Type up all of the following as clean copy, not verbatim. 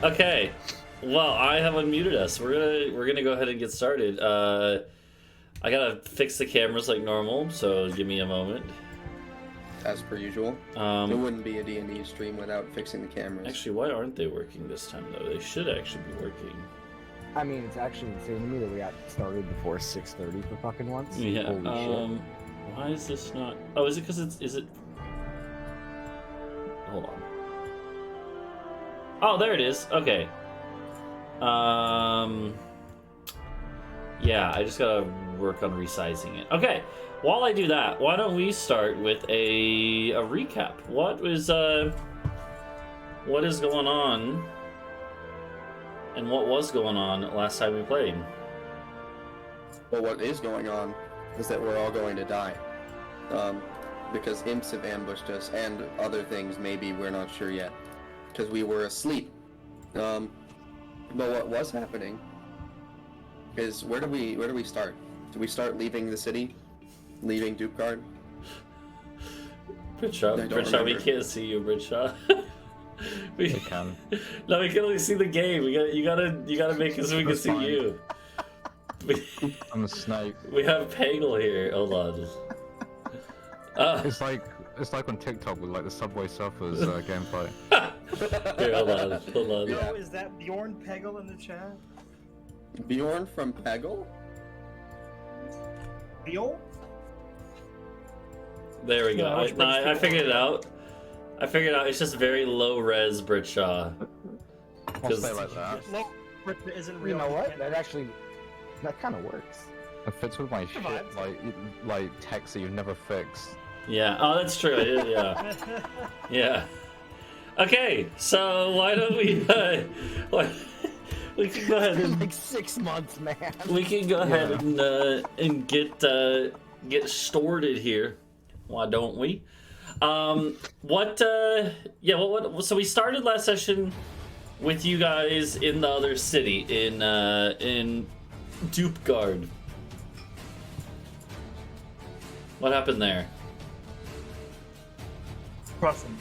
Okay. Well, I have unmuted us. We're gonna go ahead and get started. I gotta fix the cameras like normal, so give me a moment. As per usual. It wouldn't be a D&D stream without fixing the cameras. Actually, why aren't they working this time though? They should actually be working. I mean, it's actually insane to me that we got started before 6:30 for fucking once. Yeah. Holy shit. Why is this not? Oh, is it because is it? Hold on. Oh, there it is. Okay. Yeah, I just gotta work on resizing it. Okay. While I do that, why don't we start with a recap? What is going on, and what was going on last time we played? Well, what is going on is that we're all going to die. Because imps have ambushed us, and other things maybe, we're not sure yet. Because we were asleep. But what was happening is, where do we start? Do we start leaving the city? Leaving Dupegard? Britsha, we can't see you, Britsha. We can. No, we can only see the game. You gotta make it so we can see you. I'm a snake. We have Pagel here. Hold on. It's like on TikTok with like the Subway Surfers gameplay. Here, hold on. Yo, is that Bjorn Peggle in the chat? Bjorn from Peggle? Bjorn? There we go. I figured it out. It's just very low res Britshaw. I'll say like that. No, Britsha isn't real. You know what? That kind of works. It fits with my shit, like text that you've never fixed. Yeah. Oh, that's true. Yeah. Yeah. Okay. So why don't we? We can go ahead and Like 6 months, man. we can go ahead and get started here. Why don't we? What? So we started last session with you guys in the other city in Dupegard. What happened there? Crossing.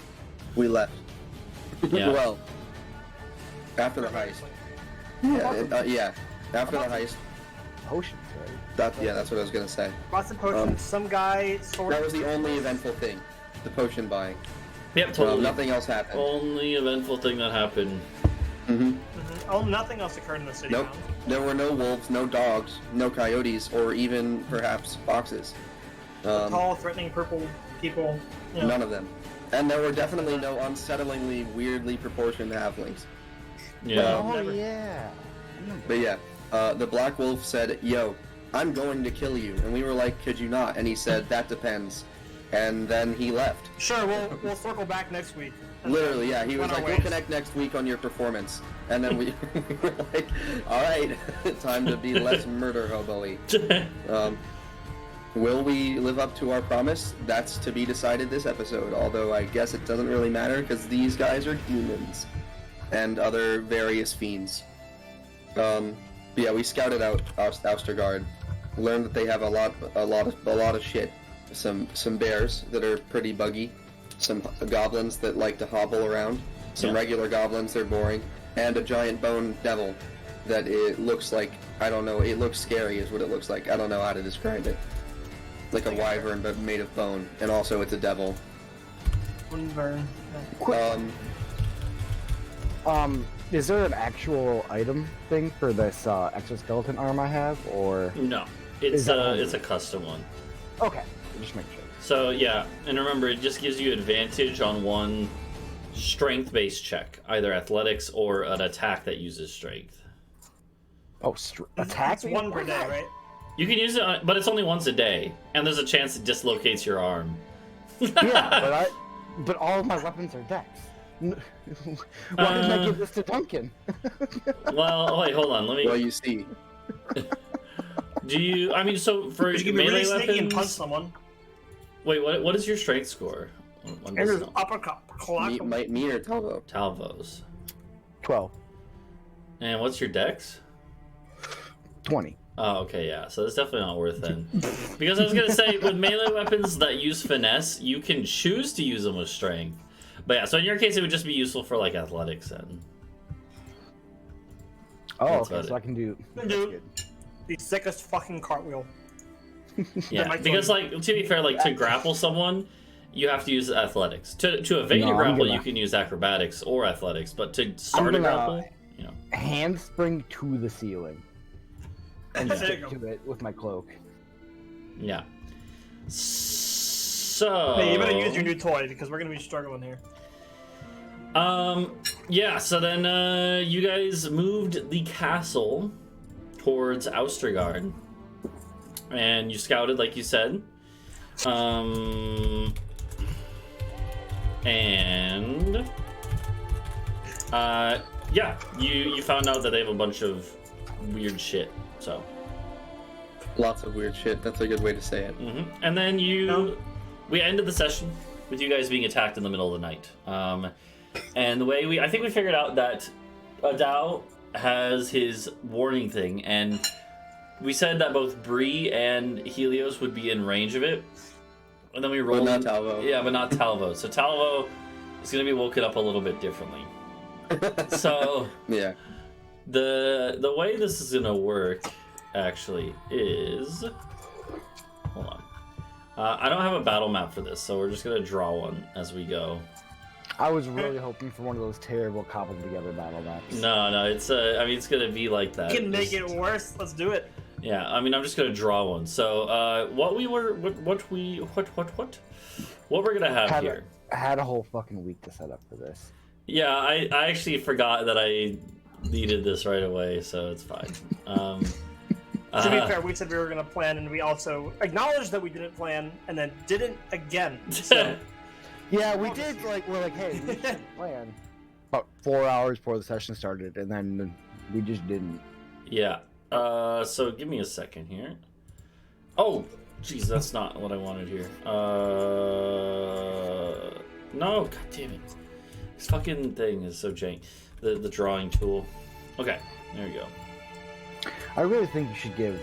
We left. Yeah. Well, after the heist. Yeah. After the heist. Potions, right? That's what I was gonna say. Lots of potions. Some guy sort of. That was the only eventful thing. The potion buying. Yep, totally. Nothing else happened. Only eventful thing that happened. Oh, nothing else occurred in the city. Nope. Now. There were no wolves, no dogs, no coyotes, or even perhaps foxes. Tall, threatening purple people. You know. None of them. And there were definitely no unsettlingly, weirdly proportioned halflings. Yeah. Oh, Never. yeah. But yeah, the Black Wolf said, "Yo, I'm going to kill you," and we were like, "Could you not?" And he said, "That depends." And then he left. Sure, we'll circle back next week. Literally, yeah. He was Went our like, "We'll ways. connect next week on your performance." And then we were like, "All right, time to be less murder hobo-y." Will we live up to our promise? That's to be decided this episode. Although I guess it doesn't really matter because these guys are demons and other various fiends. Yeah, we scouted out Austergard, learned that they have a lot of shit. Some bears that are pretty buggy, some goblins that like to hobble around, some regular goblins, they're boring, and a giant bone devil that it looks like, I don't know, it looks scary is what it looks like. I don't know how to describe it. Like a wyvern but made of bone, and also it's a devil. Is there an actual item thing for this exoskeleton arm I have, or? No, it's a custom one. Okay, just make sure. So yeah, and remember, it just gives you advantage on one strength-based check, either athletics or an attack that uses strength. Oh, attack? It's one per day, right? You can use it, but it's only once a day, and there's a chance it dislocates your arm. Yeah, but all of my weapons are dex. Why didn't I give this to Duncan? Well, wait, hold on. Let me. Well, you see. Do you? I mean, so for You can be melee really sneaky and punch weapons. someone. Wait, what is your strength score? And there's uppercut. Me or Talvo? Talvo's. 12. And what's your dex? 20. Oh, okay, yeah. So that's definitely not worth it. Because I was gonna say, with melee weapons that use finesse, you can choose to use them with strength. But yeah, so in your case, it would just be useful for like athletics then. Oh, That's okay, about so it. I can do. That's Do good. the sickest fucking cartwheel. Yeah, might because go- like to be fair, like to grapple someone, you have to use athletics. To evade No, a I'm grapple, gonna- you can use acrobatics or athletics. But to start a gonna- grapple, you know. Handspring to the ceiling. And There stick you go. to it with my cloak. Yeah. So. Hey, you better use your new toy because we're gonna be struggling here. Yeah. So then, you guys moved the castle towards Austergard, and you scouted, like you said. And yeah, you found out that they have a bunch of weird shit. So. Lots of weird shit. That's a good way to say it. And then No. we ended the session with you guys being attacked in the middle of the night. And the way I think we figured out that Adau has his warning thing, and we said that both Bree and Helios would be in range of it. And then we rolled. But not Talvo. Yeah, but not Talvo. So Talvo is going to be woken up a little bit differently. So Yeah. the way this is going to work actually is, hold on. I don't have a battle map for this, so we're just going to draw one as we go. I was really hoping for one of those terrible cobbled together battle maps. No, it's I mean, it's going to be like that. You can make Just- it worse. Let's do it. Yeah, I mean, I'm just gonna draw one. So, what we're gonna have here? I had a whole fucking week to set up for this. Yeah, I actually forgot that I needed this right away, so it's fine. To be fair, we said we were gonna plan, and we also acknowledged that we didn't plan, and then didn't again. So Yeah, we did. Like, we're like, hey, we should plan. About 4 hours before the session started, and then we just didn't. Yeah. So give me a second here. Oh, jeez, that's not what I wanted here. No, god damn it. This fucking thing is so jank. The drawing tool. Okay, there we go. I really think you should give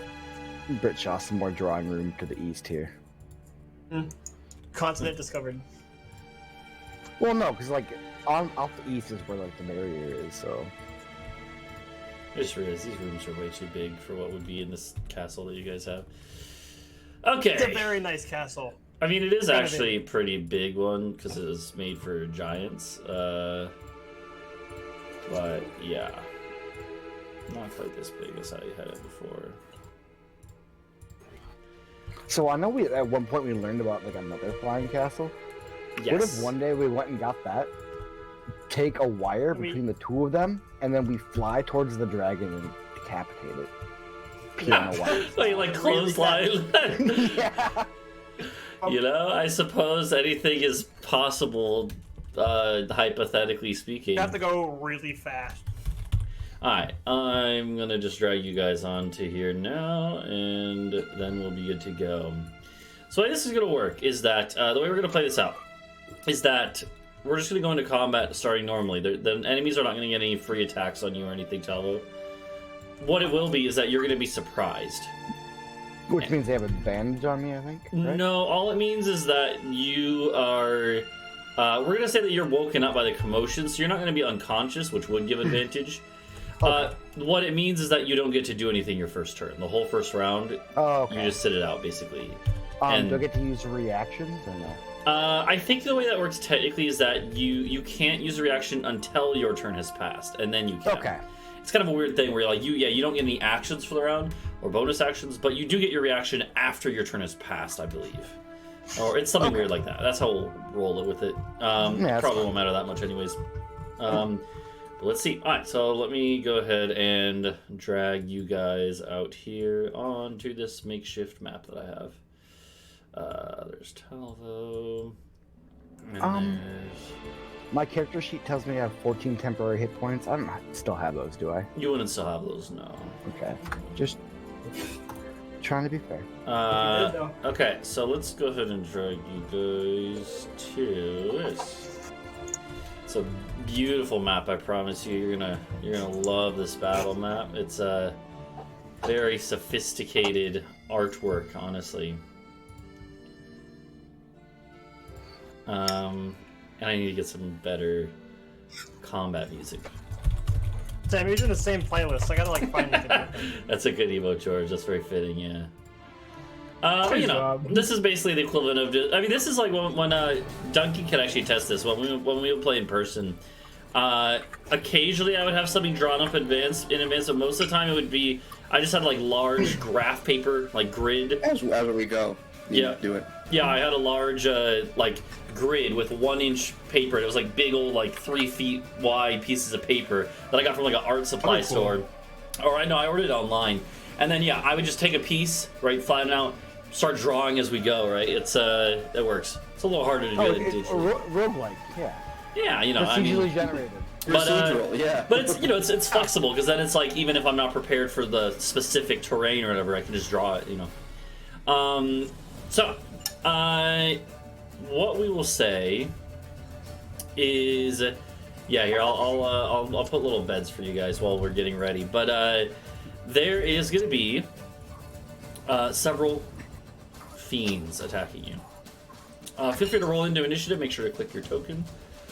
Britsha some more drawing room to the east here. continent discovered. Well, no, because like off the east is where like the barrier is. So I just realized these rooms are way too big for what would be in this castle that you guys have. Okay. It's a very nice castle. I mean, it is Kind of actually a pretty big one because it was made for giants. But yeah, not quite this big as I had it before. So I know we at one point we learned about like another flying castle. Yes. What if one day we went and got that? Take a wire between the two of them, and then we fly towards the dragon and decapitate it. Peel on the wire. Like, like clothesline. Yeah. You know, I suppose anything is possible, hypothetically speaking. You have to go really fast. Alright, I'm gonna just drag you guys onto here now, and then we'll be good to go. So the way this is gonna work is that, the way we're gonna play this out, is that we're just gonna go into combat starting normally. The enemies are not gonna get any free attacks on you or anything, Talvo. What it will be is that you're gonna be surprised. Which means they have advantage on me, I think. Right? No, all it means is that you are... we're gonna say that you're woken up by the commotion, so you're not gonna be unconscious, which would give advantage. What it means is that you don't get to do anything your first turn. The whole first round, Oh, okay. you just sit it out, basically. Do I and- get to use reactions or no? I think the way that works technically is that you can't use a reaction until your turn has passed, and then you can. Okay. It's kind of a weird thing where you're like, you don't get any actions for the round, or bonus actions, but you do get your reaction after your turn has passed, I believe. Or it's something weird like that. That's how we'll roll it with it. that's Probably fine. won't matter that much anyways. But let's see. Alright, so let me go ahead and drag you guys out here onto this makeshift map that I have. There's Talvo. And there's... My character sheet tells me I have 14 temporary hit points. I don't still have those, do I? You wouldn't still have those, no. Okay. Just trying to be fair. Okay, so let's go ahead and drag you guys to this. It's a beautiful map, I promise you. You're gonna love this battle map. It's a very sophisticated artwork, honestly. And I need to get some better combat music. I'm using the same playlist. I gotta like find it. That's a good emote, George. That's very fitting, yeah. Good You know, job. this is basically the equivalent of just, I mean, this is like when Duncan can actually test this. When we would play in person, occasionally I would have something drawn up in advance, but most of the time it would be, I just had like large graph paper, like grid. As we go, Yeah. do it. Yeah, I had a large like grid with 1-inch paper. It was like big old like 3 feet wide pieces of paper that I got from like an art supply store. Or I ordered it online. And then yeah, I would just take a piece, right, flatten out, start drawing as we go, right? It works. It's a little harder to do than digitally. Roguelike, yeah. Yeah, you know, I Procedurally mean, generated. but Procedural, yeah. but it's, you know, it's flexible because then it's like even if I'm not prepared for the specific terrain or whatever, I can just draw it, you know. So what we will say is, yeah, here I'll put little beds for you guys while we're getting ready. But there is going to be several fiends attacking you. Feel free to roll into initiative. Make sure to click your token.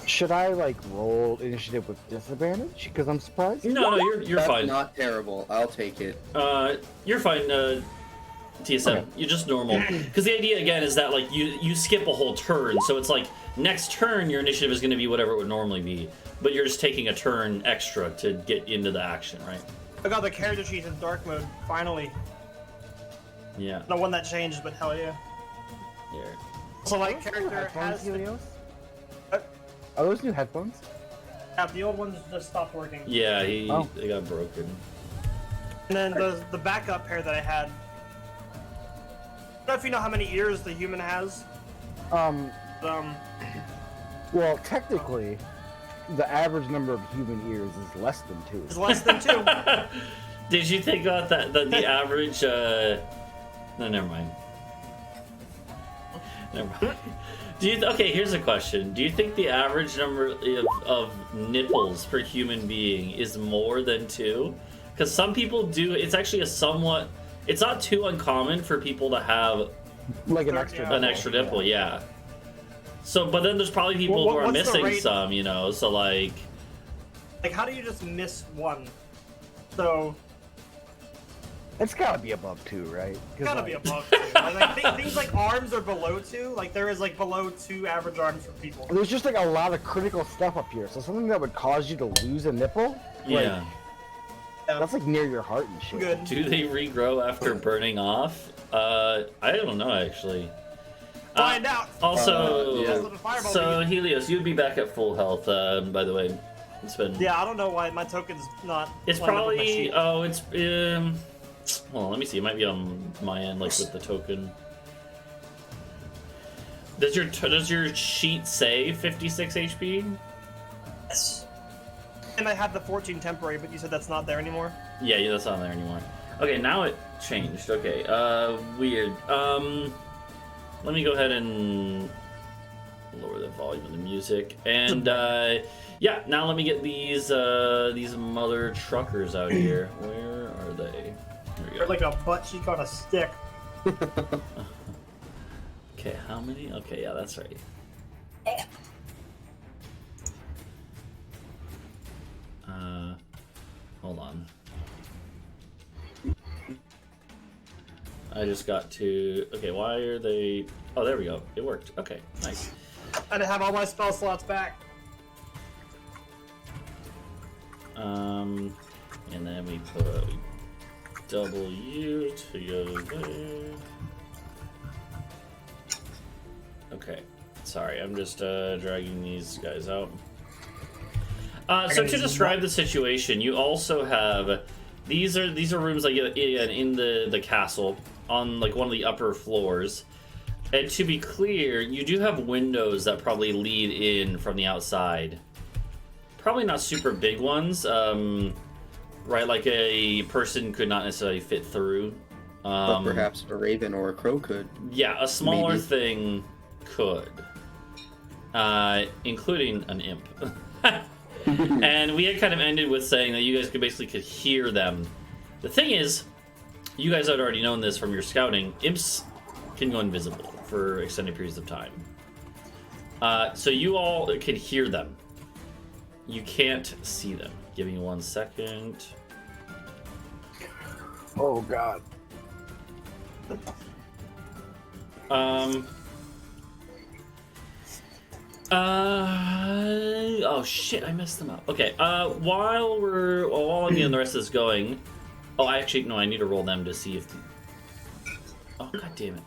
Should I like roll initiative with disadvantage? Because I'm surprised. No, you're That's fine. not terrible. I'll take it. You're fine, TSM. Okay. You're just normal. Because the idea again is that like you skip a whole turn, so it's like next turn your initiative is going to be whatever it would normally be, but you're just taking a turn extra to get into the action, right? I got the character sheet in dark mode, finally. Yeah. The one that changed, but hell yeah. Here. So like Are those new character headphones, has the, Helios? Are those new headphones? yeah, the old ones just stopped working. Yeah, Oh. they got broken. And then the backup pair that I had. I don't know if you know how many ears the human has. Um, Um, well, technically, the average number of human ears is less than 2. it's less than 2. Did you think about that? The average. No, never mind. Never mind. Okay, here's a question. Do you think the average number of nipples per human being is more than 2? Because some people do. It's actually it's not too uncommon for people to have Like an extra Yeah. nipple. an extra nipple, yeah. So, but then there's probably people Well, who are what's the missing rate? some, you know. So like, Like, how do you just miss one? So, It's gotta be above 2, right? 'Cause, it's gotta like, be above 2. Things like arms are below 2. Like, there is like below 2 average arms for people. There's just like a lot of critical stuff up here. So something that would cause you to lose a nipple, like, yeah. that's like near your heart and shit. Good. Do they regrow after burning off? I don't know actually. Find out. Also, yeah. Little fireball so lead. Helios, you'd be back at full health. By the way, it's been. Yeah, I don't know why my token's not. It's lined up with my probably. sheet. Oh, it's. Hold on, let me see. It might be on my end, like with the token. Does your sheet say 56 HP? Yes. And I had the 14 temporary, but you said that's not there anymore. Yeah, that's not there anymore. Okay, now it changed. Okay, weird. Let me go ahead and lower the volume of the music. And yeah, now let me get these mother truckers out here. Where are they? Here we Or go. like a butt cheek on a stick. Okay, how many? Okay, yeah, that's right. Hold on. I just got to. Okay, why are they? Oh, there we go. It worked. Okay, nice. And I have all my spell slots back. And then we put W to go there. Okay, sorry, I'm just dragging these guys out. So to describe the situation, you also have these are rooms like in the castle on like one of the upper floors. And to be clear, you do have windows that probably lead in from the outside. Probably not super big ones, right? Like a person could not necessarily fit through. But perhaps a raven or a crow could. Yeah, a smaller Maybe. thing could, including an imp. And we had kind of ended with saying that you guys could hear them. The thing is, you guys had already known this from your scouting. Imps can go invisible for extended periods of time. So you all can hear them. You can't see them. Give me 1 second. Oh god. Oh shit, I messed them up. Okay, while I'm getting the rest of this going. Oh, I need to roll them to see if. Oh, god damn it.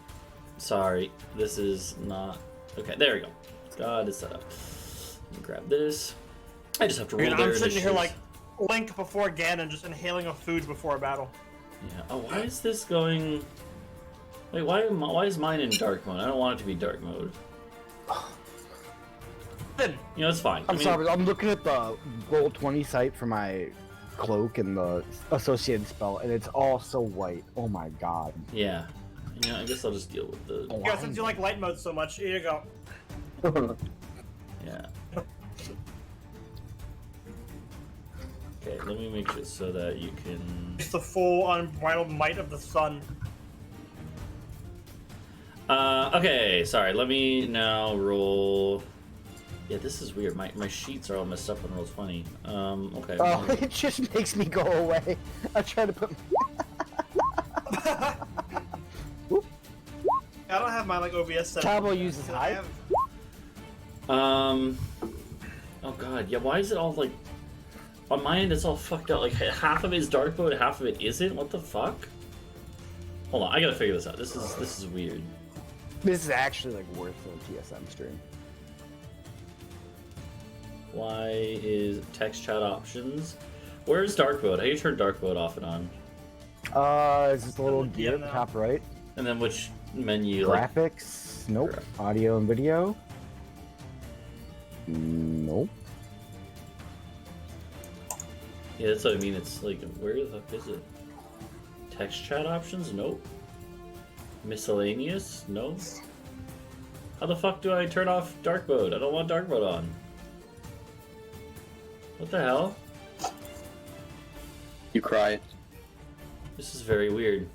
Sorry, this is not. Okay, there we go. God, it's set up. Let me grab this. I just have to roll their I'm sitting here initiatives. like Link before Ganon, just inhaling a food before a battle. Yeah. Oh, why is this going? Wait, why is mine in dark mode? I don't want it to be dark mode. You know, it's fine. I'm sorry, I'm looking at the Roll20 site for my cloak and the associated spell, and it's all so white. Oh my god. Yeah. You know, I guess I'll just deal with the. Yeah, since you like light mode so much, here you go. Yeah. Okay, let me make it so that you can. It's the full unbridled might of the sun. Okay, sorry. Let me now roll. Yeah, this is weird. My sheets are all messed up on Roll20. Okay. Oh, it just makes me go away. I try to put. I don't have my like OBS set. Talvo uses I hide. have. Oh god, yeah. Why is it all like? On my end, it's all fucked up. Like half of it is dark mode, half of it isn't. What the fuck? Hold on, I gotta figure this out. This is weird. This is actually like worth a TSM stream. Why is text chat options? Where's dark mode? How do you turn dark mode off and on? It's just a little gear at the top right. And then which menu? Like, Graphics? Nope. Audio and video? Nope. yeah, that's what I mean. It's like, where the fuck is it? Text chat options? Nope. Miscellaneous? No. How the fuck do I turn off dark mode? I don't want dark mode on. What the hell? You cry. This is very weird.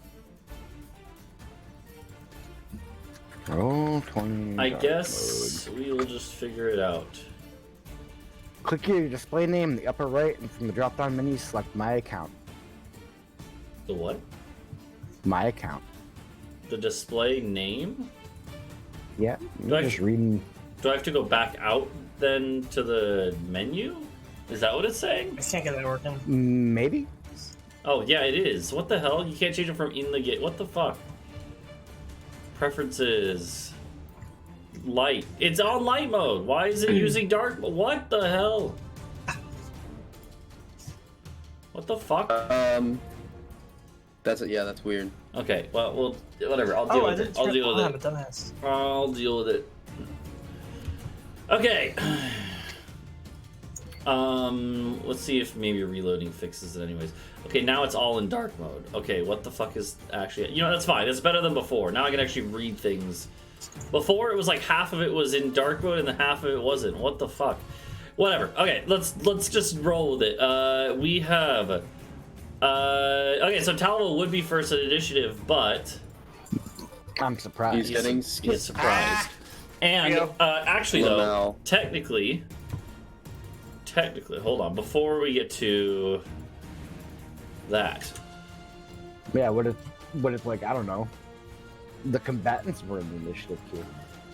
Roll20. I dark guess we will just figure it out. mode. Click here your display name in the upper right, and from the drop-down menu, select My Account. The what? My Account. The display name? Yeah. Do I- Just reading. Do I have to go back out then to the menu? Is that what it's saying? I can't get that working. Maybe. Oh, yeah, it is. What the hell? You can't change it from in the game. What the fuck? Preferences. Light. It's on light mode. Why is it using dark? What the hell? What the fuck? That's it. Yeah, that's weird. Okay, well, whatever. I'll deal with it. I'll deal with it. Dumbass. I'll deal with it. Okay. Let's see if maybe reloading fixes it anyways. Okay, now it's all in dark mode. Okay, what the fuck is actually... You know, that's fine. It's better than before. Now I can actually read things. Before, it was like half of it was in dark mode and the half of it wasn't. What the fuck? Whatever. Okay, let's just roll with it. We have... okay, so Talvo would be first in initiative, but... I'm surprised. He's getting He's surprised. And, actually, Well, though, now. technically, hold on, before we get to that. Yeah, what if like, I don't know, the combatants were in the initiative too?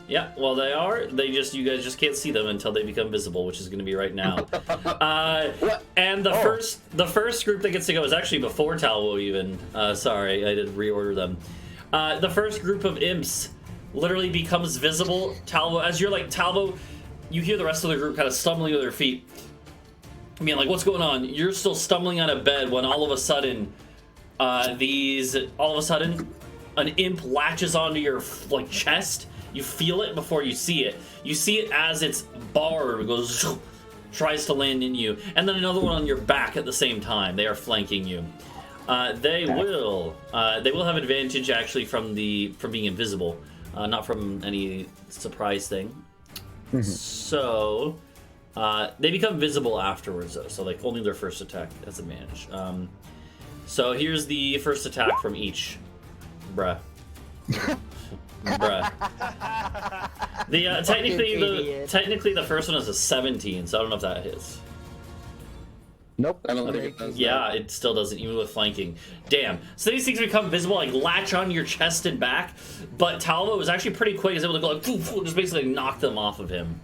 Yeah, well, they are. You guys just can't see them until they become visible, which is going to be right now. And the first group that gets to go is actually before Talvo even. Sorry, I did reorder them. The first group of imps literally becomes visible. Talvo, as you're like, Talvo, you hear the rest of the group kind of stumbling with their feet. I mean, like, what's going on? You're still stumbling on a bed when all of a sudden, an imp latches onto your, like, chest. You feel it before you see it. You see it as its barb goes, tries to land in you. And then another one on your back at the same time. They are flanking you. They will have advantage, actually, from being invisible. Not from any surprise thing. So, they become visible afterwards, though. So, like, only their first attack has advantage. So, here's the first attack from each. Bruh. Bruh. Technically the first one is a 17, so I don't know if that hits. Nope. I don't think it does. Yeah, it still doesn't, even with flanking. Damn. So these things become visible, like latch on your chest and back, but Talvo was actually pretty quick. He's able to go like, just basically knock them off of him.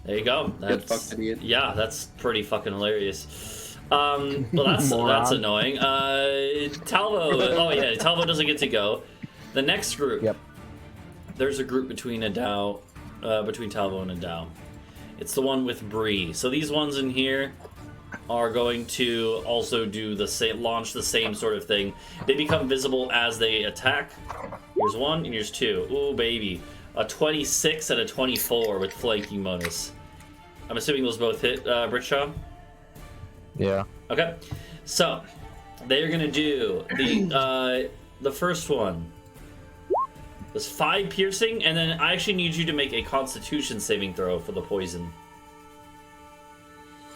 There you go. Get fucked, idiot. Yeah, that's pretty fucking hilarious. Well, that's annoying. Talvo. Oh yeah, Talvo doesn't get to go. The next group. Yep. There's a group between Adau, between Talvo and Adau. It's the one with Bree. So these ones in here are going to also do the same, launch the same sort of thing. They become visible as they attack. Here's one and here's two. Ooh, baby. A 26 and a 24 with flanking bonus. I'm assuming those both hit, Britsha? Yeah. Okay. So, they are going to do the first one. There's 5 piercing, and then I actually need you to make a Constitution saving throw for the poison.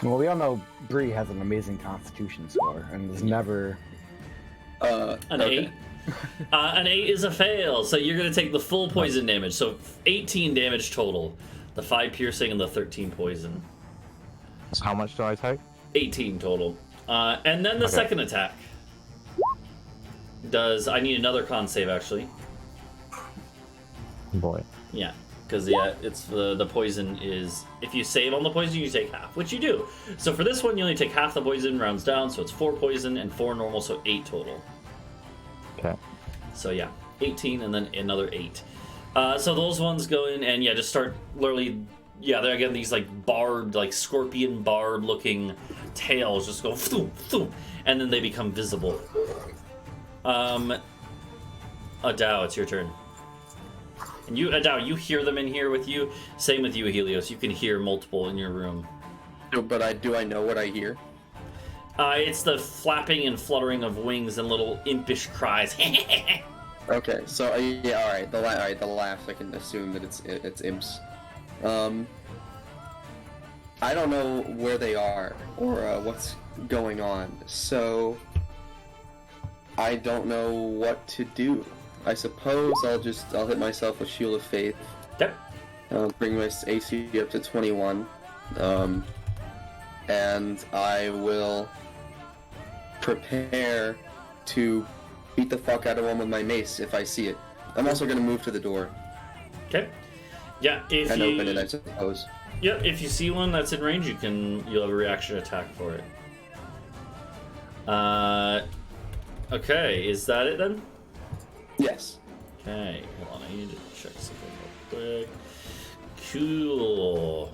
Well, we all know Bree has an amazing Constitution score, and there's never. An 8. An 8 is a fail, so you're going to take the full poison damage. So 18 damage total. The 5 piercing and the 13 poison. So how much do I take? 18 total. And then the second attack. I need another con save, actually. Boy. Yeah, because it's the poison is, if you save on the poison, you take half, which you do. So for this one, you only take half the poison, rounds down, so it's 4 poison and 4 normal, so 8 total. Okay. So yeah, 18 and then another 8. So those ones go in and just start literally, they're again these like barbed, like scorpion barb looking tails just go thum, thum, and then they become visible. Adau, it's your turn. And you, Adau, you hear them in here with you. Same with you, Helios. You can hear multiple in your room. But do I know what I hear? It's the flapping and fluttering of wings and little impish cries. Okay, so all right, the laugh. I can assume that it's imps. I don't know where they are or what's going on, so I don't know what to do. I suppose I'll hit myself with Shield of Faith. Yep. Bring my AC up to 21. And I will prepare to beat the fuck out of one with my mace if I see it. I'm also going to move to the door. Okay. Yeah, and open it, I suppose. Yep, if you see one that's in range, you'll have a reaction attack for it. Okay, is that it then? Yes. Okay, hold on, I need to check something real quick. Cool.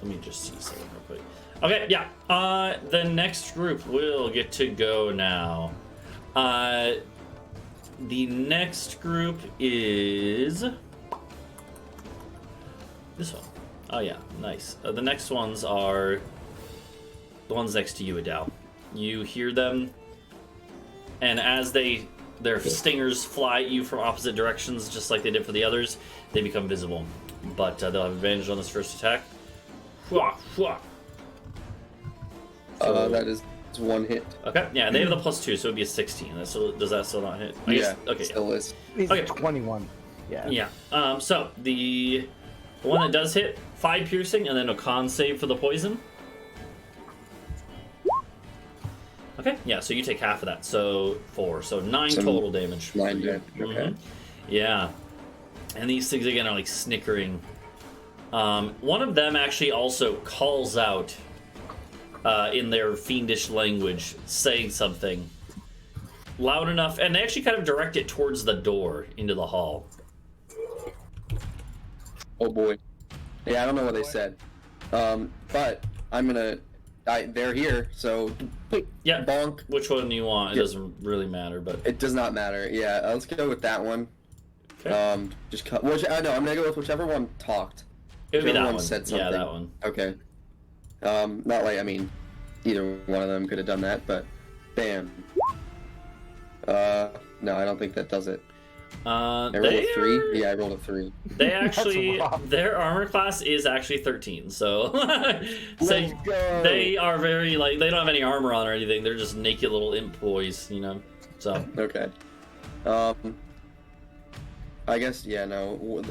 Let me just see something real quick. Okay, yeah. The next group will get to go now. The next group is this one. Oh yeah, nice. The next ones are the ones next to you, Adau. You hear them, and as their stingers fly at you from opposite directions, just like they did for the others, they become visible. But they'll have advantage on this first attack. That is one hit. Okay, yeah, they have the +2, so it'd be a 16. Does that still not hit? I guess, okay. Still is. He's Okay. 21. Yeah. Yeah. So the one that does hit, 5 piercing, and then a con save for the poison. Okay, yeah, so you take half of that, so 4. So 9 total damage. 9 damage, okay. Mhm. Yeah. And these things, again, are like snickering. One of them actually also calls out in their fiendish language, saying something loud enough, and they actually kind of direct it towards the door into the hall. Oh boy. Yeah, I don't know what they said. But I'm gonna... they're here, so... Yeah, bonk. which one do you want? It Yeah. doesn't really matter, but... It does not matter. Yeah, let's go with that one. Okay. Just cut... I'm gonna go with whichever one talked. It would be that Whichever one. said Yeah, something. that one. Okay. Not like, I mean, either one of them could have done that, but... Bam. No, I don't think that does it. I rolled a 3? Yeah, I rolled a 3. They actually, rough. their armor class is actually 13, so... Let's go. They are very, like, they don't have any armor on or anything, they're just naked little imp boys, you know? So... Okay. I guess, yeah, no.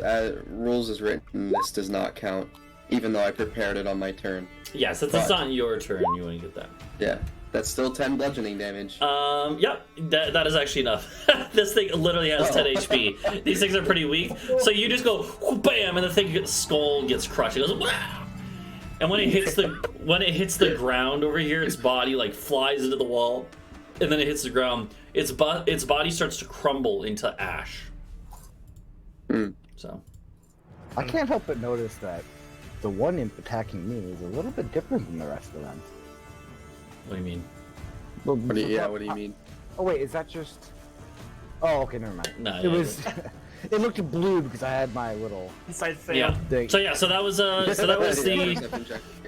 Rules is written, this does not count even though I prepared it on my turn. Yeah, since it's not your turn, you want to get that. Yeah, that's still 10 bludgeoning damage. Yep, that is actually enough. This thing literally has 10 HP. These things are pretty weak, so you just go bam, and the thing skull gets crushed. It goes wow. And when it hits the ground over here, its body like flies into the wall, and then it hits the ground. Its body starts to crumble into ash. So I can't help but notice that the one imp attacking me is a little bit different than the rest of them. what do you mean? Well, What do you mean? Oh wait, is that just? Oh, okay, never mind. No, it was. It looked blue because I had my little Inside fail. Yeah. thing. So that was the.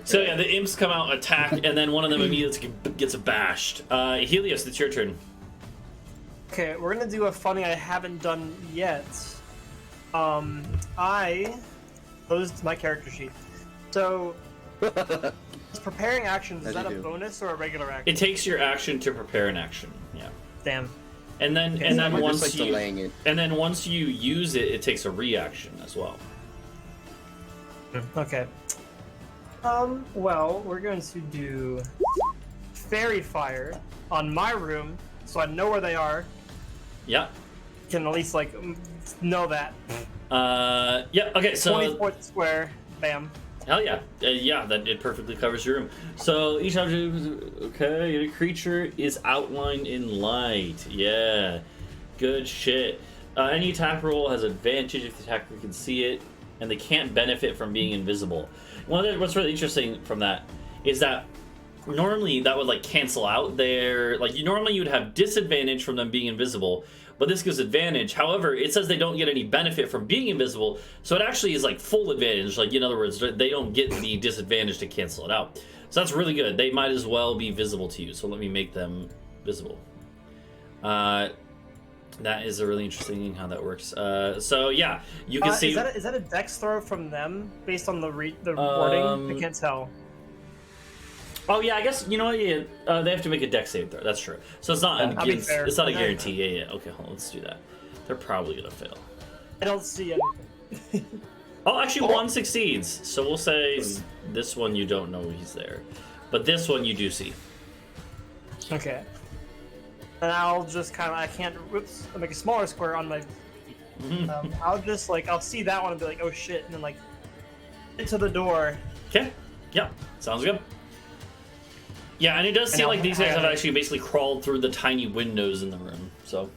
So yeah, the imps come out, attack, and then one of them immediately gets bashed. Helios, it's your turn. Okay, we're gonna do a funny I haven't done yet. I closed my character sheet. So, preparing actions, is that a bonus or a regular action? It takes your action to prepare an action. Yeah. Damn. And then We're once just, like, delaying it. and then once you use it, it takes a reaction as well. Okay. Well, we're going to do Fairy Fire on my room, so I know where they are. Yeah. Can at least, like, know that. Yeah. Okay. So 20-foot square. Bam. hell yeah, yeah. That it perfectly covers your room. So each object, okay, a creature is outlined in light. Yeah. Good shit. Any attack roll has advantage if the attacker can see it, and they can't benefit from being invisible. What's really interesting from that is that normally that would like cancel out their normally you'd have disadvantage from them being invisible, but this gives advantage. However, it says they don't get any benefit from being invisible, so it actually is like full advantage. Like in other words, they don't get the disadvantage to cancel it out. So that's really good. They might as well be visible to you. So let me make them visible. That is a really interesting thing how that works. So yeah, you can see. Is that a dex throw from them based on the wording? I can't tell. Oh yeah, I guess you know what? Yeah, they have to make a dex save throw. That's true. So it's not it's not a guarantee. Yeah. Okay, hold on, let's do that. They're probably gonna fail. I don't see anything. Oh, actually, one succeeds. So we'll say this one you don't know he's there, but this one you do see. Okay. And I'll just I'll make a smaller square on my. I'll just I'll see that one and be like, oh shit, and then into the door. Okay. Yeah. Sounds good. Yeah, and it does seem like these guys have actually basically crawled through the tiny windows in the room, so.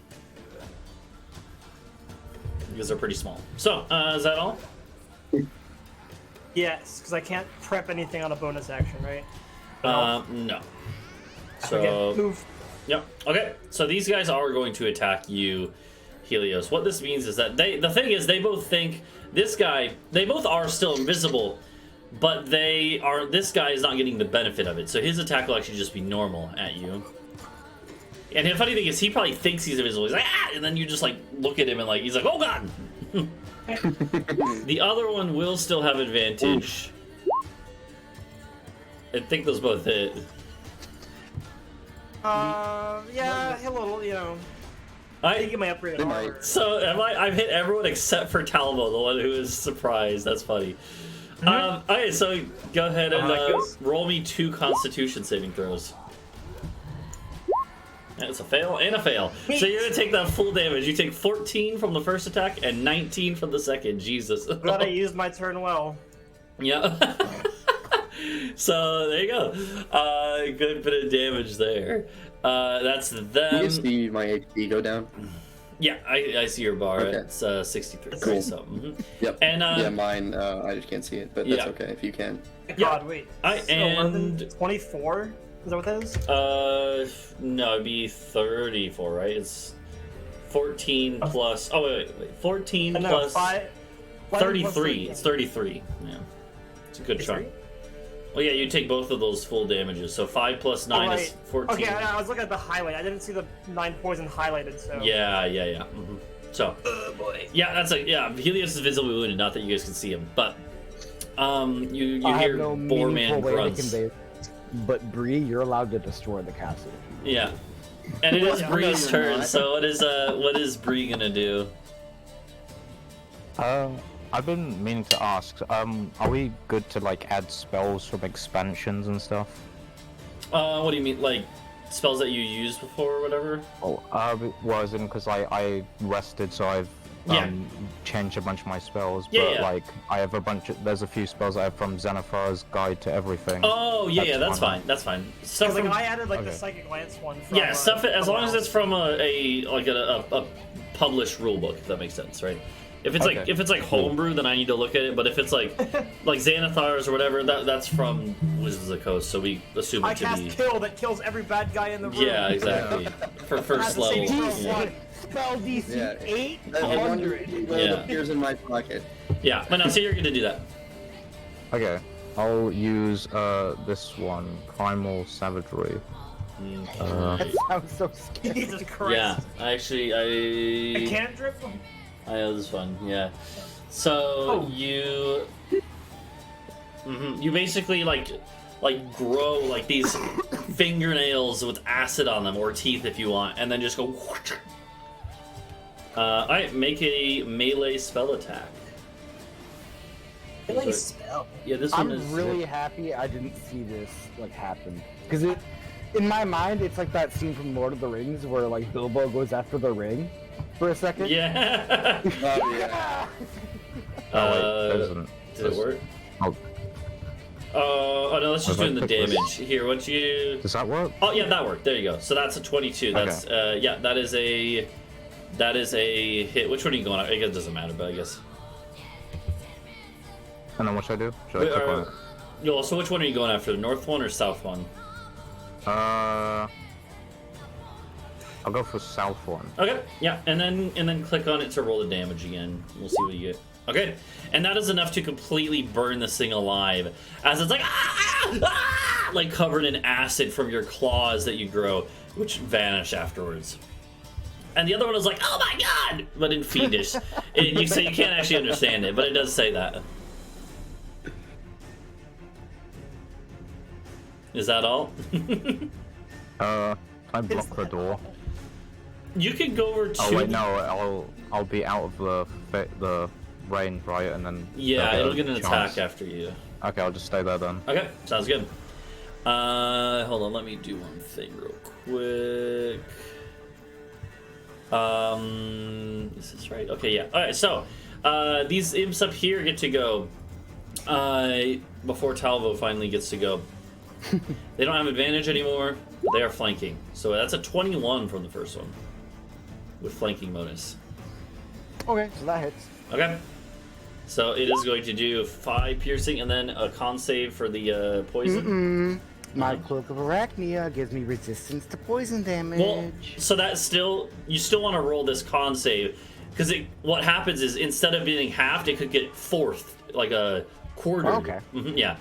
Because they're pretty small. So, is that all? Yes, because I can't prep anything on a bonus action, right? No. So. Okay, move. Yep. Okay, so these guys are going to attack you, Helios. What this means is that the thing is, they both think they both are still invisible, but this guy is not getting the benefit of it, so his attack will actually just be normal at you. And the funny thing is, he probably thinks he's invisible. He's like, ah! And then you just look at him and he's like, oh god! The other one will still have advantage. I think those both hit. Yeah, a little, I get my upgrade armor. So I've hit everyone except for Talvo, the one who is surprised. That's funny. Okay, so go ahead and roll me 2 Constitution saving throws. That's a fail and a fail. So you're gonna take that full damage. You take 14 from the first attack and 19 from the second. Jesus. Glad I used my turn well. Yeah. So there you go. Good bit of damage there. That's them. You can see my HP go down. Yeah, I see your bar. Okay. It's 63. Cool. So, Yep. And yeah, mine. I just can't see it, but that's okay if you can. God, wait. And 24. Is that what that is? No, it'd be 34, right? It's 14 plus. Oh wait. 14 plus 33. It's 33. Yeah, it's a good chunk. Well, yeah, you take both of those full damages. So 5 plus 9 is 14. Okay, I was looking at the highlight. I didn't see the 9 poison highlighted. So yeah. So, oh boy. Yeah, Helios is visibly wounded. Not that you guys can see him, but you hear Boarman grunts. But Bree, you're allowed to destroy the castle. Yeah, and it is Bree's turn. So what is Bree gonna do? I've been meaning to ask. Are we good to like add spells from expansions and stuff? What do you mean, like spells that you used before or whatever? Oh, well, as in because I rested, so I've changed a bunch of my spells. But like I have there's a few spells I have from Xenophar's Guide to Everything. Oh that's fine. That's fine. Stuff Like from, I added like the Psychic Lance one. From, stuff as from long as Al. it's from a published rule book, if that makes sense, right? If it's like homebrew, then I need to look at it. But if it's like Xanathar's or whatever, that's from Wizards of the Coast, so we assume it I to cast be. Kill that kills every bad guy in the room. Yeah, exactly. For first the level. same Yeah. Spell DC Yeah. 800. It appears in my pocket. Yeah, but now, so you're gonna do that. Okay, I'll use this one, Primal Savagery. That sounds so scary. Jesus Christ. Yeah, A I cantrip? know this is fun. Yeah. So you basically like grow like these fingernails with acid on them, or teeth if you want, and then just go. Alright, make a melee spell attack. Melee spell? Yeah, this one is. I'm really happy I didn't see this like happen, because in my mind it's like that scene from Lord of the Rings where like Bilbo goes after the ring for a second. Yeah. Oh yeah. Did it work? Oh, Oh no, let's just Okay, do the quick damage. Here, what you... does that work? Oh yeah, that worked. There you go. So that's a 22. That's yeah, that is a hit. Which one are you going on? I guess it doesn't matter, but I guess. And then what should I do? Should I click on it? Yo, so which one are you going after? The north one or south one? I'll go for south one. Okay, yeah, and then click on it to roll the damage again. We'll see what you get. Okay, and that is enough to completely burn this thing alive, as it's like like covered in acid from your claws that you grow, which vanish afterwards. And the other one is like, oh my god, but in fiendish. So you can't actually understand it, but it does say that. Is that all? Can I block the door? You could go over to. Oh wait, no. I'll be out of the range, right? And then Yeah, they'll it'll get an chance. attack after you. Okay, I'll just stay there then. Okay, sounds good. Hold on, let me do one thing real quick. Is this right? Okay, yeah. All right, so these imps up here get to go before Talvo finally gets to go. They don't have advantage anymore, but they are flanking. So that's a 21 from the first one with flanking bonus. Okay, so that hits. Okay. So it is going to do 5 piercing and then a con save for the poison. My Cloak of Arachnia gives me resistance to poison damage. Well, so that's still, you still want to roll this con save, because what happens is instead of being halved, it could get fourth, like a quarter. Okay. Yeah.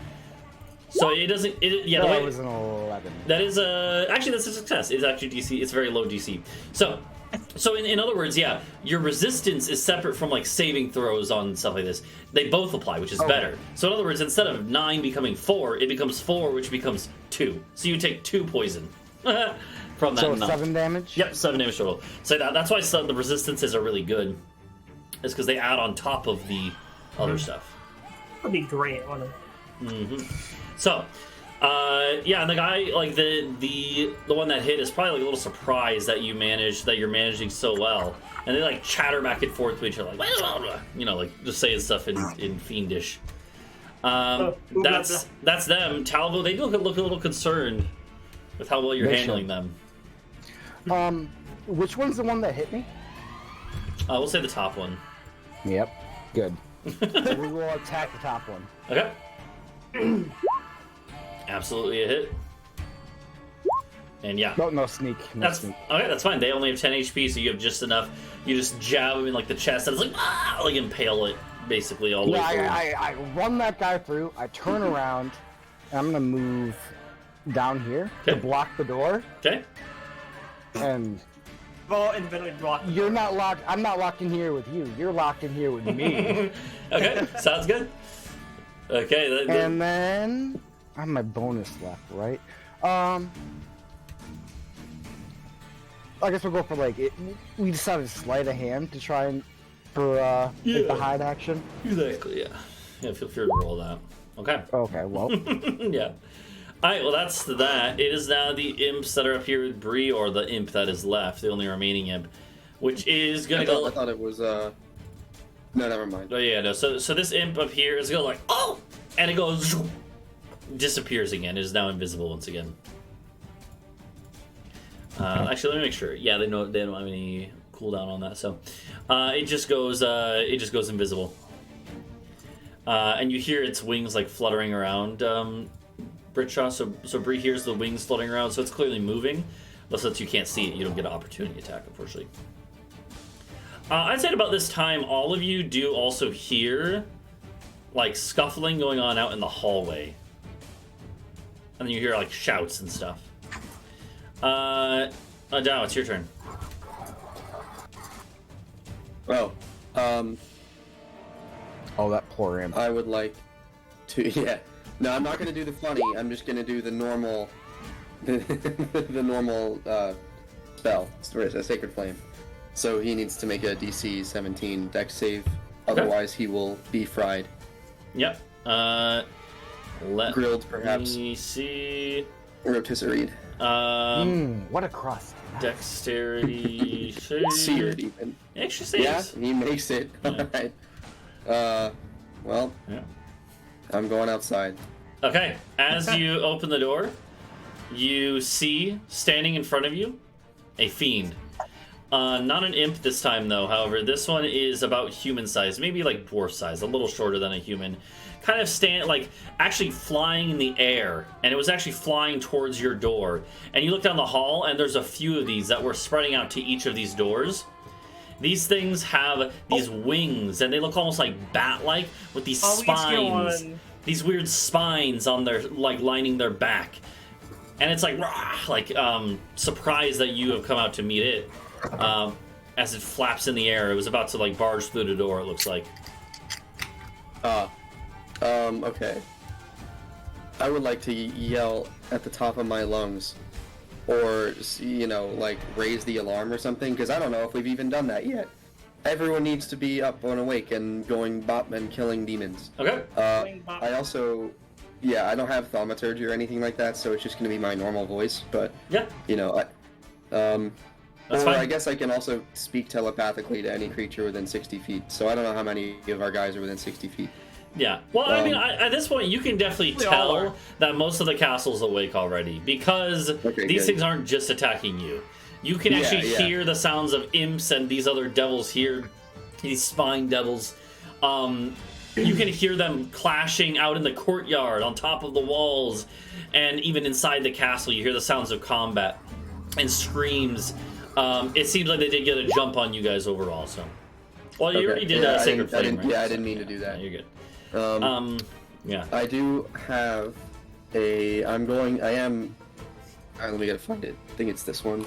So it doesn't. Yeah. that was an 11. That is actually that's a success. It's actually DC. It's very low DC. So in other words, yeah, your resistance is separate from like saving throws on stuff like this. They both apply, which is better. So in other words, instead of 9 becoming 4, it becomes 4, which becomes 2. So you take 2 poison from that. So 9. 7 damage? Yep, 7 damage total. So that's why the resistances are really good. It's because they add on top of the other stuff. That'd be great, wouldn't it? So, yeah, and the guy, like the one that hit is probably like a little surprised that you're managing so well, and they like chatter back and forth to each other, like you know, like just saying stuff in fiendish. That's them. Talvo, they look a little concerned with how well you're handling them. Which one's the one that hit me? We'll say the top one. Yep. Good. So we will attack the top one. Okay. Absolutely a hit. And yeah. No sneak. No That's sneak. okay. That's fine. They only have 10 HP, so you have just enough. You just jab him in like the chest, and it's like impale it basically all the way through. I run that guy through. I turn around, and I'm gonna move down here to block the door. Okay. And Well, infinitely block. you're not locked. I'm not locked in here with you. You're locked in here with me. Okay. Sounds good. Okay. And then I have my bonus left, right? I guess we'll go for like it. We decided to sleight of hand to try and for Yeah. the hide action? Exactly, yeah. Yeah, feel free to roll that. Okay. Okay, well, Yeah. Alright, well that's that. It is now the imps that are up here with Bree, or the imp that is left, the only remaining imp, which is gonna go... I thought it was, No, never mind. Oh yeah, no, so this imp up here is gonna like, oh! And it goes... disappears again. It is now invisible once again. Actually, let me make sure. Yeah, they don't have any cooldown on that, so... it just goes invisible. And you hear its wings like fluttering around, Britsha, so Bree hears the wings floating around, so it's clearly moving, but since you can't see it, you don't get an opportunity attack, unfortunately. I'd say at about this time, all of you do also hear, like, scuffling going on out in the hallway. And then you hear, like, shouts and stuff. Adau, it's your turn. Oh, oh, that poor imp. I would like to, yeah. No, I'm not gonna do the funny, I'm just gonna do the normal, the normal, spell. It's a Sacred Flame. So he needs to make a DC 17 Dex save, otherwise he will be fried. Yep. Grilled, perhaps. Me see. Rotisserie'd. What a crust. Dexterity. Seared, even. Extra saves. Yeah, he makes it. Yeah. Alright. Well, Yeah. I'm going outside. Okay, as you open the door, you see, standing in front of you, a fiend. Not an imp this time, though. However, this one is about human size, maybe like dwarf size, a little shorter than a human. Kind of actually flying in the air, and it was actually flying towards your door. And you look down the hall, and there's a few of these that were spreading out to each of these doors. These things have these wings, and they look almost like bat-like with these spines. These weird spines on their, like, lining their back. And it's like, rah, surprised that you have come out to meet it. As it flaps in the air. It was about to, like, barge through the door, it looks like. Okay. I would like to yell at the top of my lungs. Or, like, raise the alarm or something, because I don't know if we've even done that yet. Everyone needs to be up and awake and going bop and killing demons. Okay. I also... Yeah, I don't have thaumaturgy or anything like that, so it's just going to be my normal voice, but... Yeah. That's fine. I guess I can also speak telepathically to any creature within 60 feet, so I don't know how many of our guys are within 60 feet. Yeah. Well, I mean, at this point, you can definitely tell that most of the castle's awake already, because these things aren't just attacking you. You can actually hear the sounds of imps and these other devils here, these spine devils. You can hear them clashing out in the courtyard, on top of the walls, and even inside the castle, you hear the sounds of combat and screams. It seems like they did get a jump on you guys overall, so... Well, you already did Sacred Flame, right? Yeah, I didn't mean to do that. Yeah, you're good. Yeah. I do have a... let me gotta find it. I think it's this one.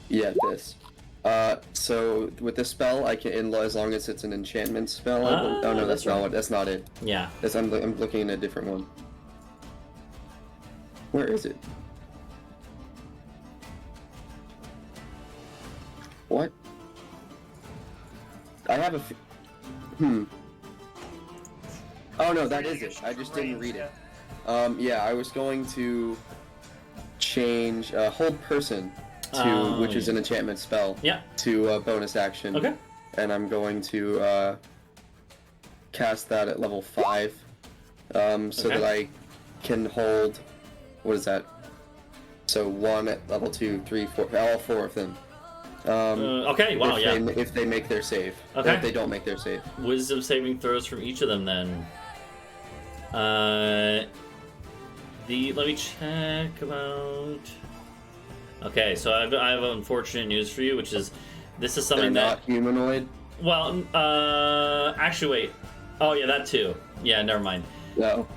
Yeah, this. So with this spell, I can, as long as it's an enchantment spell. Oh no, that's not what. That's not it. Yeah. I'm looking at a different one. Where is it? What? I have a. Oh no, that is it. I just didn't read it. Yeah, I was going to change hold person to which is an enchantment spell. Yeah. To a bonus action. Okay. And I'm going to cast that at level 5, so that I can hold. What is that? So 1 at level 2, 3, 4, all 4 of them. Okay, wow, if they make their save. Okay. Or if they don't make their save. Wisdom saving throws from each of them, then. Let me check about... Okay, so I have unfortunate news for you, which is... This is something They're not humanoid? Well, actually, wait. Oh, yeah, that too. Yeah, never mind. No.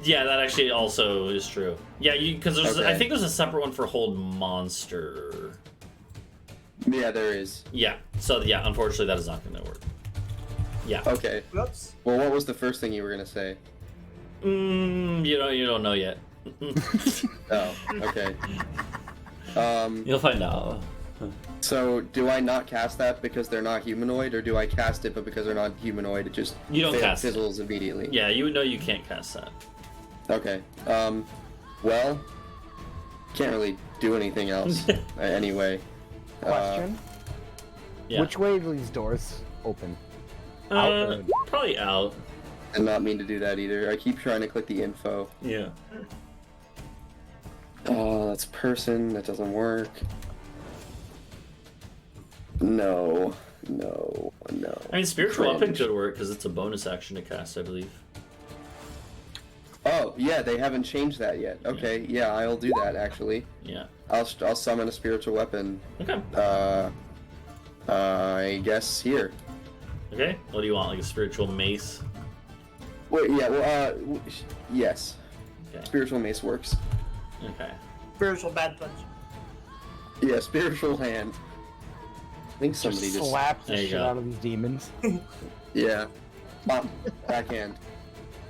Yeah, that actually also is true. Yeah, because Okay. I think there's a separate one for hold monster. Yeah, there is. Yeah, so yeah, unfortunately that is not going to work. Yeah. Okay. Whoops. Well, what was the first thing you were gonna say? You don't know yet. Oh, okay. You'll find out. So, do I not cast that because they're not humanoid, or do I cast it but because they're not humanoid, it just You don't cast it. fizzles immediately? Yeah, you would know you can't cast that. Okay. Well, can't really do anything else anyway. Question. Yeah. Which way do these doors open? Probably out. Did not mean to do that either. I keep trying to click the info. Yeah. Oh, that's person. That doesn't work. No. I mean, spiritual Cringe. weapon could work because it's a bonus action to cast, I believe. Oh, yeah, they haven't changed that yet. Okay, yeah, I'll do that actually. Yeah. I'll summon a spiritual weapon. Okay. I guess here. Okay. What do you want? Like a spiritual mace? Wait, yeah, well, yes. Okay. Spiritual mace works. Okay. Spiritual bad punch. Yeah, spiritual hand. I think somebody just slap the There you shit go. out of these demons. yeah. Backhand.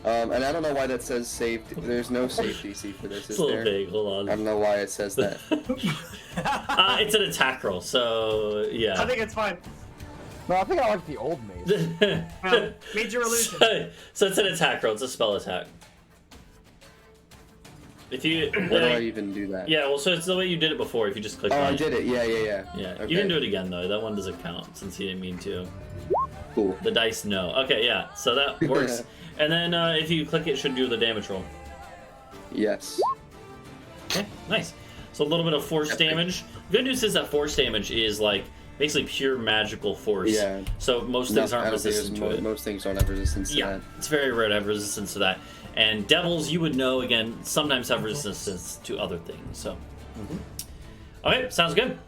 And I don't know why that says saved. There's no save DC for this, It's is a little there? big. Hold I on. don't know why it says that. It's an attack roll, so yeah. I think it's fine. No, I think I like the old mace. Major illusion. So it's an attack roll. It's a spell attack. If you Why do I even do that? yeah, well, so it's the way you did it before. If you just click Oh, on I it. did it. Yeah. Yeah, Okay. you can do it again though. That one doesn't count since you didn't mean to. Cool. The dice no. Okay, yeah. So that works. And then if you click it, it should do the damage roll. Yes. Okay, nice. So a little bit of force damage. Good news is that force damage is like basically pure magical force. Yeah. So most things aren't resistant to it. Most things don't have resistance to Yeah, that. it's very rare to have resistance to that. And devils, you would know, again, sometimes have resistance to other things. So, okay, sounds good.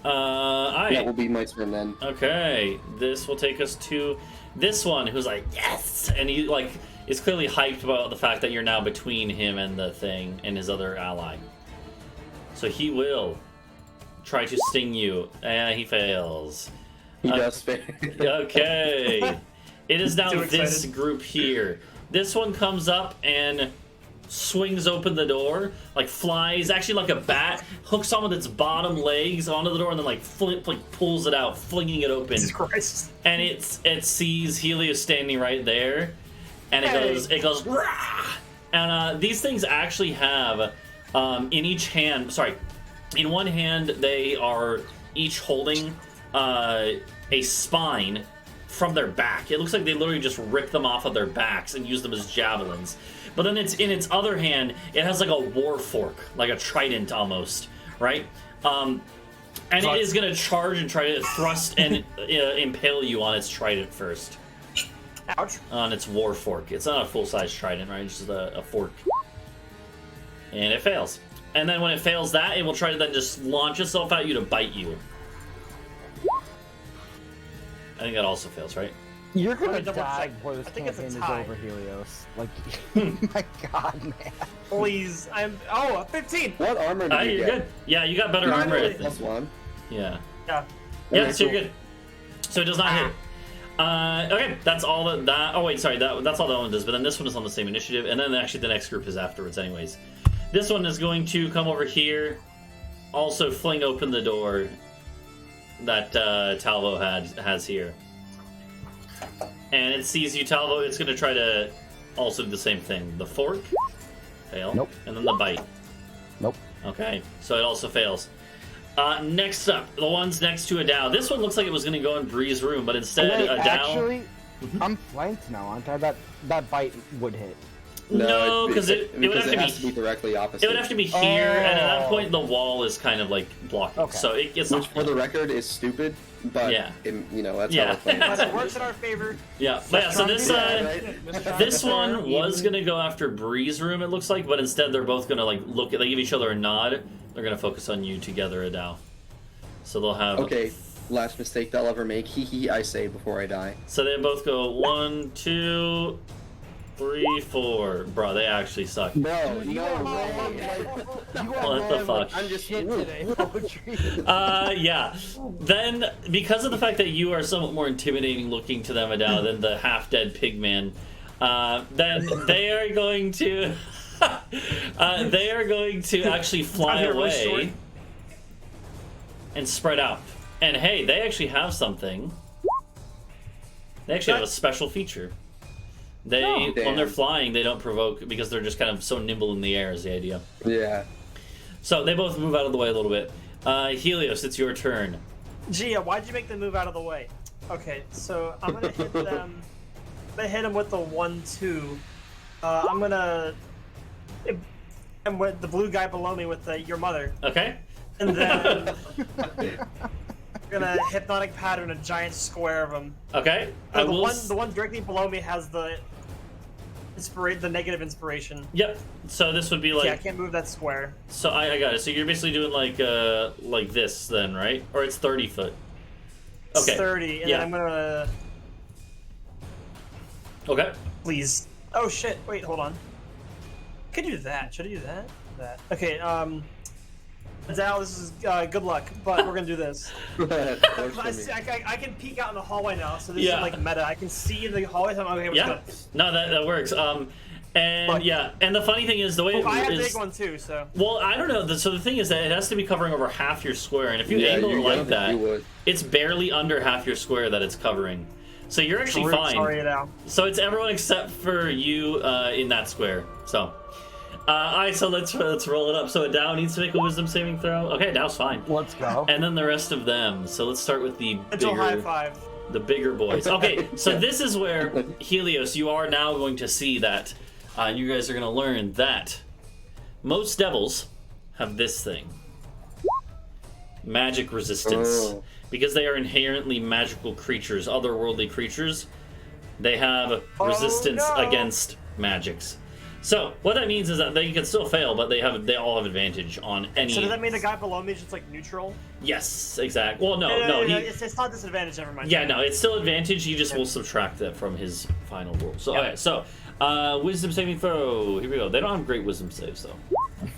That will be my turn then. Okay, this will take us to this one, who's like, yes! And he, like, is clearly hyped about the fact that you're now between him and the thing, and his other ally. So he will try to sting you, and he fails. He does fail. Okay. It is now Too this excited. group here. This one comes up and swings open the door, like flies, actually like a bat, hooks on with its bottom legs onto the door, and then like pulls it out, flinging it open. Jesus Christ. And it sees Helios standing right there, and it goes rah! And these things actually have in each hand. Sorry, in one hand they are each holding a spine from their back. It looks like they literally just rip them off of their backs and use them as javelins. But then it's in its other hand, it has like a war fork, like a trident almost, right? And it is going to charge and try to thrust and impale you on its trident first. Ouch. On its war fork. It's not a full-size trident, right? It's just a fork. And it fails. And then when it fails that, it will try to then just launch itself at you to bite you. I think that also fails, right? You're Let me gonna double die check. before this I think it's a campaign is tie. over, Helios. Like, my God, man. Please. Oh, 15. What armor did you You're get? good. Yeah, you got better You're armor, I really- think. Plus one. Yeah. Yeah. Yeah, Okay, so you're cool. good. So it does not hit. Okay, that's all that. Oh wait, sorry. That's all that one does. But then this one is on the same initiative, and then actually the next group is afterwards, anyways. This one is going to come over here, also fling open the door that Talvo has here, and it sees you, Talvo. It's going to try to also do the same thing. The fork, fail. Nope. And then the bite. Nope. Okay, so it also fails. Next up, the ones next to Adau. This one looks like it was going to go in Bree's room, but instead Wait, Adau... actually, I'm flanked now, aren't I? That bite would hit. No, because it would have to has to be be... directly opposite. It would have to be here, and at that Oh. point the wall is kind of like blocking. Okay. So it's Which, not... for the record, is stupid. But Yeah. that's Yeah. how we're playing. But it works in our favor. Yeah, but yeah, so this... Right? This one was going to go after Bree's room, it looks like, but instead they're both going to like look... They give each other a nod. They're going to focus on you together, Adau. So they'll have... Okay, last mistake they'll ever make. Hee hee, I say before I die. So they both go 1, 2, 3, 4. Bro, they actually suck. No, You no are way. What the fuck? I'm just shit today, poetry. Yeah. Then, because of the fact that you are somewhat more intimidating looking to them, Adau, than the half-dead pigman, then they are going to... they are going to actually fly here, really short. away. and spread out. And hey, they actually have something. They actually have a special feature. They, when they're flying, they don't provoke because they're just kind of so nimble in the air is the idea. Yeah. So they both move out of the way a little bit. Helios, it's your turn. Gia, why'd you make them move out of the way? Okay, so I'm gonna hit them. I'm gonna hit them with the 1-2. I'm gonna. And with the blue guy below me with your mother. Okay. And then I'm gonna hypnotic pattern a giant square of them. Okay. The one directly below me has the negative inspiration. Yep. So this would be like. Yeah, I can't move that square. So I got it. So you're basically doing like this then, right? Or it's 30 foot. Okay. It's 30, and then I'm gonna. Okay. Please. Oh shit! Wait, hold on. Could do that. Should I do that? That. Okay. Adau, this is good luck, but we're gonna do this. I can peek out in the hallway now, so this is like meta. I can see the hallway. So I'm okay, yeah. No, that works. And and the funny thing is the way it I have a is, big one too. So. Well, I don't know. So the thing is that it has to be covering over half your square, and if you angle it like that, it's barely under half your square that it's covering. So you're actually fine. Sorry, Adau. So it's everyone except for you in that square. So. Alright, so let's roll it up. So Adau needs to make a wisdom saving throw. Okay, Adau's fine. Let's go. And then the rest of them. So let's start with the high five. The bigger boys. Okay, so this is where Helios, you are now going to see that. You guys are going to learn that most devils have this thing. Magic resistance. Oh. Because they are inherently magical creatures, otherworldly creatures. They have resistance against magics. So what that means is that they can still fail, but they all have advantage on any. So does that mean the guy below me is just like neutral? Yes, exactly. Well, no, it's not disadvantage. Never mind. Yeah, no, it's still advantage. He just will subtract that from his final roll. So okay, so wisdom saving throw. Here we go. They don't have great wisdom saves though.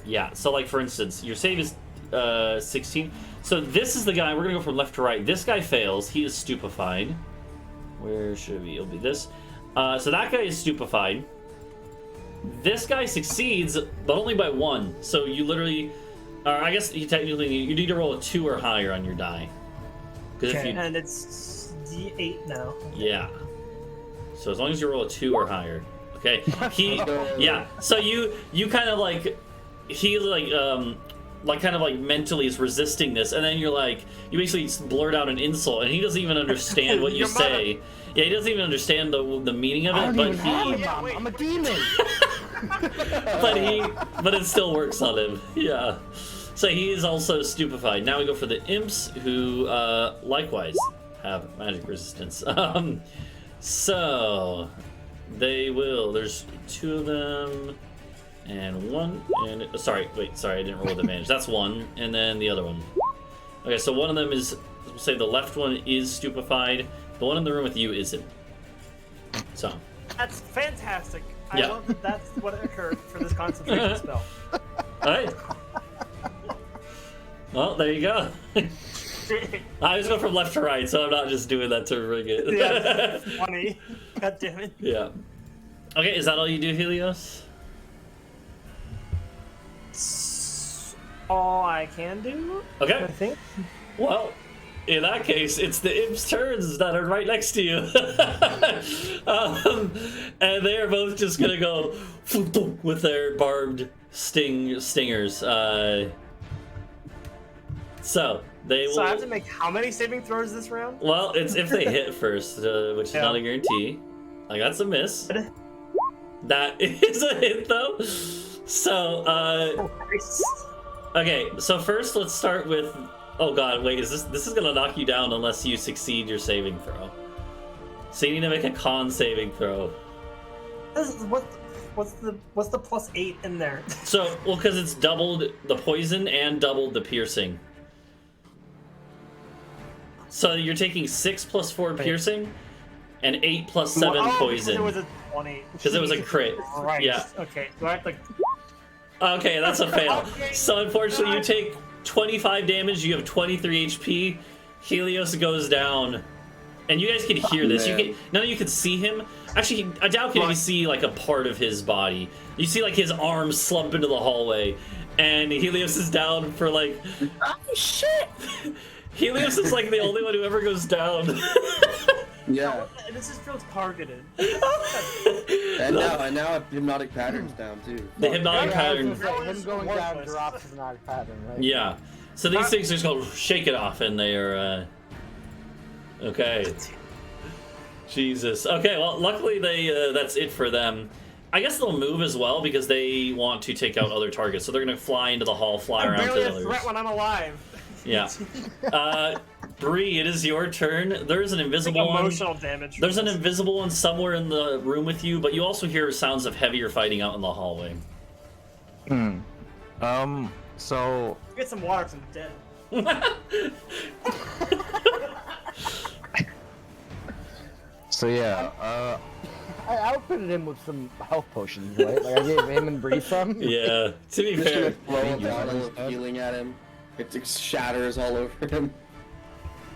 Yeah. So like for instance, your save is 16. So this is the guy. We're gonna go from left to right. This guy fails. He is stupefied. Where should we? It'll be this. So that guy is stupefied. This guy succeeds, but only by 1. So you literally, I guess you technically you need to roll a 2 or higher on your die. Okay, and it's D8 now. Yeah. So as long as you roll a 2 or higher, okay. So you kind of like kind of like mentally is resisting this, and then you basically blurt out an insult, and he doesn't even understand what you say. Yeah, he doesn't even understand the meaning of it, but I'm a demon. but it still works on him. Yeah. So he is also stupefied. Now we go for the imps, who likewise have magic resistance. So they will. There's 2 of them. And 1, and sorry, I didn't roll with advantage. That's 1, and then the other one. Okay, so one of them is, say the left one is stupefied. The one in the room with you isn't. So. That's fantastic. I love that that's what occurred for this concentration spell. Alright. Well, there you go. I always go from left to right, so I'm not just doing that to rig it. Yeah, funny. God damn it. Yeah. Okay, is that all you do, Helios? All I can do. Okay. I think. Well, in that case, it's the imps' turns that are right next to you. And they are both just gonna go with their barbed stingers. So they will. So I have to make how many saving throws this round? Well, it's if they hit first, which is not a guarantee. I got some miss. That is a hit though. So okay, so first let's start with. Oh god, wait, this is gonna knock you down unless you succeed your saving throw. So you need to make a con saving throw. What's the +8 in there? So, well, because it's doubled the poison and doubled the piercing. So you're taking 6 + 4 piercing, and 8 + 7 poison. Because it was a 20. Because it was a crit. Right. Yeah. Okay. So I have to. Okay, that's a fail. Okay. So unfortunately, you take 25 damage. You have 23 HP. Helios goes down, and you guys can hear this. Man. None of you can see him. Actually, Adau can only see like a part of his body. You see like his arms slump into the hallway, and Helios is down for like, oh shit! Helios is like the only one who ever goes down. Yeah. This just feels targeted. And now hypnotic patterns down too. The hypnotic pattern. Him going down drops his hypnotic pattern, right? Yeah. So these things just go shake it off, and they are okay. Jesus. Okay. Well, luckily they that's it for them. I guess they'll move as well because they want to take out other targets. So they're gonna fly into the hall, fly around to barely a others. threat when I'm alive. Yeah. Bree, it is your turn. There is an invisible one. Emotional damage. There's an invisible one somewhere in the room with you, but you also hear sounds of heavier fighting out in the hallway. So Get some water because I'm dead. so yeah, I outfitted him with some health potions, right? Like I gave him and Bree some. Yeah, to be Just gonna fair. throw a bottle of healing at him. It just shatters all over him.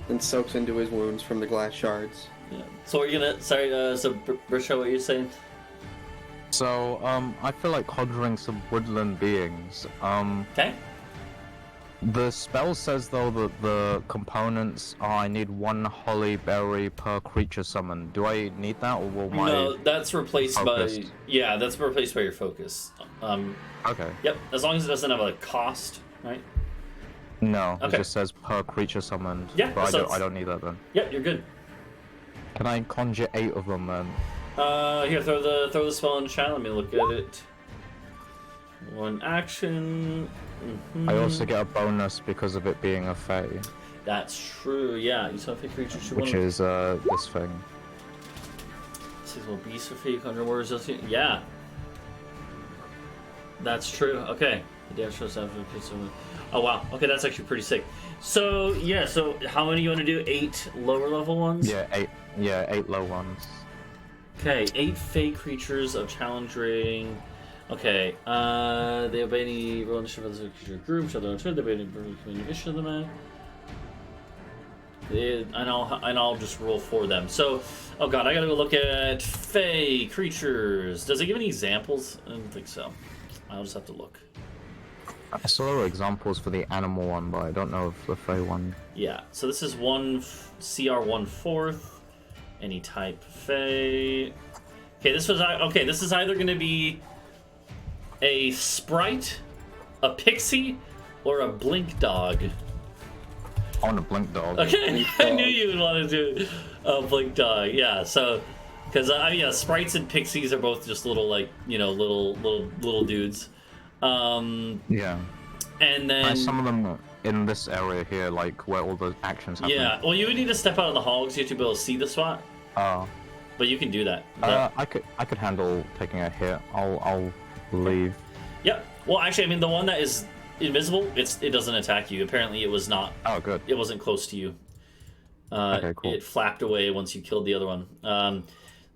And soaks into his wounds from the glass shards. Yeah. So we're gonna. Sorry. So Britsha, what you're saying? so I feel like conjuring some woodland beings. Okay. The spell says though that the components are I need 1 holly berry per creature summoned. Do I need that, or will my No, that's replaced focused? by. Yeah, that's replaced by your focus. Okay. Yep. As long as it doesn't have a cost, right? No, Okay. it just says per creature summoned. Yeah, but so I don't need that then. Yep, you're good. Can I conjure 8 of them then? Here, throw the spell in the chat. Let me look at it. 1 action. I also get a bonus because of it being a fae, That's true. Yeah, you saw a creature. which is this thing. Seasonal beast of fake under words. Yeah. That's true. Okay. The damage shows after oh wow. Okay, that's actually pretty sick. So yeah. So how many you want to do? 8 lower level ones. Yeah, 8. Yeah, 8 low ones. Okay. 8 fake creatures of challenge rating. Okay. They obey any roll initiative of the creature group. Shall they return? They obey any communication of the man. And I'll just roll for them. So, oh god, I gotta go look at fey creatures. Does it give any examples? I don't think so. I'll just have to look. I saw there were examples for the animal one, but I don't know if the fae one. Yeah. So this is CR 1/4. Any type fey. Okay, this is either gonna be a sprite, a pixie, or a blink dog. I want a blink dog. Okay, I knew you would want to do a blink dog. Yeah, so because yeah, sprites and pixies are both just little little dudes. Yeah. And then Some of them in this area here, like where all the actions happen. yeah, well, you would need to step out of the hall because you have to be able to see the SWAT. But you can do that. I could handle taking a hit. I'll leave. Yep. Well, actually, I mean, the one that is invisible, it doesn't attack you. Apparently, it was not. Oh, good. It wasn't close to you. Okay, cool. It flapped away once you killed the other one.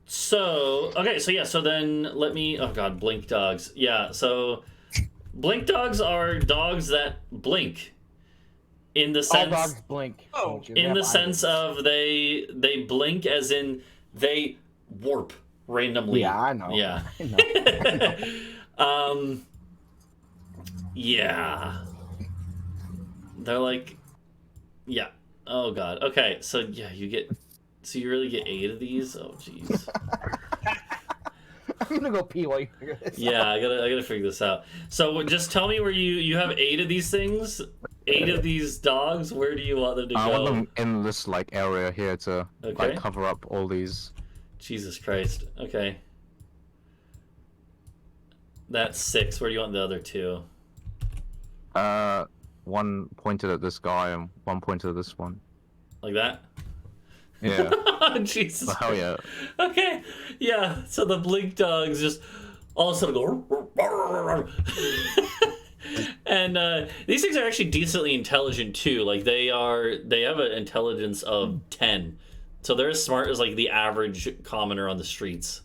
So then let me. Oh god, blink dogs. Yeah. So blink dogs are dogs that blink. In the sense. All dogs blink. Oh. In the sense of they blink, as in they warp randomly. Yeah, I know. Yeah. I know. Yeah. They're like, yeah. Oh god. Okay, so yeah, you really get 8 of these. Oh jeez. I'm gonna go pee while you figure this out. Yeah, I gotta figure this out. So just tell me where you have 8 of these things, 8 of these dogs. Where do you want them to I go? want them in this like area here to Okay. like cover up all these. Jesus Christ. Okay. That's 6. Where do you want the other 2? One pointed at this guy and one pointed at this one. Like that? Yeah. Jesus. Oh, hell yeah. Okay. Yeah. So the blink dogs just all of a sudden go. And these things are actually decently intelligent too. Like they have an intelligence of 10. So they're as smart as like the average commoner on the streets.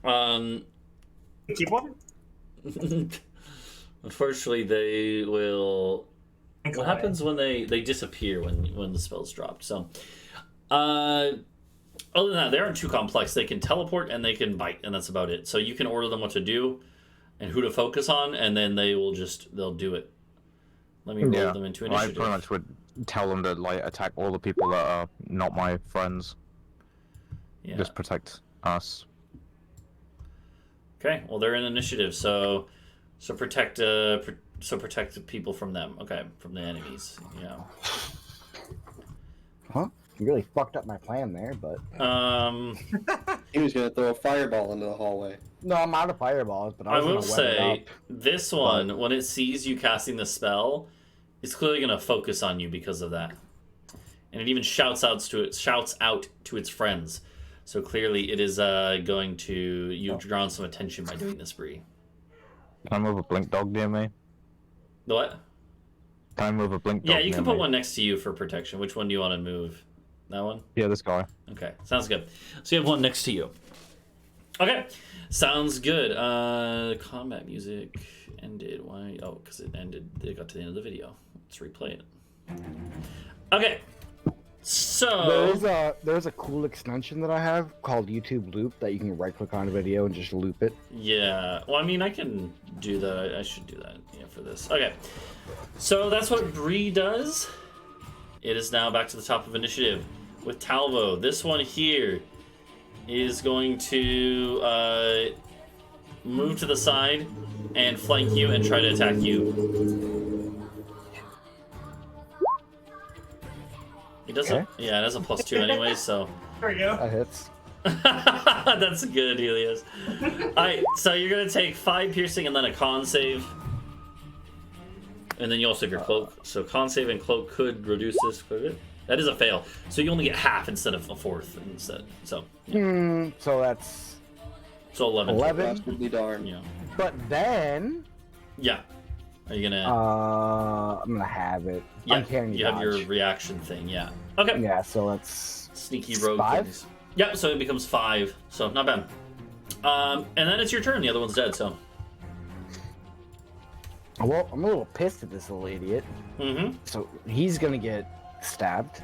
Keep one? Unfortunately, they will. What happens when they disappear when the spell's dropped? So, other than that, they aren't too complex. They can teleport and they can bite, and that's about it. So you can order them what to do. and who to focus on, and then they'll do it. Let me roll them into I initiative. pretty much would tell them to like attack all the people that are not my friends. Yeah. Just protect us. Okay, well they're in initiative, so protect protect the people from them. Okay, from the enemies. Yeah. Huh? You really fucked up my plan there, but He was gonna throw a fireball into the hallway. no, I'm out of fireballs. But I was will gonna web it say up. this one, when it sees you casting the spell, it's clearly going to focus on you because of that, and it even shouts out to its friends. So clearly, it is going to you've drawn some attention by doing this, Bree. Can I move a blink dog near me? What? Can I move a blink dog? Yeah, you can near put me? one next to you for protection. Which one do you want to move? That one? Yeah, this guy. Okay, sounds good. So you have one next to you. Okay, sounds good. Combat music ended. Why? Oh, because it ended. It got to the end of the video. Let's replay it. Okay, so there's a cool extension that I have called YouTube Loop that you can right click on a video and just loop it. yeah. Well, I mean, I can do that. I should do that. Yeah, for this. Okay, so that's what Bree does. It is now back to the top of initiative with Talvo. This one here is going to move to the side and flank you and try to attack you. It doesn't. Okay. Yeah, it has a +2 anyway, so. There we go. That hits. That's good, Helios. Alright, so you're gonna take 5 piercing and then a con save. And then you also have your cloak. So con save and cloak could reduce this quite a bit. That is a fail. So you only get half instead of a fourth instead. So yeah. So that's So 11. 11. Bastardly darn. Yeah. But then Yeah. Are you gonna I'm gonna have it. yeah, Uncanny you have dodge. your reaction thing, yeah. Okay. Yeah, so that's Sneaky rogue 5? things. Yeah, so it becomes 5. So not bad. And then it's your turn. The other one's dead, so. well, I'm a little pissed at this little idiot. Mm-hmm. So he's gonna get stabbed.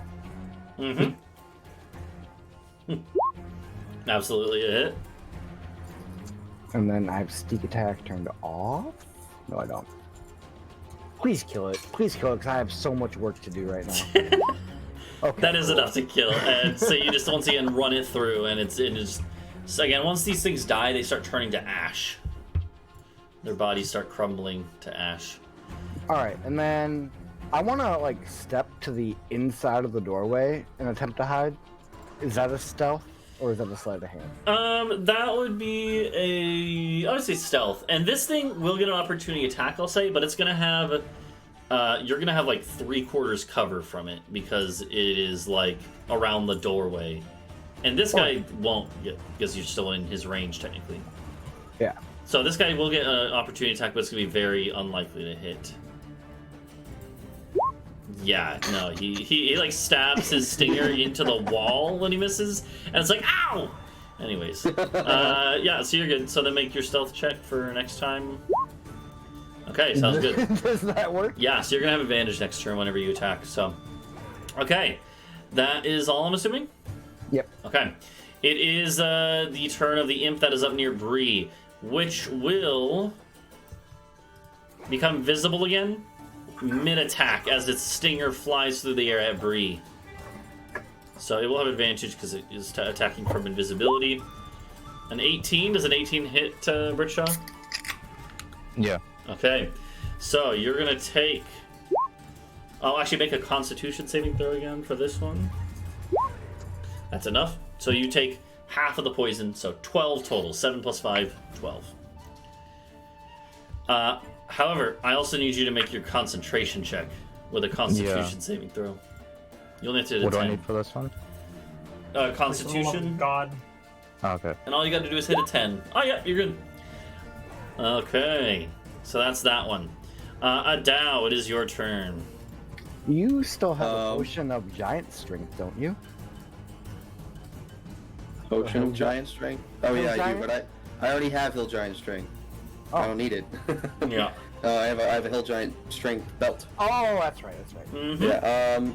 Mm-hmm. Absolutely a hit. And then I have sneak attack turned off. No, I don't. Please kill it. Please kill it, because I have so much work to do right now. Okay. That is enough to kill. And so you just once again run it through, and it's so again, once these things die, they start turning to ash. Their bodies start crumbling to ash. All right, and then I want to like step to the inside of the doorway and attempt to hide. Is that a stealth or is that a sleight of hand? That would be I would say stealth. And this thing will get an opportunity attack, I'll say, but it's gonna have you're gonna have like 3/4 cover from it because it is like around the doorway. And this guy won't get because you're still in his range technically. Yeah. So this guy will get an opportunity attack, but it's gonna be very unlikely to hit. Yeah, no, he like stabs his stinger into the wall when he misses, and it's like, ow! Anyways, yeah, so you're good. So then make your stealth check for next time. Okay, sounds good. Does that work? Yeah, so you're gonna have advantage next turn whenever you attack, so. Okay, that is all I'm assuming? Yep. Okay. It is the turn of the imp that is up near Bree, which will become visible again mid-attack as its stinger flies through the air at Bree. So it will have advantage because it is attacking from invisibility. An 18, does an 18 hit Britsha? Yeah. Okay, so you're gonna take... I'll actually make a Constitution saving throw again for this one. That's enough. So you take half of the poison, so 12 total. 7 plus 5, 12. However, I also need you to make your concentration check with a Constitution saving throw. You only have to do What 10. do I need for this one? Constitution. God. Oh, okay. And all you gotta do is hit a 10. Oh yeah, you're good. Okay, so that's that one. Adau, it is your turn. You still have a potion of giant strength, don't you? Potion of giant strength? Oh Hill yeah, I giant? do, but I already have hill giant strength. Oh. I don't need it. Yeah. I have a hill giant strength belt. Oh, that's right, that's right. Mm-hmm. Yeah.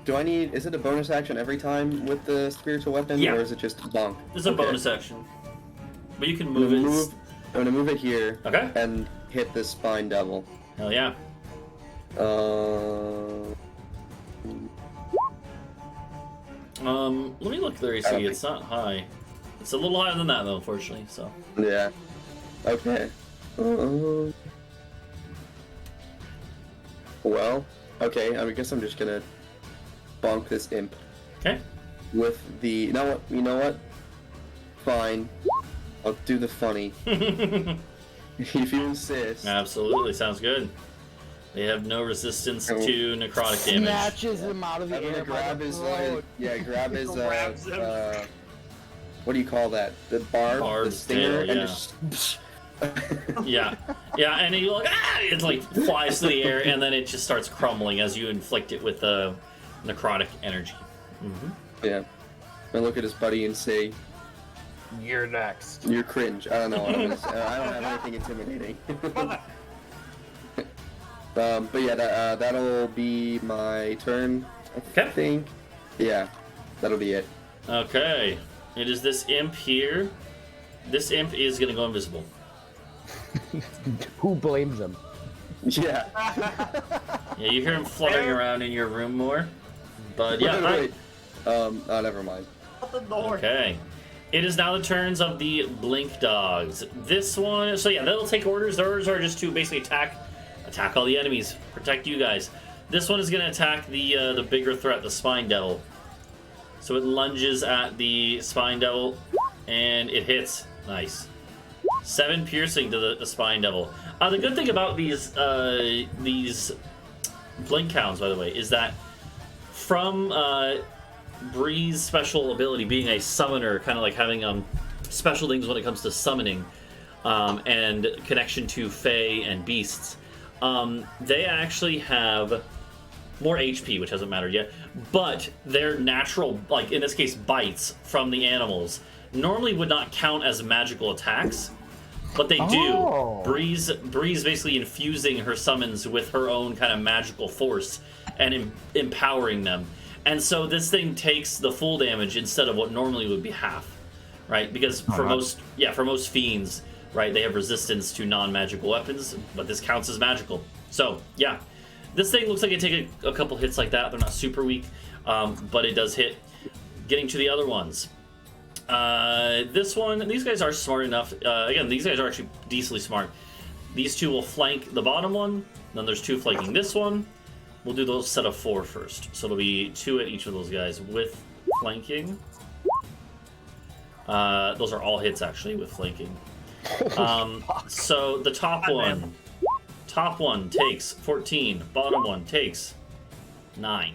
Do I need? Is it a bonus action every time with the spiritual weapon, Yeah. or is it just bonk? It's a Okay. bonus action. But you can move it. gonna move it here. Okay. And hit this spine devil. Hell yeah. Let me look there. See, it's not high. It's a little higher than that, though, unfortunately. So. Yeah. Okay. Well, okay. I guess I'm just gonna bonk this imp. Okay. With the you know what? Fine. I'll do the funny. If you insist. Absolutely, sounds good. They have no resistance to necrotic damage. Snatches him out of the I'm air. gonna grab his grab his Grabs him. what do you call that? The barb, the Barb's stinger, tail, and yeah. just Yeah, and then you like it like flies through the air, and then it just starts crumbling as you inflict it with necrotic energy. Mm-hmm. yeah. I look at his buddy and say, You're next. "You're cringe." I don't know. I don't have anything intimidating. But yeah, that'll be my turn. I Okay. think. Yeah, that'll be it. Okay, it is this imp here. This imp is gonna go invisible. Who blames him? Yeah. Yeah, you hear him fluttering around in your room more. But yeah, Wait. Oh, never mind. Shut the door. okay. It is now the turns of the Blink Dogs. This one, so yeah, they'll take orders. Their orders are just to basically attack all the enemies, protect you guys. This one is going to attack the bigger threat, the Spine Devil. So it lunges at the Spine Devil, and it hits. Nice. 7 piercing to the Spine Devil. The good thing about these Blink Hounds, by the way, is that from Bree's special ability, being a summoner, kind of like having special things when it comes to summoning, and connection to Fae and beasts, they actually have more HP, which hasn't mattered yet, but their natural, like in this case, bites from the animals normally would not count as magical attacks, but they do. Bree's basically infusing her summons with her own kind of magical force and empowering them. And so this thing takes the full damage instead of what normally would be half, right? Because for most fiends, right, they have resistance to non-magical weapons, but this counts as magical. So yeah, this thing looks like it take a couple hits like that. They're not super weak, but it does hit. Getting to the other ones. This one, these guys are smart enough. Again, these guys are actually decently smart. These two will flank the bottom one. Then there's 2 flanking this one. We'll do those set of 4 first. So it'll be 2 at each of those guys with flanking. Those are all hits actually with flanking. So the top one takes 14. Bottom one takes 9.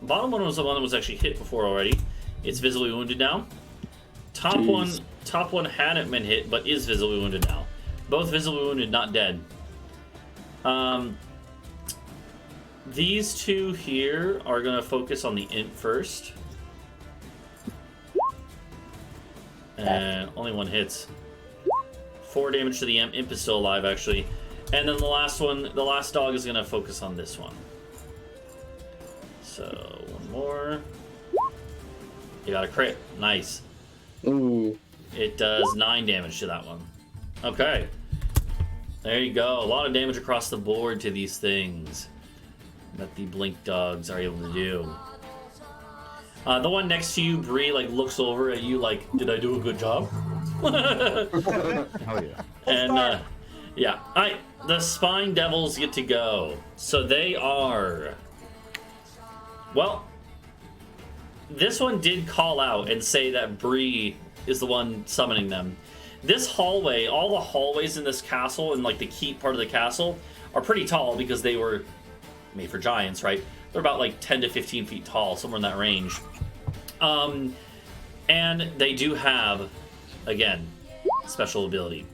Bottom one was the one that was actually hit before already. It's visibly wounded now. Top one hadn't been hit, but is visibly wounded now. Both visibly wounded, not dead. These 2 here are going to focus on the imp first. And only 1 hits. 4 damage to the imp. Imp is still alive, actually. And then the last one, the last dog is going to focus on this one. So, 1 more. You got a crit. Nice. Ooh. It does 9 damage to that one. Okay. There you go. A lot of damage across the board to these things that the Blink Dogs are able to do. The one next to you, Bree, like looks over at you like, did I do a good job? Oh yeah. And yeah, the Spine Devils get to go. So they are, well, this one did call out and say that Bree is the one summoning them. This hallway, all the hallways in this castle and like the keep part of the castle are pretty tall because they were made for giants, right? They're about like 10 to 15 feet tall, somewhere in that range. And they do have, again, special ability.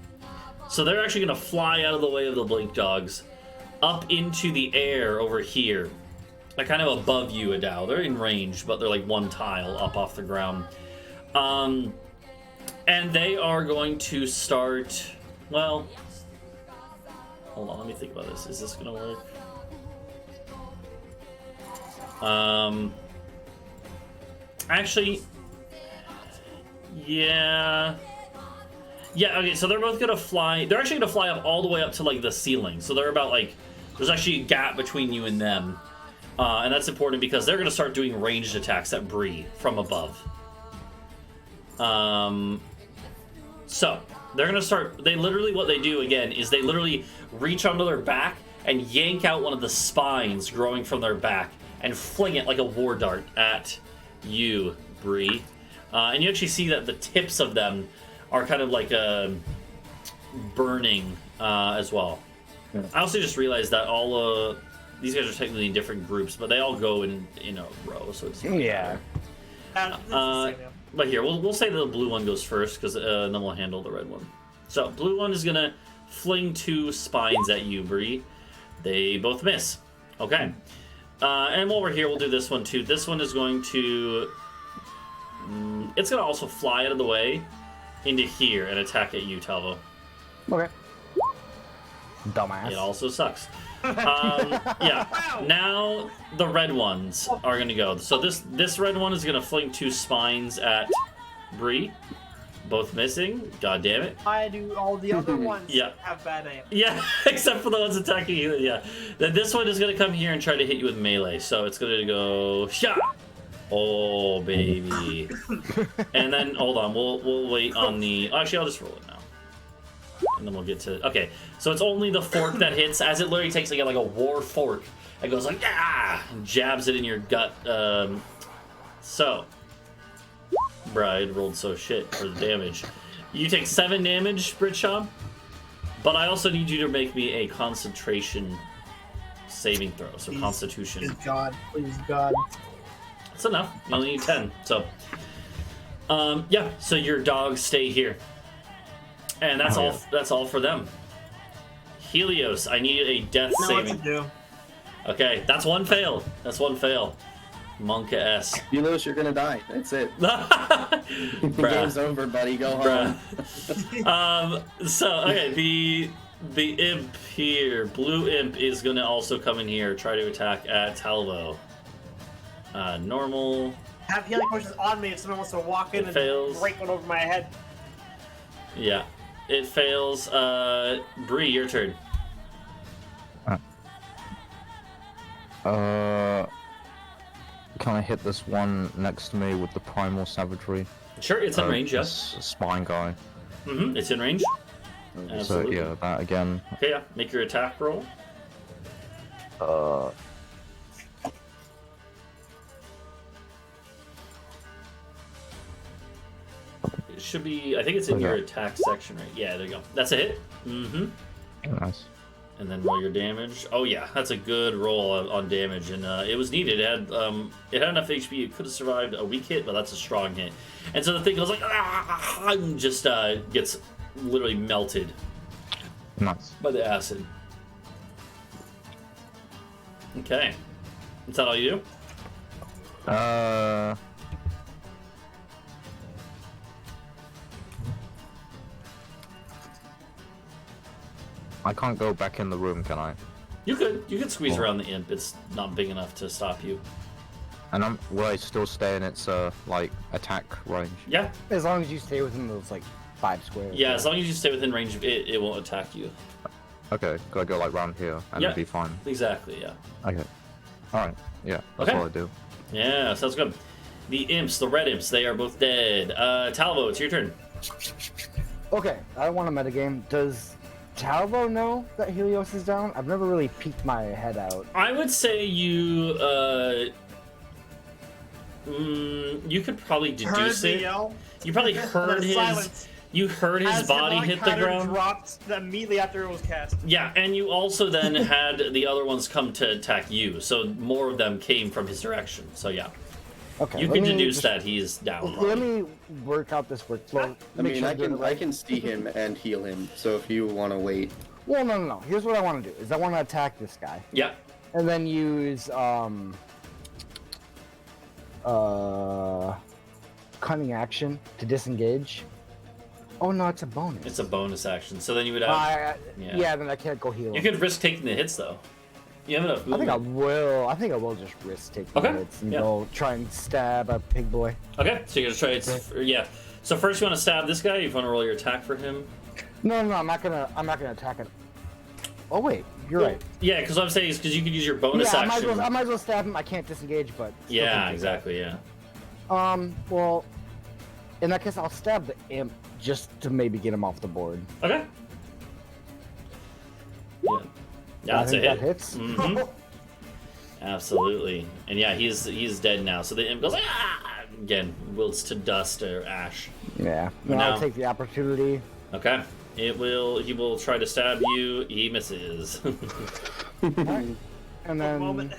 So they're actually going to fly out of the way of the Blink Dogs up into the air over here. Like kind of above you, Adau. They're in range, but they're like 1 tile up off the ground. And they are going to start, well, hold on, let me think about this. Is this going to work? Actually, yeah. Yeah, okay, so they're both gonna fly. They're actually gonna fly up all the way up to, like, the ceiling. So they're about, like, there's actually a gap between you and them. And that's important because they're gonna start doing ranged attacks at Bree from above. So, they're gonna start, they literally, what they do, again, is they literally reach onto their back and yank out one of the spines growing from their back and fling it like a war dart at you, Bree. And you actually see that the tips of them are kind of like burning as well. I also just realized that all these guys are technically in different groups, but they all go in a row, so it's Yeah. But here we'll say the blue one goes first, because then we'll handle the red one. So blue one is gonna fling 2 spines at you, Bree. They both miss. Okay. And while we're here, we'll do this one too. This one is going to it's gonna also fly out of the way into here and attack at you, Talvo. Okay. Dumbass. It also sucks. Yeah. Now the red ones are gonna go. So this red one is gonna fling 2 spines at Bree. Both missing. God damn it. I do all the other ones Yeah. have bad aim. Yeah, except for the ones attacking you. Yeah. Then this one is gonna come here and try to hit you with melee. So it's gonna go shot. Oh baby. And then hold on, we'll wait on the. Actually, I'll just roll it now. And then we'll get to. Okay, so it's only the fork that hits, as it literally takes like a war fork. It goes like and jabs it in your gut. So, Bride rolled so shit for the damage. You take 7 damage, Britsha. But I also need you to make me a concentration saving throw. So Please. Constitution. Please God, please God. That's enough. You only need 10. So, yeah. So your dogs stay here, and that's all. Yeah. That's all for them. Helios, I need a death I know what saving. to do. Okay, that's one fail. That's one fail. Monka S. Helios, you're gonna die. That's it. Bruh. Game's over, buddy. Go home. So okay, the imp here, blue imp, is gonna also come in here, try to attack at Talvo. Normal. Have healing potions on me if someone wants to walk in It fails. and break one over my head. Yeah, it fails. Bree, your turn. Can I hit this one next to me with the primal savagery? Sure, it's in range. This Yes. spine guy. It's in range. Absolutely. So yeah, that again. Okay, yeah. Make your attack roll. It should be. I think it's in your attack section, right? Yeah, there you go. That's a hit. Nice. And then roll your damage. Oh yeah, that's a good roll on damage, and it was needed. It had enough HP. It could have survived a weak hit, but that's a strong hit. And so the thing goes like, and just gets literally melted Nice. by the acid. Okay, is that all you do? I can't go back in the room, can I? You could squeeze Oh. around the imp. It's not big enough to stop you. And will I still stay in its like attack range? Yeah, As long as you stay within those like 5 squares. yeah. As long as you stay within range of it, it won't attack you. Okay, gotta go like round here and Yeah. it'll be fine. Exactly. Yeah. Okay. Alright, yeah, that's Okay. all I do. Yeah, sounds good. The imps, the red imps, they are both dead. Talvo, it's your turn. Okay, I want a metagame. Does Talvo know that Helios is down? I've never really peeked my head out. I would say you could probably Heard deduce me it. yell. You probably heard There's his silence. you heard his As body Divine hit the Cutter ground. dropped immediately after it was cast. Yeah, and you also then had the other ones come to attack you, so more of them came from his direction. So yeah, Okay, you let can me deduce just- that he's down. Let me work out this workflow. I make mean, sure I I'm doing can it right. I can see him and heal him. So if you want to wait, Well, no. Here's what I want to do: is I want to attack this guy, Yeah, and then use cunning action to disengage. Oh no, it's a bonus. it's a bonus action. So then you would have. Yeah. Yeah, then I can't go heal. You him. could risk taking the hits though. You have enough I think I movement. will. I think I will just risk taking Okay, hits and yeah. go try and stab a pig boy. Okay, so you're gonna try it. Yeah. So first you want to stab this guy. You want to roll your attack for him. No, I'm not gonna attack it. Oh wait, you're right. Yeah, because what I'm saying is because you could use your bonus Yeah, action. I might as well stab him. I can't disengage, but still Yeah, can do exactly. Yeah. that. Well, in that case, I'll stab the imp just to maybe get him off the board. Okay. Yeah. Yeah, I that's a think hit. that hits. Mhm. Absolutely. And yeah, he's dead now. So the imp goes again, wilts to dust or ash. Yeah. No. Now I'll take the opportunity. Okay. He will try to stab you. He misses. Alright. And then Moment.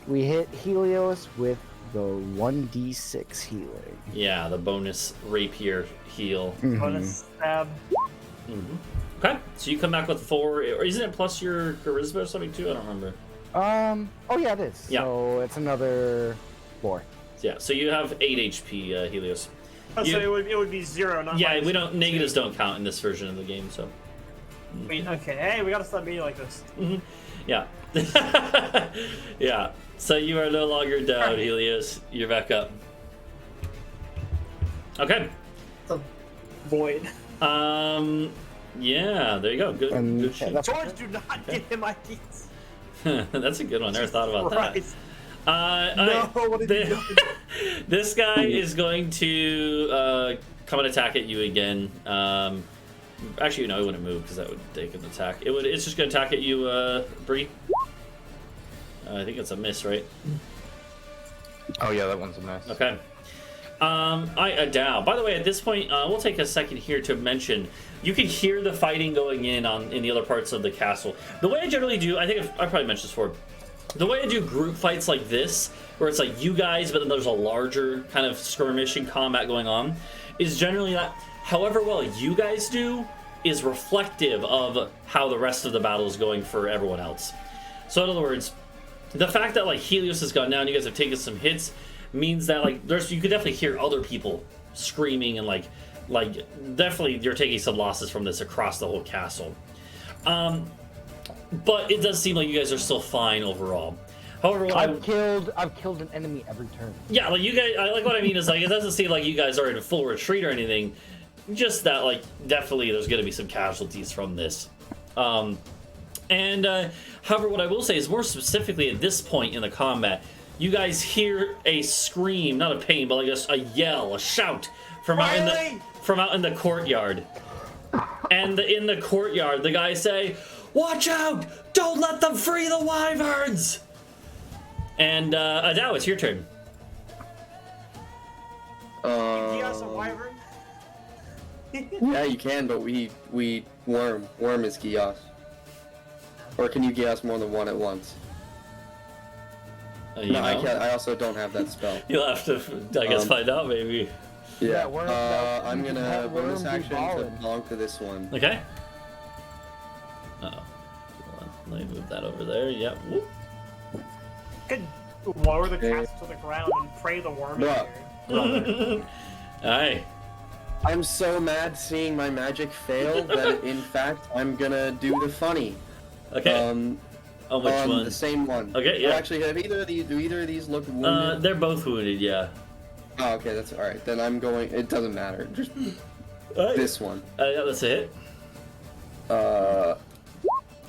we hit Helios with the 1d6 healing. Yeah, the bonus rapier heal. Bonus stab. Okay, so you come back with 4, or isn't it plus your charisma or something too? I don't remember. Oh yeah, it is. Yeah. So it's another 4. Yeah, so you have 8 HP, Helios. Oh, so You- it would be 0, not Yeah, minus we don't 2. negatives don't count in this version of the game, so Wait, okay. Hey, we gotta stop being like this. yeah, yeah. So you are no longer down, Helios. You're back up. Okay. It's a void. Yeah, there you go. Good. And Good shit. George, do not give him ideas. That's a good one. Never thought about that. Christ. No, what have you done? This guy is going to come and attack at you again. Actually, no, it wouldn't move because that would take an attack. It's just going to attack at you, Bree. I think it's a miss, right? Oh yeah, that one's a miss. Okay. Adau. By the way, at this point, we'll take a second here to mention you can hear the fighting going in the other parts of the castle. The way I generally do, I think I probably mentioned this before. The way I do group fights like this, where it's like you guys, but then there's a larger kind of skirmishing combat going on, is generally that however well you guys do is reflective of how the rest of the battle is going for everyone else. So in other words, the fact that like Helios has gone down, you guys have taken some hits, means that like you could definitely hear other people screaming and like definitely you're taking some losses from this across the whole castle. But it does seem like you guys are still fine overall. However, I've killed an enemy every turn. yeah, like you guys, what I mean is like it doesn't seem like you guys are in full retreat or anything. Just that like definitely there's going to be some casualties from this. However, what I will say is more specifically at this point in the combat, you guys hear a scream, not a pain, but like a yell, a shout from out in the courtyard. And in the courtyard, the guys say, "Watch out! Don't let them free the wyverns!" And Adau, it's your turn. You got some wyvern? Yeah, you can, but we worm is Gios. Or can you Gios more than one at once? You No, know? I can't. I also don't have that spell. You'll have to, I guess, find out maybe. Yeah. worm- I'm gonna that worm bonus be action to ballin'. bonk to this one. Okay. Uh-oh. Hold on. Let me move that over there. Yep. Whoop. Could lower the Okay. cast to the ground and pray the worm in Bruh. here. Alright. I'm so mad seeing my magic fail that in fact I'm gonna do the funny. Okay. Oh, which on one? the same one. Okay, yeah. Well, actually, do either of these look wounded? They're both wounded, yeah. Oh, okay, that's all right. Then I'm going. It doesn't matter. Just Alright. this one. Yeah, that's a hit. Uh,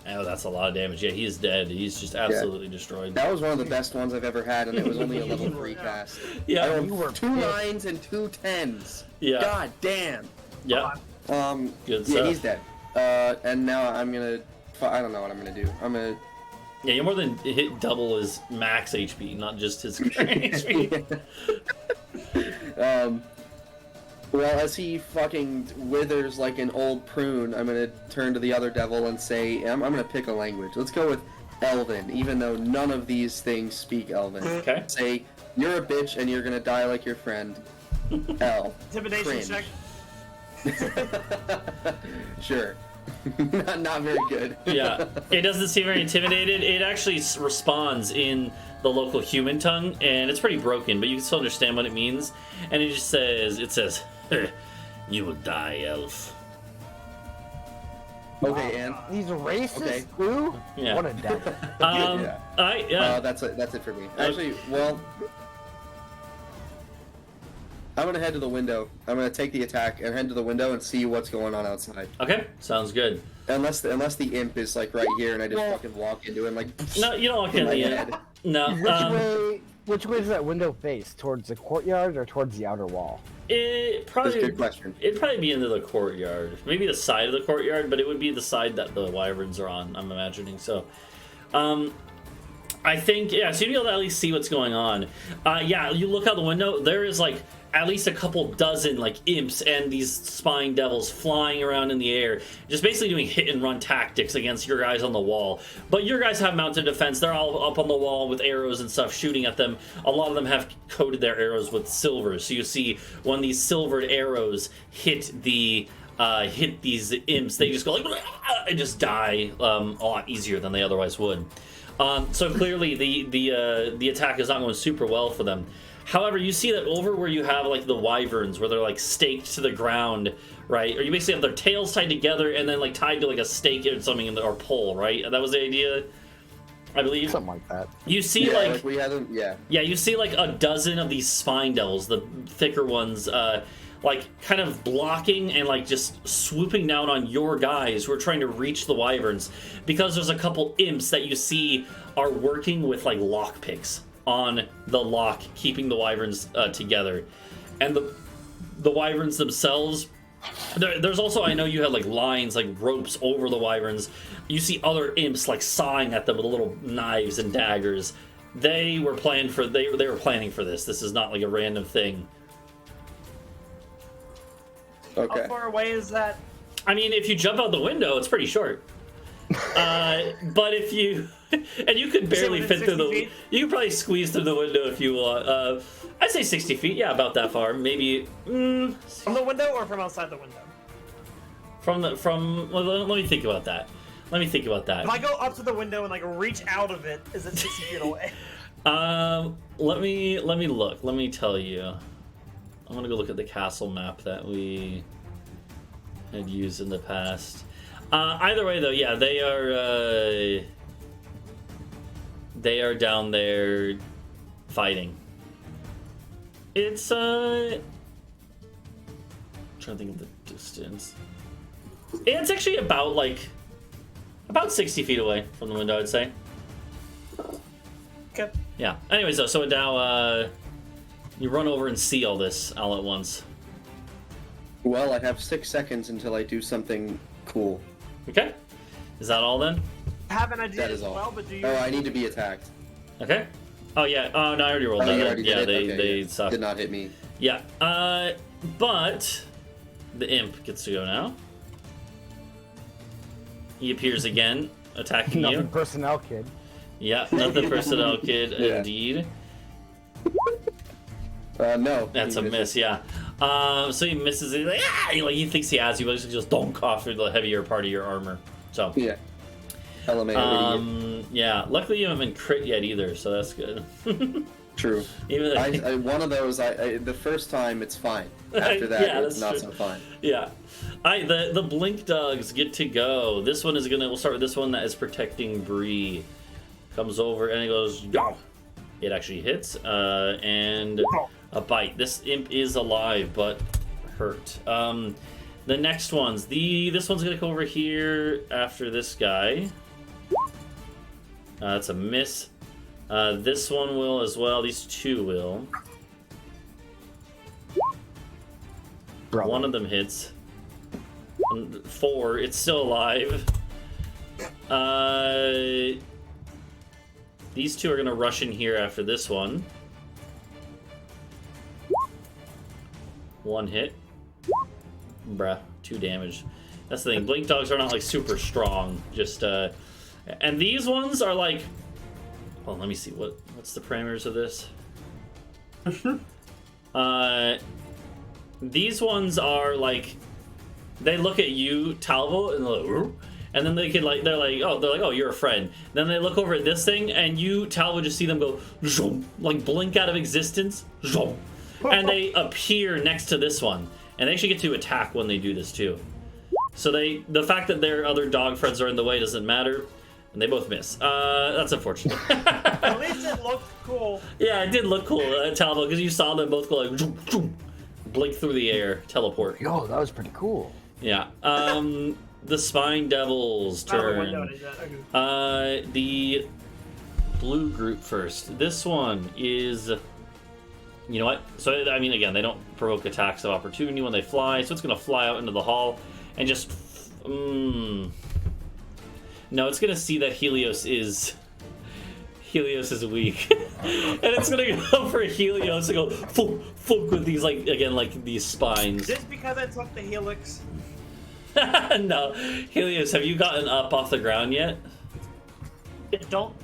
Oh, that's a lot of damage. Yeah, he's dead. He's just absolutely destroyed. that was one of the best ones I've ever had, and it was only a level 3 cast. I Yeah. rolled 2 9s and 2 10s. Yeah. God damn. Yeah. Good Good yeah, stuff. he's dead. And now I'm gonna. I don't know what I'm gonna do. I'm gonna. Yeah, you more than hit double his max HP, not just his current HP. Well, as he fucking withers like an old prune, I'm gonna turn to the other devil and say, I'm gonna pick a language. Let's go with Elven, even though none of these things speak Elven. Okay. Say, you're a bitch and you're gonna die like your friend. L. Intimidation Cringe. check. Sure. not very good. Yeah, it doesn't seem very intimidated. It actually responds in the local human tongue, and it's pretty broken, but you can still understand what it means. And it just says, "You will die, elf." Okay, and He's racist. Okay. Ooh. Yeah. What a devil. Yeah. Alright, yeah. that's it for me. Actually, well, I'm gonna head to the window. I'm gonna take the attack and head to the window and see what's going on outside. Okay, sounds good. Unless the imp is like right here and I just fucking walk into it and like. No, you don't walk in the end. No. Which way does that window face? Towards the courtyard or towards the outer wall? It probably. That's a good question. It'd probably be into the courtyard. Maybe the side of the courtyard, but it would be the side that the wyverns are on. I'm imagining so. I think, yeah, so you'll be able to at least see what's going on. Yeah, you look out the window, there is, like, at least a couple dozen, like, imps and these spine devils flying around in the air, just basically doing hit-and-run tactics against your guys on the wall. But your guys have mounted defense. They're all up on the wall with arrows and stuff shooting at them. A lot of them have coated their arrows with silver, so you see when these silvered arrows hit these imps, they just go like, and just die a lot easier than they otherwise would. So clearly the attack is not going super well for them. However, you see that over where you have like the wyverns, where they're like staked to the ground, right? Or you basically have their tails tied together and then like tied to like a stake or something or pole, right? That was the idea, I believe. Something like that. You see like we had them, yeah. Yeah, you see like a dozen of these spine devils, the thicker ones, like kind of blocking and like just swooping down on your guys who are trying to reach the wyverns, because there's a couple imps that you see are working with like lockpicks on the lock, keeping the wyverns together. And the wyverns themselves, there's also, I know you had like lines, like ropes over the wyverns. You see other imps like sawing at them with little knives and daggers. They were planning for this. This is not like a random thing. Okay. How far away is that? I mean, if you jump out the window, it's pretty short. But if you... And you could barely fit through the... feet? You could probably squeeze through the window if you want. I'd say 60 feet. Yeah, about that far. Maybe... From the window or from outside the window? Well, let me think about that. If I go up to the window and like reach out of it, is it 60 feet away? Let me look. Let me tell you. I'm gonna go look at the castle map that we had used in the past. Either way, though, yeah, they are down there fighting. It's I'm trying to think of the distance. It's actually about 60 feet away from the window, I'd say. Okay. Yeah. Anyways, though, so now you run over and see all this all at once. Well, I have 6 seconds until I do something cool. Okay. Is that all then? I have an idea That as is all. well, but do you... Oh, I need to be attacked. Okay. Oh yeah. Oh no, I already rolled Oh, that. you already Yeah, did it? Okay, they yeah. suck. Did not hit me. Yeah. But the imp gets to go now. He appears again, attacking Nothing you. personnel, kid. Yeah, nothing personnel, kid. Yeah. Indeed. No. That's a miss. Yeah. So he misses it. Like, he thinks he has you, but he just donk off through the heavier part of your armor. So. Yeah. Elemental idiot. Yeah. Luckily, you haven't been crit yet either, so that's good. True. Even One of those, the first time it's fine. After that, Yeah, it's that's not true. so fine. Yeah. The blink dogs get to go. This one is we'll start with this one that is protecting Bree. Comes over and it goes, Yow! It actually hits, and a bite. This imp is alive, but hurt. The next ones, this one's gonna go over here after this guy. That's a miss. This one will as well. These two will. Bro. One of them hits. 4. It's still alive. These two are gonna rush in here after this one. 1 hit. Bruh, 2 damage. That's the thing. Blink dogs are not like super strong. Just and these ones are like. Well, let me see what's the parameters of this. These ones are like, they look at you, Talvo, and they're like, "Rrr," and then they're like, oh, you're a friend. Then they look over at this thing, and you, Talvo, just see them go, zoom, like blink out of existence, zoom, and they appear next to this one, and they actually get to attack when they do this too. So the fact that their other dog friends are in the way doesn't matter. And they both miss. That's unfortunate. At least it looked cool. Yeah, it did look cool, Talvo, because you saw them both go like, zoom, zoom, blink through the air, teleport. Yo, that was pretty cool. Yeah. The Spine Devil's turn. The blue group first. This one is... You know what? So, I mean, again, they don't provoke attacks of opportunity when they fly, so it's going to fly out into the hall and just... No, it's going to see that Helios is weak. And it's going to go for Helios and go fuck with these, like, again, like, these spines. Just because I took the helix? No. Helios, have you gotten up off the ground yet?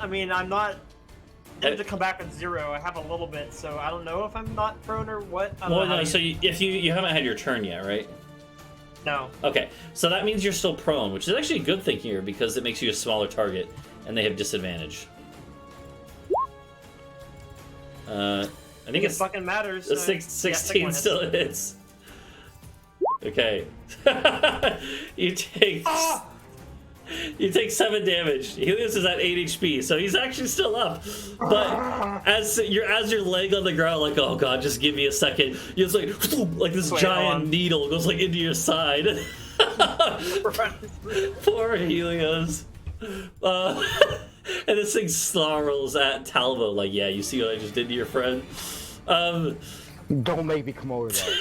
I'm not... to come back at 0. I have a little bit, so I don't know if I'm not prone or what. Well, no, so if you haven't had your turn yet, right? No. Okay, so that means you're still prone, which is actually a good thing here because it makes you a smaller target, and they have disadvantage. I think it fucking matters. 16 still hits. Okay. You take... You take 7 damage. Helios is at 8 HP, so he's actually still up. But as your leg on the ground, like, oh god, just give me a second. You just like this giant needle goes like into your side. Poor Helios. And this thing snarls at Talvo, like, yeah, you see what I just did to your friend? Don't make me come over there.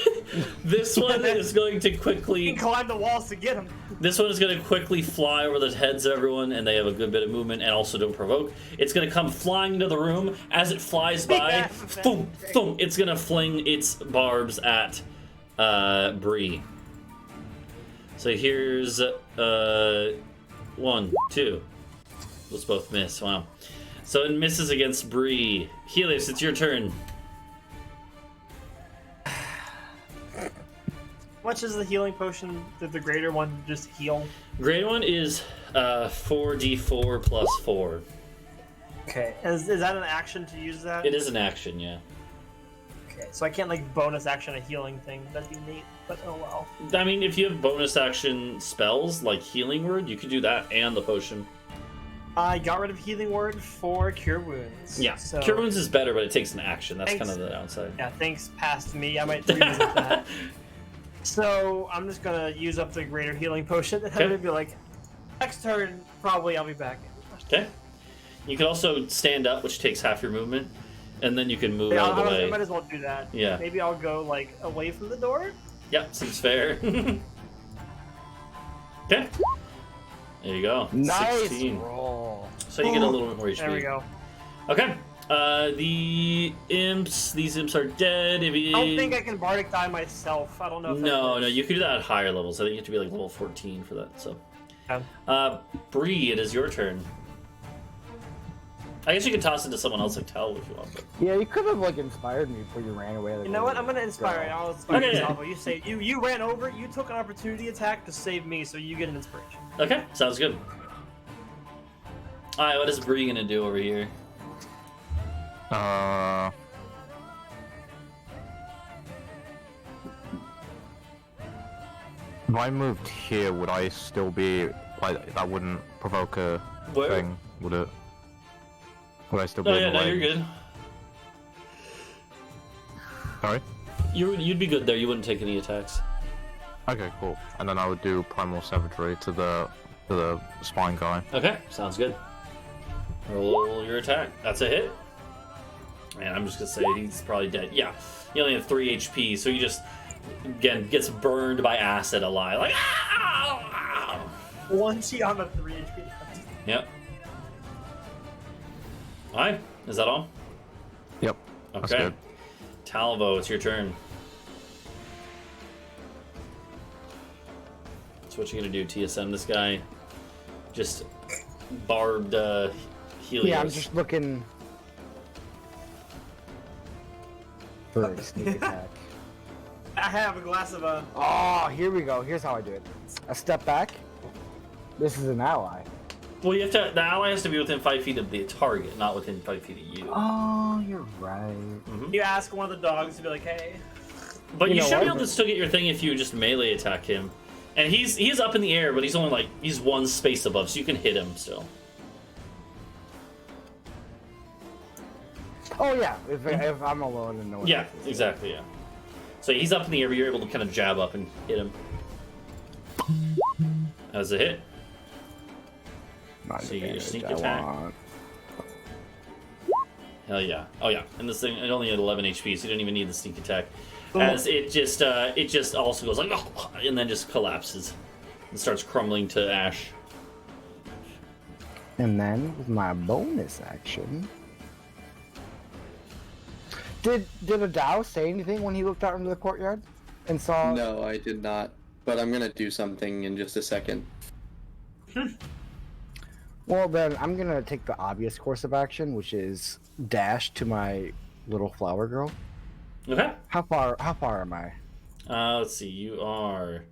This one is going to quickly... You can climb the walls to get him. This one is going to quickly fly over the heads of everyone, and they have a good bit of movement, and also don't provoke. It's going to come flying into the room. As it flies by, boom, boom, it's going to fling its barbs at Bree. So here's 1, 2. Those both miss, wow. So it misses against Bree. Helios, it's your turn. How much is the healing potion? Did the greater one just heal? Greater one is 4d4 plus 4. Okay, is that an action to use that? It is an action, yeah. Okay, so I can't like bonus action a healing thing. That'd be neat, but oh well. I mean, if you have bonus action spells like Healing Word, you could do that and the potion. I got rid of Healing Word for Cure Wounds. Yeah, so... Cure Wounds is better, but it takes an action. That's Thanks. kind of the downside. Yeah, thanks past me. I might revisit that. So I'm just gonna use up the greater healing potion, and I'm gonna be like, next turn, probably I'll be back. Okay. You can also stand up, which takes half your movement, and then you can move out of the way. I might as well do that. Yeah. Maybe I'll go like away from the door. Yep, seems fair. Okay. There you go. Nice 16. roll. So you get a little bit more HP. There we go. Okay. These imps are dead. If you... I don't think I can Bardic Die myself. I don't know if No, you can do that at higher levels. I think you have to be like level 14 for that. So, Bree, it is your turn. I guess you can toss it to someone else like Talvo if you want. But... Yeah, you could have like inspired me before you ran away. Like, you know what? I'm gonna inspire you. I'll inspire Okay. you, Talvo. You say you ran over. You took an opportunity attack to save me, so you get an inspiration. Okay, sounds good. All right, what is Bree gonna do over here? If I moved here, would I still be like that? Wouldn't provoke a Where? thing, would it? Would I still be? Oh in yeah, the no, way? you're good. Sorry. You'd be good there. You wouldn't take any attacks. Okay, cool. And then I would do primal savagery to the spine guy. Okay, sounds good. Roll your attack. That's a hit. And I'm just gonna say he's probably dead. Yeah, he only had 3 HP, so he just again gets burned by acid alive. Like, ah! Once he on the 3 HP. Yep. Alright, is that all? Yep. That's Okay. good. Talvo, it's your turn. So what you gonna do, TSM? This guy just barbed Helios. Yeah, I'm just looking for a sneak attack. I have a glass of a. Oh, here we go. Here's how I do it. A step back. This is an ally. Well, you have to. The ally has to be within 5 feet of the target, not within 5 feet of you. Oh, you're right. You ask one of the dogs to be like, "Hey." But you know should be what? able to still get your thing if you just melee attack him. And he's up in the air, but he's only like he's 1 space above, so you can hit him still. Oh yeah, if I'm alone and no one. Yeah, else is. exactly. Yeah. So he's up in the air, but you're able to kind of jab up and hit him. That was a hit. Not So you get your advantage, sneak I attack. want. Hell yeah. Oh yeah. And this thing, it only had 11 HP, so you don't even need the sneak attack. As it just also goes like, oh, and then just collapses and starts crumbling to ash. And then with my bonus action, did Adau say anything when he looked out into the courtyard and saw? No, I did not. But I'm gonna do something in just a second. Well, then I'm gonna take the obvious course of action, which is dash to my little flower girl. Okay. How far am I? Let's see. You are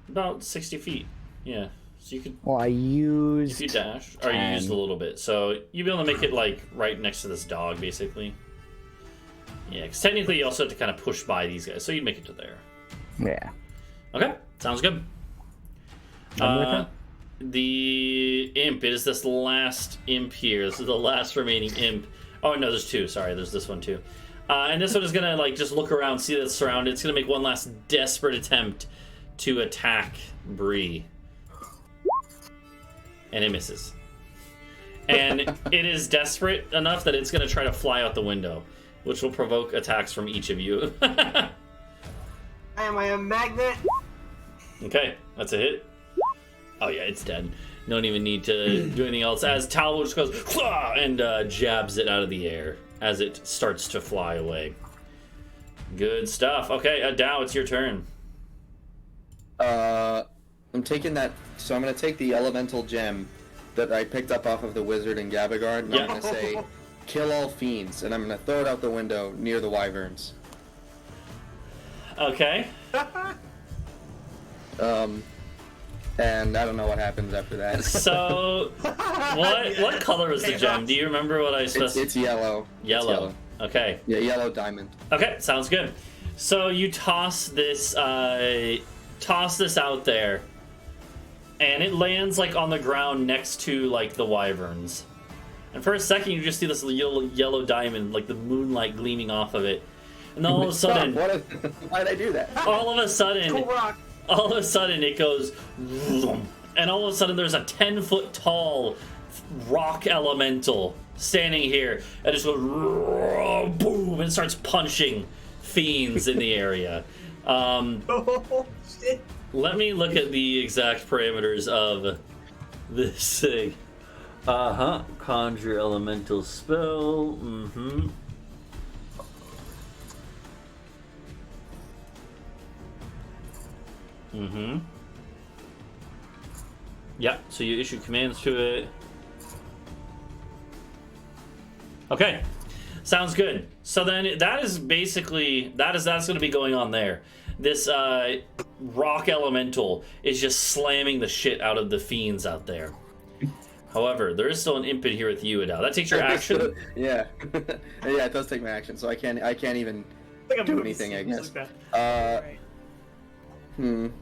about 60 feet. Yeah. So you could. Well, I used. If you dash, or you used a little bit, so you'd be able to make it like right next to this dog, basically. Yeah, because technically you also have to kind of push by these guys, so you'd make it to there. Yeah. Okay, sounds good. The imp, it is this last imp here. This is the last remaining imp. Oh no, there's two. Sorry, there's this one too. And this one is gonna like just look around, see that it's surrounded. It's gonna make one last desperate attempt to attack Bree, and it misses. And it is desperate enough that it's gonna try to fly out the window, which will provoke attacks from each of you. Am I a magnet? Okay, that's a hit. Oh yeah, it's dead. Don't even need to do anything else. As Talvo just goes and jabs it out of the air as it starts to fly away. Good stuff. Okay, Adau, it's your turn. I'm taking that. So I'm gonna take the elemental gem that I picked up off of the wizard in Gabagard, and I'm gonna say, "Kill all fiends," and I'm gonna throw it out the window near the wyverns. Okay. And I don't know what happens after that. So, what color is the gem? Do you remember what I specified? It's yellow. Yellow. It's yellow. Okay. Yeah, yellow diamond. Okay, sounds good. So you toss this out there, and it lands like on the ground next to like the wyverns. And for a second, you just see this yellow diamond, like the moonlight gleaming off of it. And then all of a sudden, why did I do that? all of a sudden, Cool rock. all of a sudden it goes, and all of a sudden there's a 10-foot tall rock elemental standing here, and it just goes boom and starts punching fiends in the area. Oh, shit. Let me look at the exact parameters of this thing. Conjure elemental spell. Yeah, so you issue commands to it. Okay, sounds good. So then that is basically that's going to be going on there. This rock elemental is just slamming the shit out of the fiends out there. However, there is still an imp in here with you, Adau. That takes your action. Yeah, yeah, it does take my action, so I can't even do anything, I guess.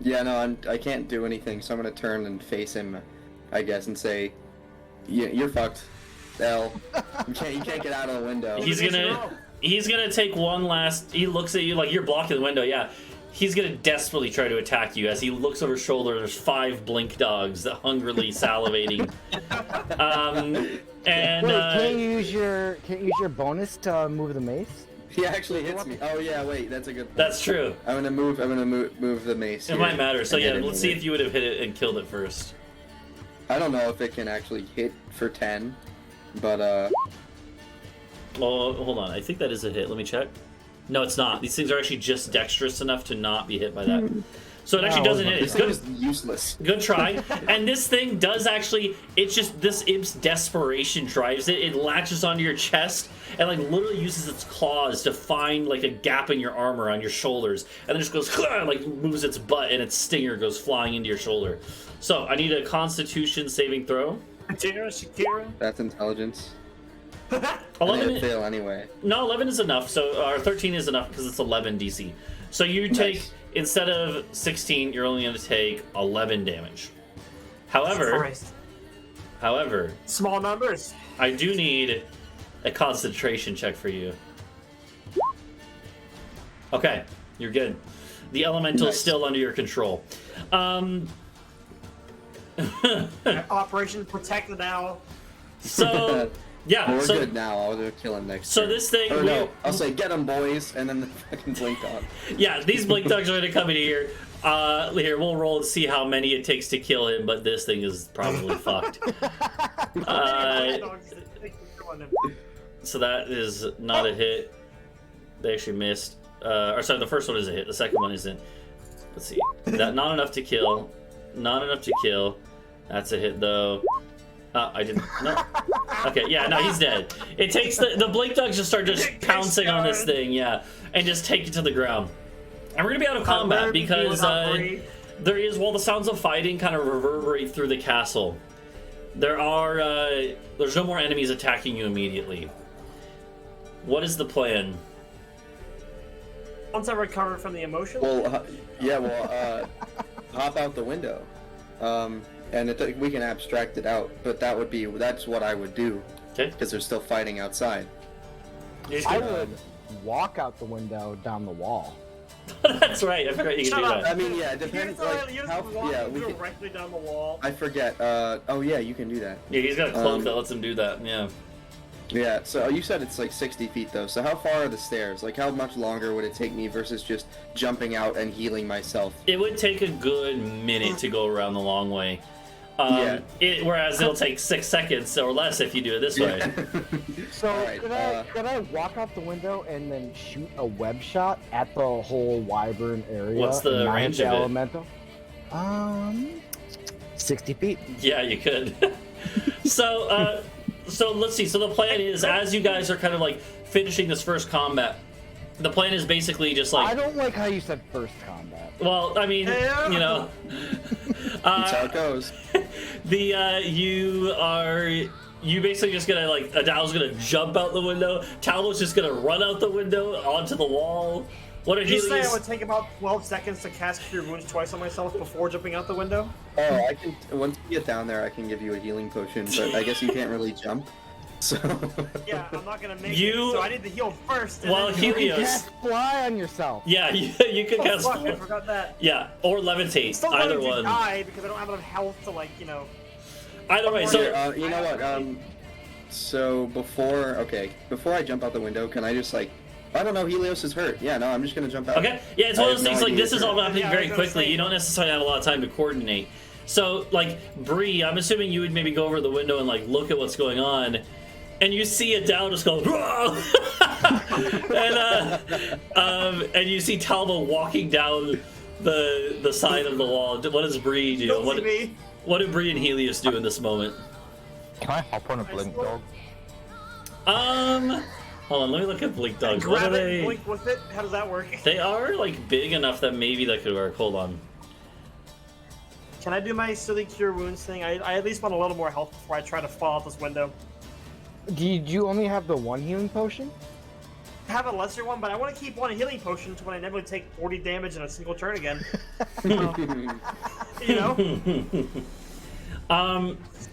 Yeah, no, I can't do anything, so I'm gonna turn and face him, I guess, and say, "Yeah, you're fucked, L. You can't get out of the window." He's gonna take one last. He looks at you like you're blocking the window. Yeah, he's gonna desperately try to attack you. As he looks over his shoulder, there's 5 blink dogs that hungrily salivating. Wait, can't you use your bonus to move the mace? He actually hits me. Oh yeah, wait, that's a good point. That's true. I'm gonna move the mace. It might matter. So yeah, let's see if you would have hit it and killed it first. I don't know if it can actually hit for 10, but Oh, hold on. I think that is a hit. Let me check. No, it's not. These things are actually just dexterous enough to not be hit by that. So it actually doesn't hit. It's this is useless. Good try. And this thing does actually, it's just this imp's desperation drives it. It latches onto your chest and like literally uses its claws to find like a gap in your armor on your shoulders. And then just goes, like moves its butt and its stinger goes flying into your shoulder. So I need a Constitution saving throw. Shakira. That's intelligence. 11 It'll fail anyway. No, 11 is enough. So our 13 is enough because it's 11 DC. So you take, instead of 16, you're only going to take 11 damage. However, Small numbers. I do need a concentration check for you. Okay, you're good. The elemental is Nice. still under your control. Operation Protect the Now. So, yeah. We're so, good now. I'll do kill him next. So turn. this thing, Or no, I'll say get him, boys, and then the fucking blink dog. yeah, these blink dogs are going to come in here. Here, we'll roll and see how many it takes to kill him, but this thing is probably fucked. So that is not a hit. They actually missed. Or sorry, the first one is a hit. The second one isn't. Let's see. That not enough to kill. Not enough to kill. That's a hit though. I didn't. No. Okay, yeah, no, he's dead. It takes the blink dogs just start just pouncing on this thing, yeah, and just take it to the ground. And we're gonna be out of combat because there is, while the sounds of fighting kind of reverberate through the castle, there's no more enemies attacking you immediately. What is the plan? Once I recover from the emotion. Well, hop out the window, and we can abstract it out. But that's what I would do. Okay. Because they're still fighting outside. I would walk out the window down the wall. That's right. I forgot you can do that. I mean, yeah, it depends. Like, we can. Directly down the wall. I forget. Oh yeah, you can do that. Yeah, he's got a cloak that lets him do that. Yeah. Yeah, so you said it's like 60 feet though, so how far are the stairs? Like how much longer would it take me versus just jumping out and healing myself? It would take a good minute to go around the long way. Yeah. Whereas it'll take 6 seconds or less if you do it this way. So Alright, could I walk out the window and then shoot a web shot at the whole wyvern area? What's the and not range hit the of it? elemental? 60 feet. Yeah, you could. So let's see. So the plan is, as you guys are kind of like finishing this first combat, the plan is basically just like. I don't like how you said first combat. Well, I mean, you know. That's how it goes. You basically just gonna like Adau's gonna jump out the window. Talvo's just gonna run out the window onto the wall. What are Did you say Helios? it would take about 12 seconds to cast Cure Wounds twice on myself before jumping out the window? Oh, I can. Once you get down there, I can give you a healing potion, but I guess you can't really jump. So. Yeah, I'm not gonna make You- it, so I need to heal first. And Well, then You can Helios. cast fly on yourself. Yeah, you could Oh, cast. fuck, I forgot that. Yeah, or levitate. Still Either going to one. die because I don't have enough health to, like, Either way. Or- So You know what? So before I jump out the window, can I just like? I don't know. Helios is hurt. Yeah, no, I'm just gonna jump out. okay, yeah, it's one of those things. Like this is all happening Yeah, I very was gonna quickly. say- You don't necessarily have a lot of time to coordinate. So, like Bree, I'm assuming you would maybe go over the window and like look at what's going on, and you see Adau just go, and you see Talvo walking down the side of the wall. What does Bree do? Don't see me. What do Bree and Helios do in this moment? Can I hop on a blink dog? Hold on, let me look at Blink Dogs. What Grab are it, they? blink with it. How does that work? They are like big enough that maybe that could work. Hold on. Can I do my silly Cure Wounds thing? I at least want a little more health before I try to fall out this window. Did you only have the one healing potion? I have a lesser one, but I want to keep one healing potion to when I never take 40 damage in a single turn again. You know?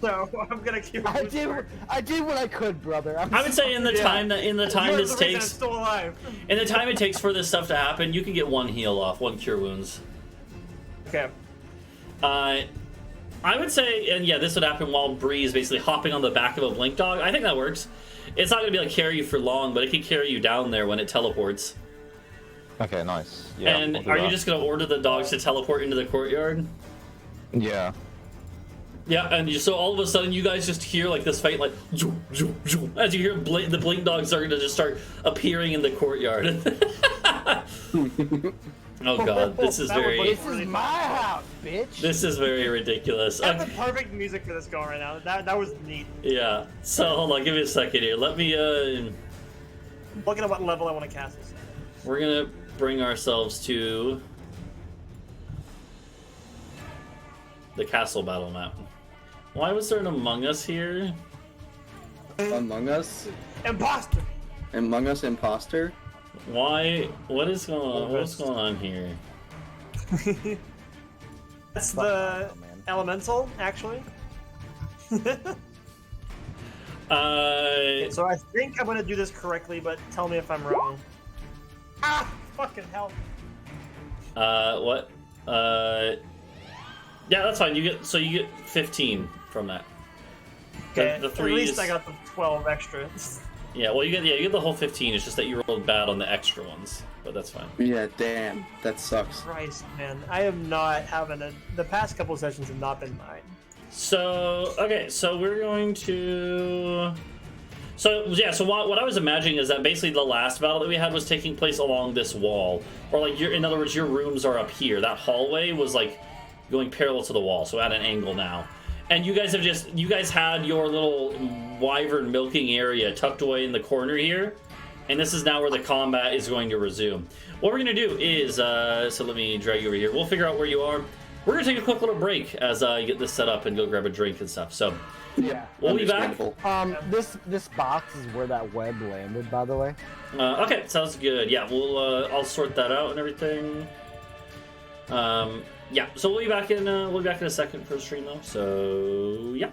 So I'm gonna keep. I did what I could, brother. I would say in the time this You're the reason I'm takes, still alive. in the time it takes for this stuff to happen, you can get one heal off, one cure wounds. Okay. I would say, and yeah, this would happen while Bree is basically hopping on the back of a blink dog. I think that works. It's not gonna be like carry you for long, but it can carry you down there when it teleports. Okay, nice. Yeah. And I'll do are you that. just gonna order the dogs to teleport into the courtyard? Yeah. Yeah, and so all of a sudden you guys just hear like this fight, like as you hear the blink dogs starting to just start appearing in the courtyard. Oh god, this is This is my house, bitch. this is very ridiculous. That's the perfect music for this going right now. That was neat. Yeah. So hold on, give me a second here. Let me Looking at what level I want to cast this. we're gonna bring ourselves to the castle battle map. Why was there an Among Us here? Among Us, Imposter. Among Us imposter. Why? What is going on? What's going on here? That's the man. elemental, actually. Uh, So I think I'm gonna do this correctly, but tell me if I'm wrong. Ah! Fucking hell. What? Yeah, that's fine. You get 15 from that. Okay. The At three least is- I got the 12 extra. Yeah, well, you get the whole 15. It's just that you rolled bad on the extra ones, but that's fine. Yeah, damn, that sucks. Christ, man. I am not having the past couple sessions have not been mine. So okay, so we're going to. So yeah, so what I was imagining is that basically the last battle that we had was taking place along this wall, or like in other words, your rooms are up here. That hallway was like going parallel to the wall, so at an angle now. And you guys had your little wyvern milking area tucked away in the corner here, and this is now where the combat is going to resume. What we're gonna do is, so let me drag you over here. We'll figure out where you are. We're gonna take a quick little break as I get this set up and go grab a drink and stuff. So Yeah. we'll be back. Understandable. This box is where that web landed, by the way. Okay, sounds good. Yeah, I'll sort that out and everything. Yeah, so we'll be back in a second for the stream though. So yeah.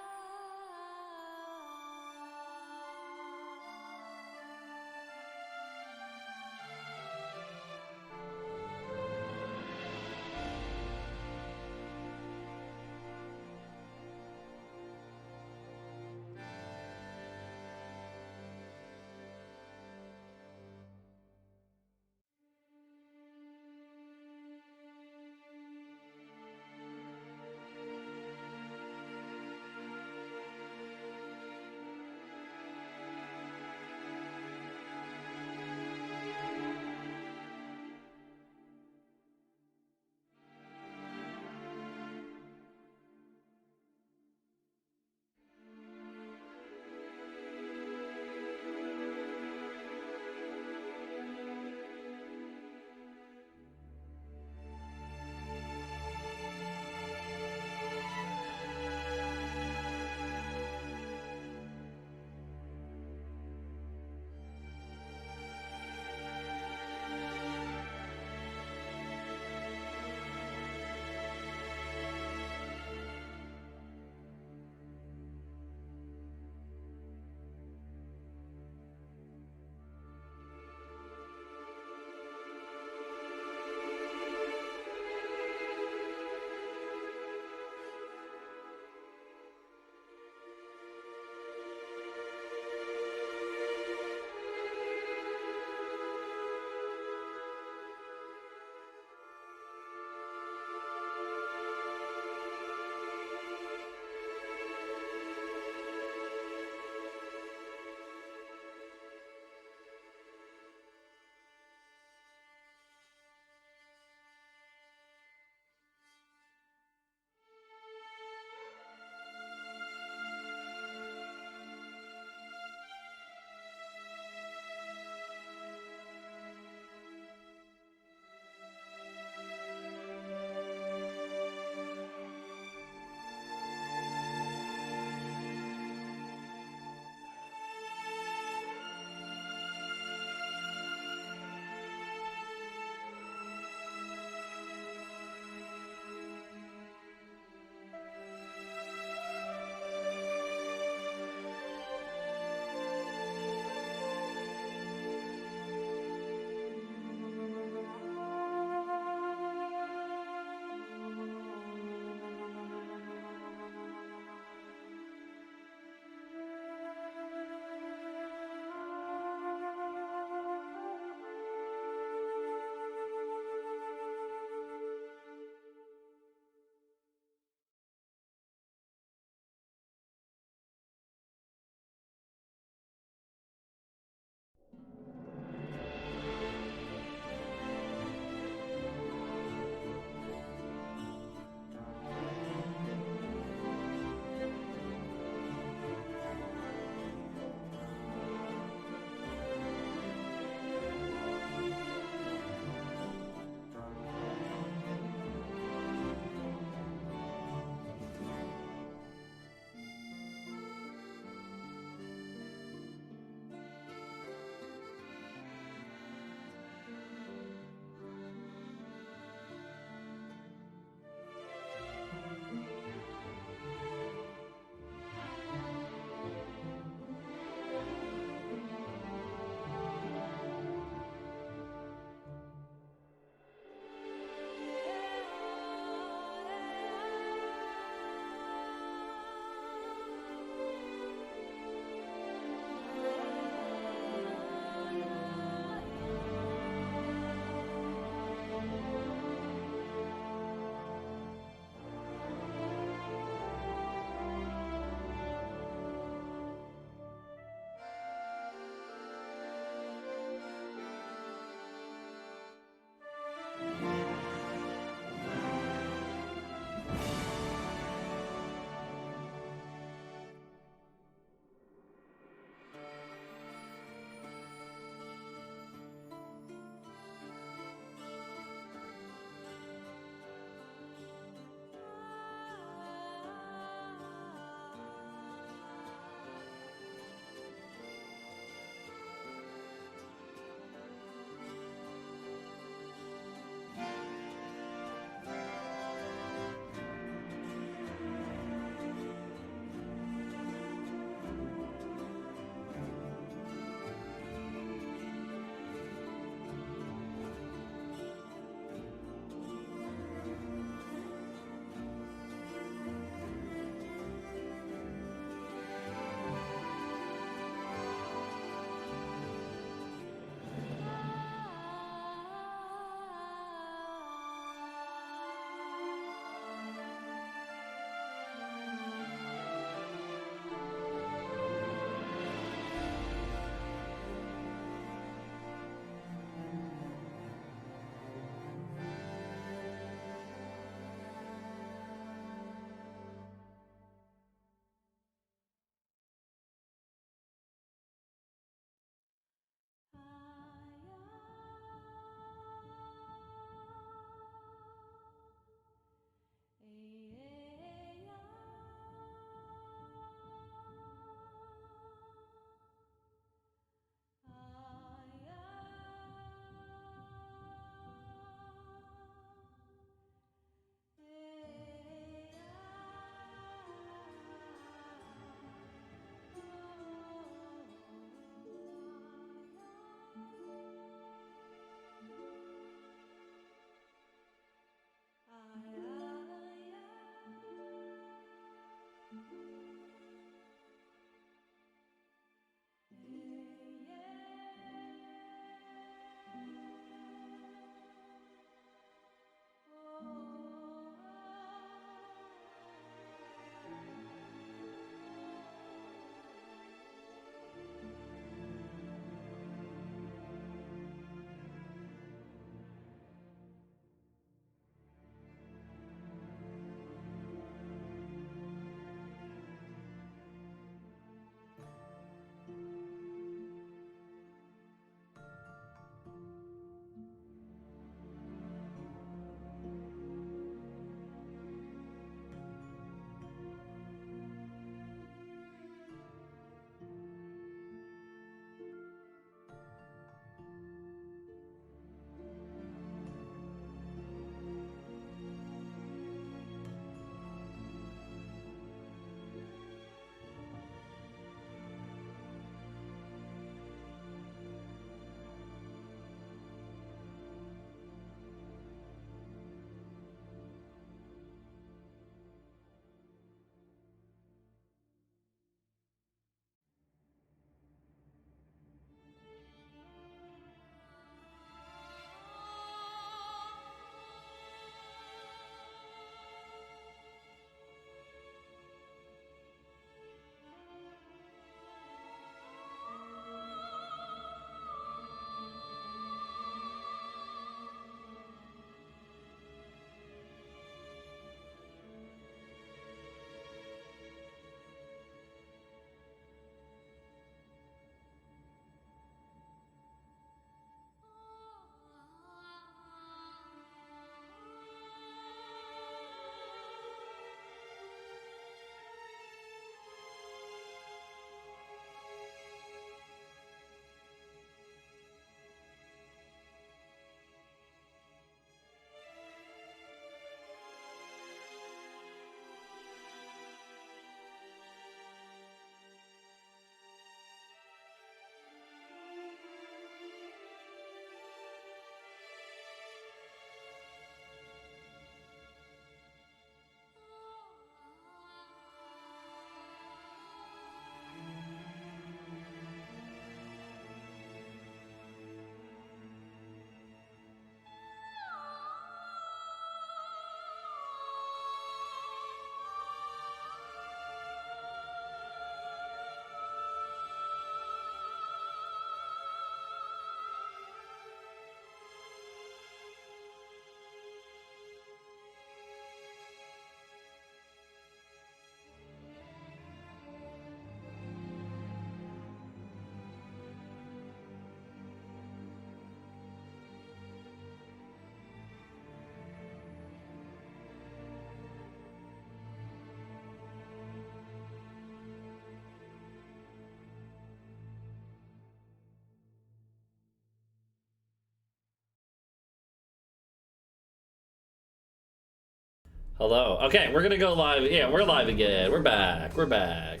Hello. Okay, we're gonna go live. Yeah, we're live again. We're back. We're back.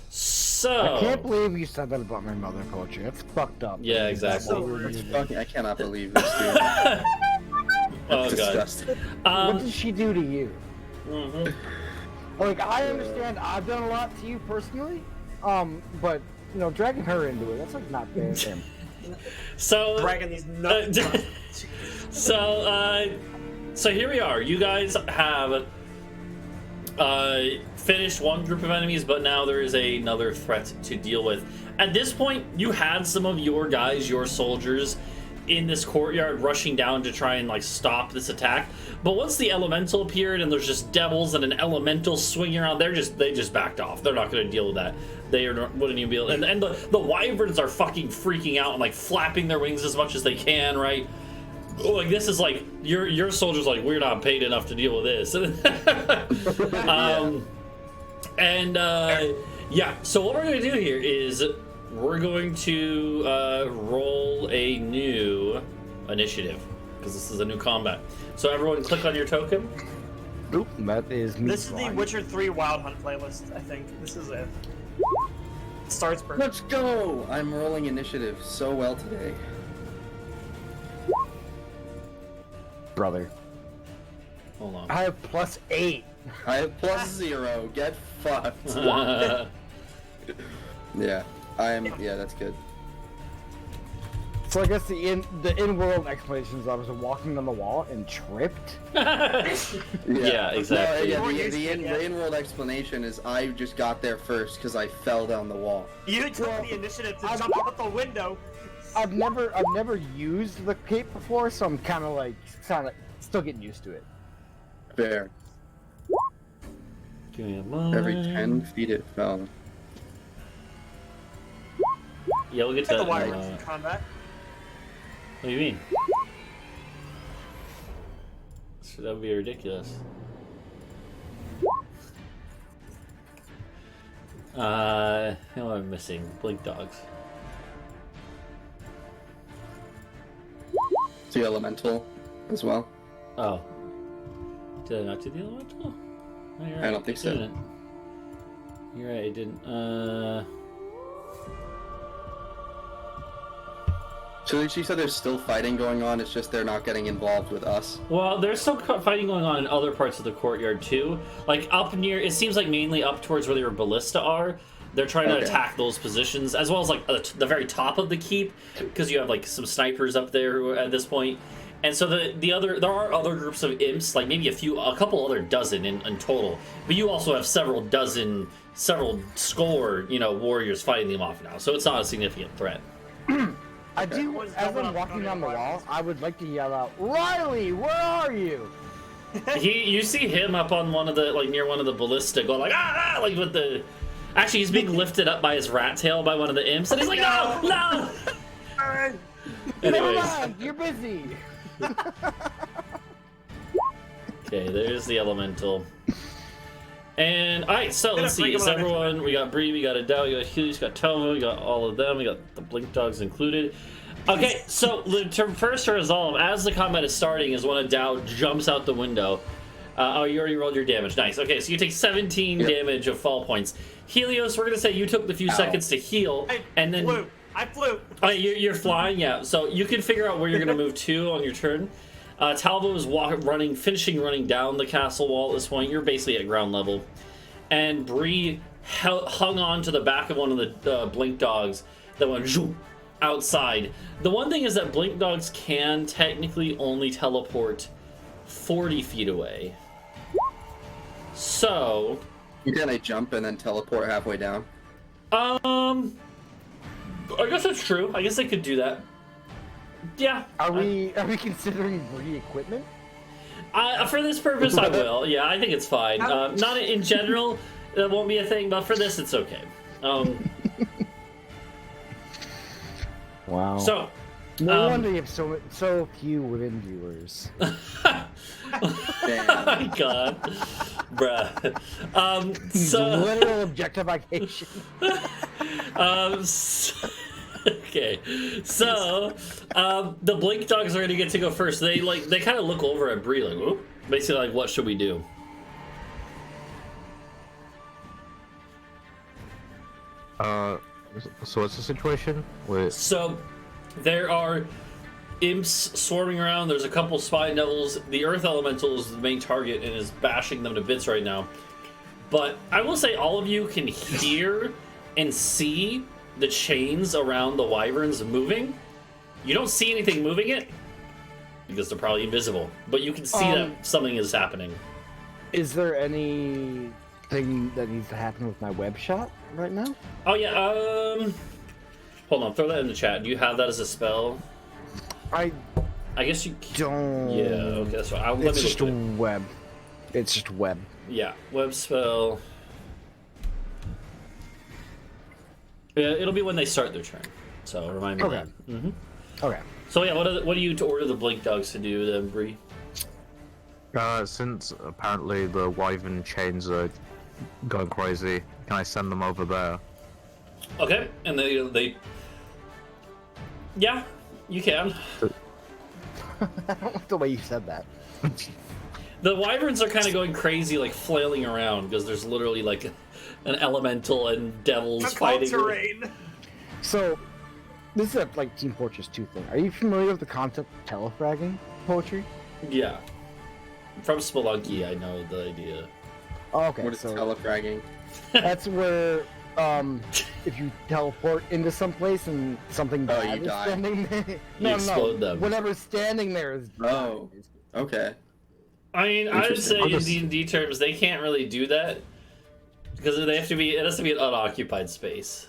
So. I can't believe you said that about my mother, Poetry. That's fucked up. Yeah, exactly. I cannot believe this, dude. Oh, God. Disgusting. What did she do to you? Mhm. Like, I understand I've done a lot to you personally, but, you know, dragging her into it, that's like not fair. So. Dragging these nuts. So here we are. You guys have finished one group of enemies, but now there is another threat to deal with. At this point, you had some of your guys, your soldiers, in this courtyard rushing down to try and like stop this attack. But once the elemental appeared and there's just devils and an elemental swinging around, they just backed off. They're not going to deal with that. Wouldn't even be able. And the wyverns are fucking freaking out and like flapping their wings as much as they can, right? Like this is like your soldiers like we're not paid enough to deal with this. Yeah. So what we're gonna do here is we're going to roll a new initiative because this is a new combat. So everyone, click on your token. Oop, that is me. This is the Witcher 3 Wild Hunt playlist, I think. This is it. It starts perfect. Let's go! I'm rolling initiative so well today. Brother. Hold on. I have +8. I have +0. Get fucked. Yeah, yeah, that's good. So I guess the in-world explanations, I was walking on the wall and tripped. Yeah, exactly. No, the in-world explanation is I just got there first because I fell down the wall. You took the initiative to jump out the window. I've never used the cape before, so I'm kind of like still getting used to it. Fair. Give me a moment. Every 10 feet it fell. Yeah, we'll get to The that. wyverns in combat. What do you mean? So that would be ridiculous. Who am I missing? Blink dogs. The elemental as well. Oh. Did I not do the elemental? Oh, you're right. I don't think so. Didn't. You're right, I didn't. So she said there's still fighting going on, it's just they're not getting involved with us. Well, there's still fighting going on in other parts of the courtyard too. Like up near, it seems like mainly up towards where your ballista are. They're trying to attack those positions, as well as like the very top of the keep, because you have like some snipers up there at this point. And so there are other groups of imps, like maybe a couple other dozen in total. But you also have several score, warriors fighting them off now. So it's not a significant threat. I do, as I'm walking down the wall, I would like to yell out, "Riley, where are you?" You see him up on one of the, like near one of the ballista going like, like with the... Actually, he's being lifted up by his rat tail by one of the imps, and he's like, no! Never mind, you're busy. Okay, there's the elemental. And, alright, so let's see, is everyone, we got Bree, we got Adau, we got Helios, we got Talvo, we got all of them, we got the Blink Dogs included. Okay, so the first to resolve, as the combat is starting, is when Adau jumps out the window. You already rolled your damage, nice. Okay, so you take 17 damage of fall points. Helios, we're going to say you took the few seconds to heal, and then... I flew. Oh, you're flying, yeah. So you can figure out where you're going to move to on your turn. Talvo is finishing running down the castle wall at this point. You're basically at ground level. And Bree hung on to the back of one of the Blink Dogs that went outside. The one thing is that Blink Dogs can technically only teleport 40 feet away. So... Can I jump and then teleport halfway down? I guess that's true. I guess they could do that. Yeah. Are we considering Bree equipment? For this purpose, I will. Yeah, I think it's fine. Not in general, that won't be a thing, but for this, it's okay. Wow. So. No wonder you have so few women viewers. Damn. Oh my god. Bruh. So. Literal objectification. Okay, so the Blink Dogs are gonna get to go first. They kind of look over at Bree like, "Whoop." Basically like, what should we do? So what's the situation with? So there are imps swarming around. There's a couple spine devils. The earth elemental is the main target and is bashing them to bits right now. But I will say all of you can hear and see the chains around the wyverns moving. You don't see anything moving it because they're probably invisible, but you can see that something is happening. Is there anything that needs to happen with my web shot right now? Oh yeah, hold on, throw that in the chat. Do you have that as a spell? I guess you don't. Yeah, okay, that's right. It's just web. It's just web. Yeah, web spell. Yeah, it'll be when they start their turn. So remind me of Okay. that. Mm-hmm. Okay. So yeah, what do you to order the blink dogs to do then, Bree? Since apparently the wyvern chains are going crazy, can I send them over there? Okay, and they. Yeah, you can. I don't like the way you said that. The wyverns are kind of going crazy, like flailing around because there's literally like an elemental and devils That's fighting. called terrain. So, this is a like Team Fortress 2 thing. Are you familiar with the concept of telefragging poetry? Yeah, from Spelunky, I know the idea. Oh, okay, What is so telefragging? that's where if you teleport into some place and something bad you is die. standing there. You explode them. Whatever's standing there is. Oh. Okay. I mean, I would say Interesting. in D&D terms, they can't really do that because they have to be. It has to be an unoccupied space.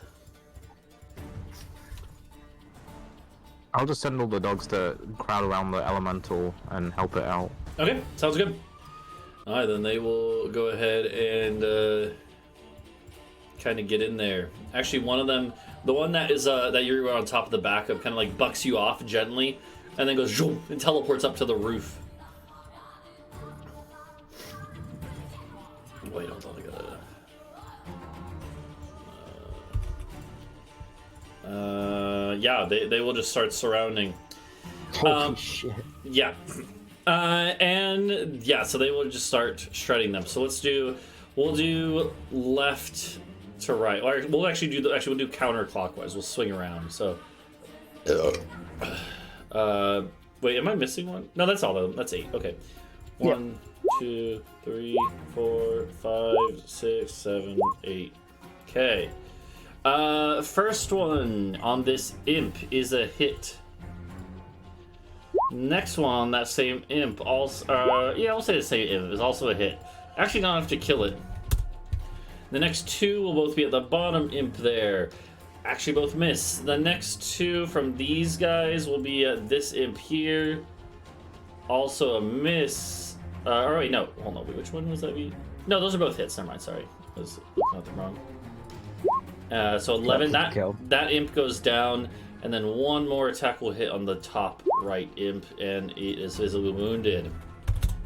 I'll just send all the dogs to crowd around the elemental and help it out. Okay, sounds good. All right, then they will go ahead and kind of get in there. Actually, one of them, the one that is that you're on top of the back of, kind of like bucks you off gently, and then goes zoom, and teleports up to the roof. Wait, hold on, I gotta. Yeah, they will just start surrounding. Holy shit. Yeah. And yeah, so they will just start shredding them. So we'll do left to right. Or we'll actually we'll do counterclockwise. We'll swing around. So, wait, am I missing one? No, that's all of them. That's 8. Okay. 1, 2, 3, 4, 5, 6, 7, 8. Okay. First one on this imp is a hit. Next one, that same imp, also, yeah, I'll say the same imp, is also a hit. Actually, not enough to kill it. The next 2 will both be at the bottom imp there. Actually, both miss. The next 2 from these guys will be at this imp here. Also a miss. Or wait, no, hold on, wait, which one was that? No, those are both hits, never mind, sorry. I was nothing wrong. So 11, that imp goes down. And then one more attack will hit on the top right imp, and it is visibly wounded.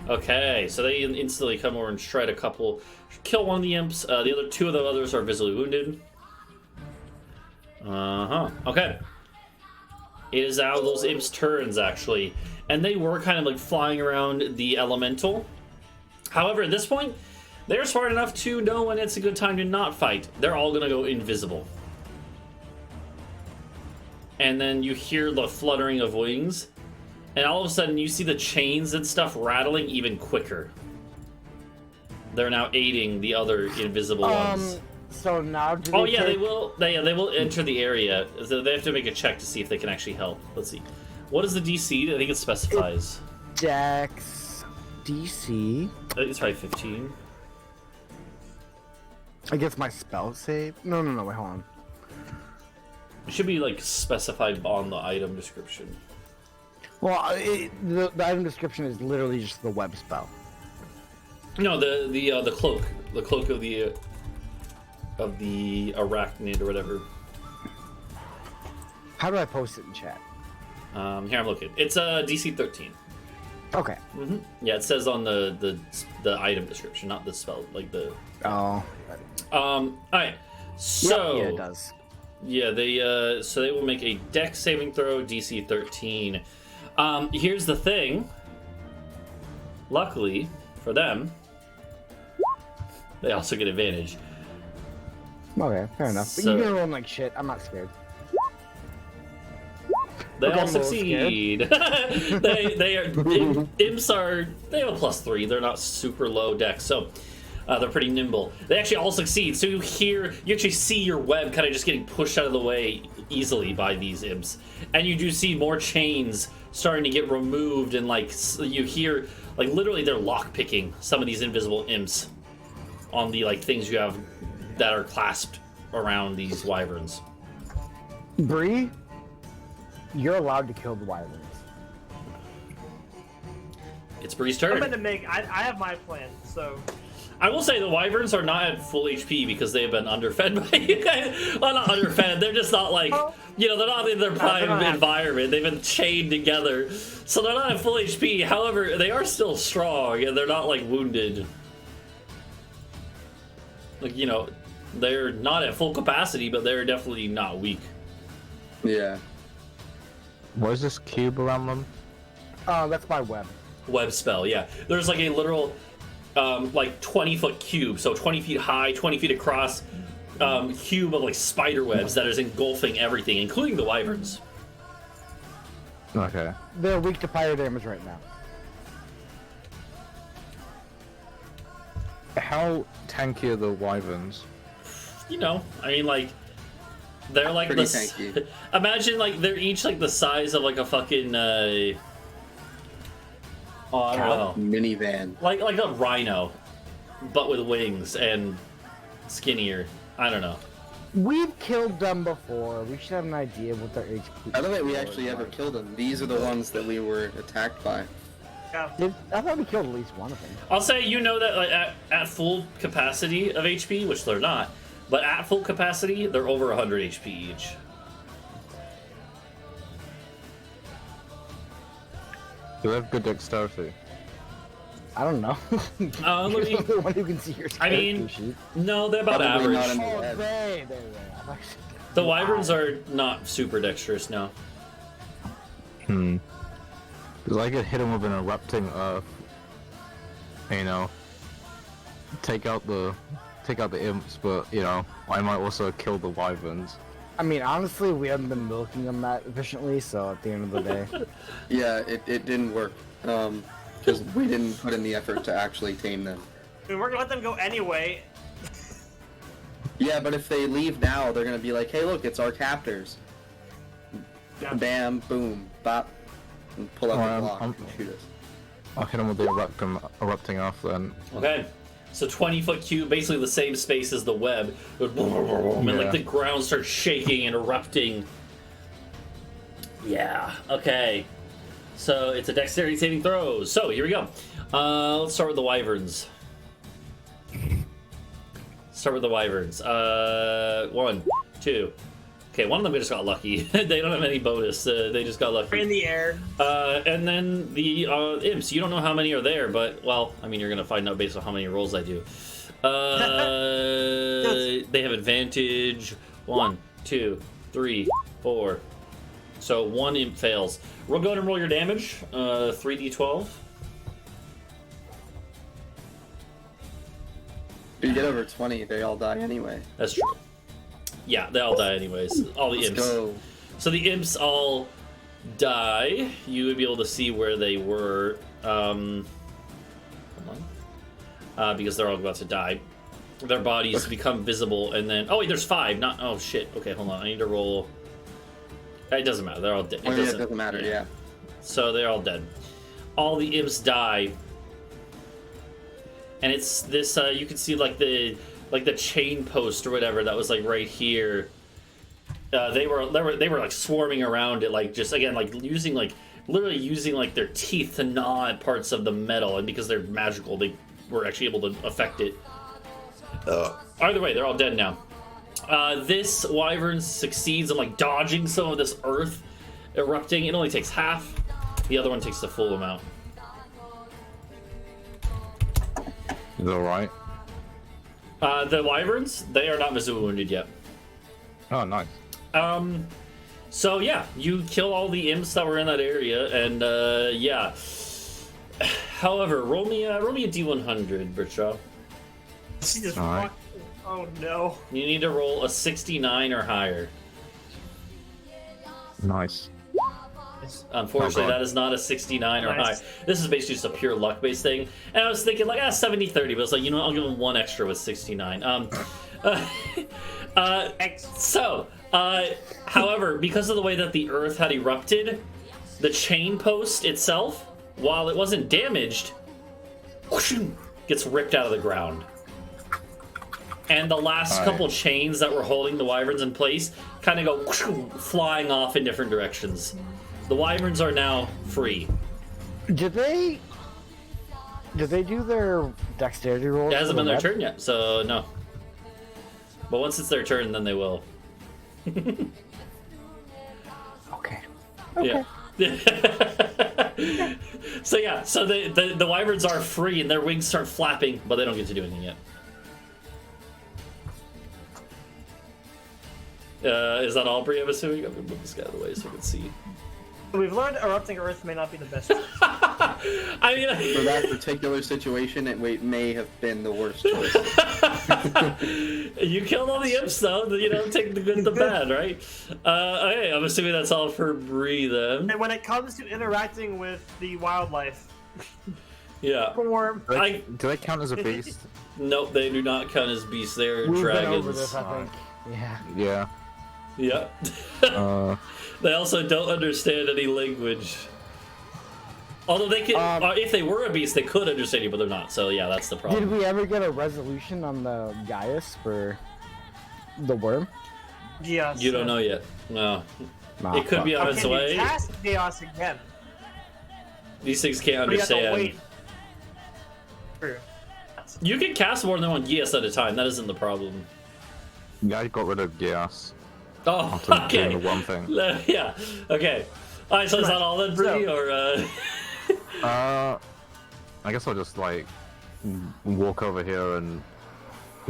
Okay, so they instantly come over and shred a couple, kill one of the imps. The other 2 of the others are visibly wounded. Okay. It is now those imps' turns, actually. And they were kind of like flying around the elemental. However, at this point, they're smart enough to know when it's a good time to not fight. They're all going to go invisible. And then you hear the fluttering of wings, and all of a sudden you see the chains and stuff rattling even quicker. They're now aiding the other invisible ones. So now do Oh yeah, they will. They will enter the area. So they have to make a check to see if they can actually help. Let's see. What is the DC? I think it specifies. Dex DC. I think it's probably 15. I guess my spell save. No, wait, hold on. It should be like specified on the item description. Well, the item description is literally just the web spell. No, the cloak of the arachnid or whatever. How do I post it in chat? Here I'm looking. It's a DC 13. Okay. Mm-hmm. Yeah, it says on the item description, not the spell, like the. Oh. All right. So. Yeah, it does. Yeah, they will make a Dex saving throw, DC 13. Here's the thing. Luckily for them, they also get advantage. Okay, fair enough. But So- you're gonna roll like shit. I'm not scared. They Okay, all I'm a little succeed. they are imps are they have a +3. They're not super low dex, so they're pretty nimble. They actually all succeed. So you actually see your web kind of just getting pushed out of the way easily by these imps, and you do see more chains starting to get removed, and like you hear like literally they're lock picking some of these invisible imps on the like things you have that are clasped around these wyverns. Bree, you're allowed to kill the wyverns. It's Bree's I'm turn. gonna make. I have my plan. So I will say the wyverns are not at full HP because they have been underfed by you guys. Well, not underfed. They're just not like, they're not in their prime environment. They've been chained together, so they're not at full HP. However, they are still strong and they're not like wounded. Like they're not at full capacity, but they're definitely not weak. Yeah. What is this cube around them? That's my web. Web spell, yeah. There's like a literal, like 20-foot cube, so 20 feet high, 20 feet across, cube of like spider webs that is engulfing everything, including the wyverns. Okay. They're weak to fire damage right now. How tanky are the wyverns? I mean, like, they're like Pretty this. tanky. Imagine like they're each like the size of like a fucking. I don't know. Minivan. Like a rhino, but with wings and skinnier. I don't know. We've killed them before. We should have an idea of what their HP. I don't think we actually ever killed them. These are the ones that we were attacked by. yeah. I thought we killed at least one of them. I'll say that like at full capacity of HP, which they're not, but at full capacity they're over 100 HP each. Do they have good dexterity? I don't know. Let You're me- the only one who can see your I mean, character sheet. No, they're about Probably average. not in the Oh, web. they. I'm actually- The wyverns are not super dexterous now. Because I could hit him with an erupting earth. Take out the imps, but I might also kill the wyverns. I mean, honestly, we haven't been milking them that efficiently, so at the end of the day. Yeah, it didn't work. Because we didn't put in the effort to actually tame them. I mean, we're gonna let them go anyway. Yeah, but if they leave now, they're gonna be like, hey, look, it's our captors. Yeah. Bam, boom, bop, and pull out the block and shoot us. I'll hit him with the erupting earth then. Okay. So 20-foot cube, basically the same space as the web. And like the ground starts shaking and erupting. Yeah, okay. So it's a dexterity saving throw. So here we go. Let's start with the wyverns. Start with the wyverns. 1, 2. Okay, one of them just got lucky. They don't have any bonus. They just got lucky. In the air. And then the imps. You don't know how many are there, but, well, I mean, you're going to find out based on how many rolls I do. They have advantage. 1, 2, 3, 4. So one imp fails. We'll go ahead and roll your damage. 3d12. If you get over 20, they all die anyway. That's true. Yeah, they all die anyways. All the Let's imps. go. So the imps all die. You would be able to see where they were. Hold on. Because they're all about to die. Their bodies become visible, and then... Oh, wait, there's 5. Not... Oh, shit. Okay, hold on. I need to roll... It doesn't matter. They're all dead. Oh, yeah, it doesn't matter, yeah. So they're all dead. All the imps die. And it's this... you can see, like the chain post or whatever that was, like, right here. They were like swarming around it, like just again like literally using like their teeth to gnaw at parts of the metal, and because they're magical, they were actually able to affect it. Either way, they're all dead now. This wyvern succeeds in like dodging some of this earth erupting. It only takes half. The other one takes the full amount. Is that alright? The wyverns, they are not visibly wounded yet. Oh, nice. So yeah, you kill all the imps that were in that area, and yeah. However, roll me a d100, Britsha. See this Alright. fuck. Oh no. You need to roll a 69 or higher. Nice. Unfortunately, Oh, God. that is not a 69 or Nice. higher. This is basically just a pure luck-based thing. And I was thinking, like, 70-30, but it's like, you know what, I'll give him one extra with 69. However, because of the way that the Earth had erupted, the chain post itself, while it wasn't damaged, gets ripped out of the ground. And the last couple chains that were holding the wyverns in place kind of go flying off in different directions. The wyverns are now free. Did they do their dexterity rolls? It hasn't for been the their web? turn yet, so no. But once it's their turn, then they will. Okay. Yeah. So yeah, so the wyverns are free and their wings start flapping, but they don't get to do anything yet. Is that all, Bree? I'm assuming. I'm gonna move this guy out of the way so I can see. We've learned erupting Earth may not be the best choice. I mean, For that particular situation, it may have been the worst choice. you killed all the imps, though. You know, take the good, and the bad, right? Okay, I'm assuming that's all for Bree then. And when it comes to interacting with the wildlife, Yeah. form. Do they count as a beast? Nope, they do not count as beasts. They're We've dragons. been over this, I think. Yeah. Yeah. Yeah. They also don't understand any language. Although they could, if they were a beast, they could understand you, but they're not. So yeah, that's the problem. Did we ever get a resolution on the Gaius for the worm? Yes. You don't know yet. No. Nah, It could be on its Can you way. cast chaos again? These things can't But you have to understand. wait. True. You can cast more than one Geas at a time. That isn't the problem. Yeah, I got rid of Geas. Oh, After okay. doing the one thing. Yeah. Okay. All right. So is that all then, Bree, or? I guess I'll just like walk over here and